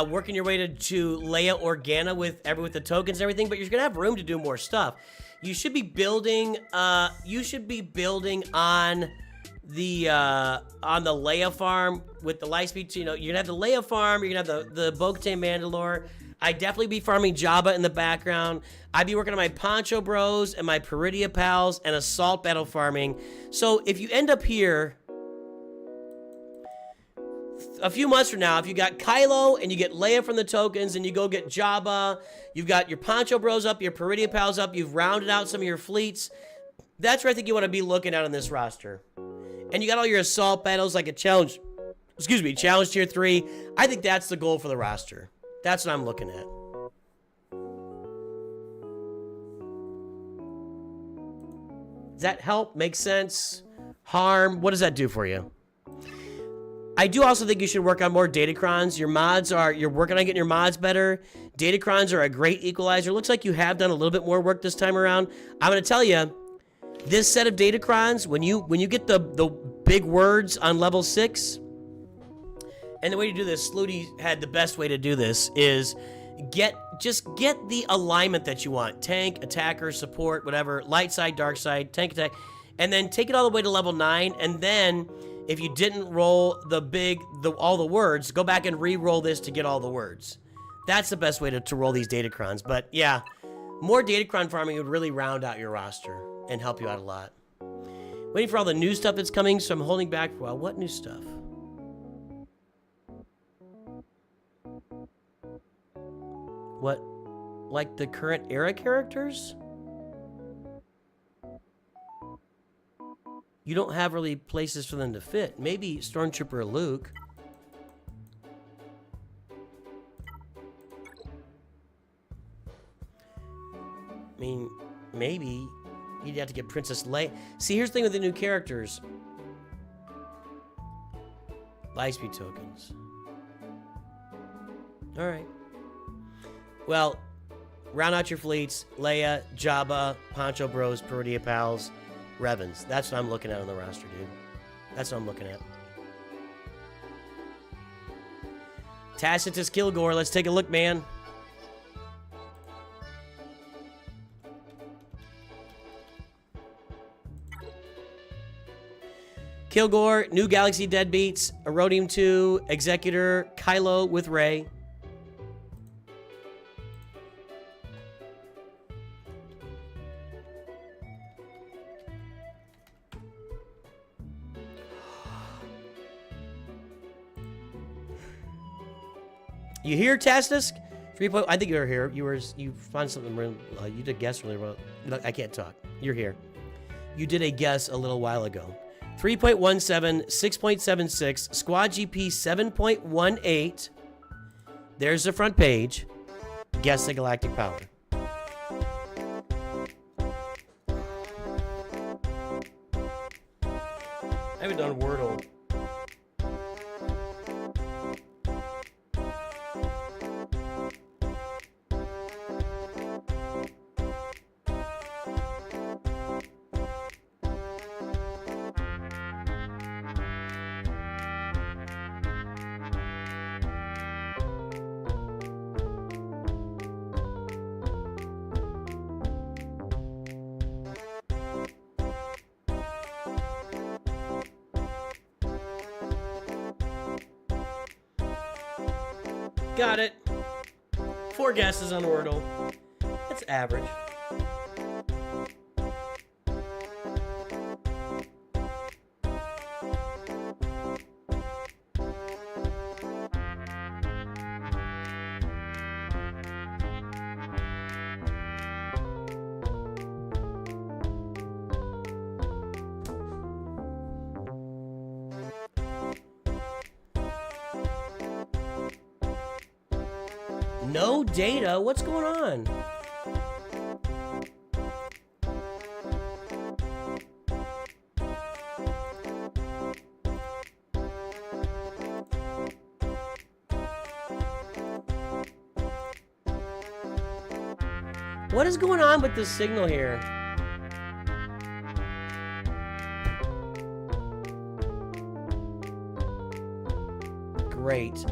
Working your way to Leia Organa with the tokens and everything, but you're gonna have room to do more stuff. You should be building. You should be building on the Leia farm with the Lightspeed. You know, you're gonna have the Leia farm. You're gonna have the Bo-Katan Mandalore. I'd definitely be farming Jabba in the background. I'd be working on my Poncho Bros and my Peridia Pals and assault battle farming. So if you end up here a few months from now, if you got Kylo and you get Leia from the tokens and you go get Jabba, you've got your Poncho Bros up, your Peridia Pals up, you've rounded out some of your fleets. That's where I think you want to be looking at on this roster. And you got all your assault battles like a challenge, challenge tier 3. I think that's the goal for the roster. That's what I'm looking at. Does that help? Make sense? Harm? What does that do for you? I do also think you should work on more Datacrons. You're working on getting your mods better. Datacrons are a great equalizer. Looks like you have done a little bit more work this time around. I'm going to tell you, this set of Datacrons, when you get the big words on level 6, and the way to do this, Sluty had the best way to do this, is just get the alignment that you want. Tank, attacker, support, whatever, light side, dark side, tank attack, and then take it all the way to level 9, and then if you didn't roll all the words, go back and re-roll this to get all the words. That's the best way to roll these Datacrons. But yeah, more Datacron farming would really round out your roster and help you out a lot. Waiting for all the new stuff that's coming, so I'm holding back for a while. What new stuff? What? Like the current era characters? You don't have really places for them to fit. Maybe Stormtrooper Luke. I mean, maybe you'd have to get Princess Leia. See, here's the thing with the new characters. Lightspeed tokens. All right. Well, round out your fleets. Leia, Jabba, Poncho Bros, Peridia Pals, Revans. That's what I'm looking at on the roster, dude. That's what I'm looking at. Tacitus Kilgore. Let's take a look, man. Kilgore, New Galaxy Deadbeats, Erodium 2, Executor, Kylo with Rey. You here, Tastisk? 3 point. I think you're here. You found something. You did a guess really well. I can't talk. You're here. You did a guess a little while ago. 3.17, 6.76, Squad GP 7.18. There's the front page. Guess the galactic power. I haven't done Wordle. Got it. 4 guesses on Wordle. That's average. No data? What's going on? What is going on with this signal here? Great.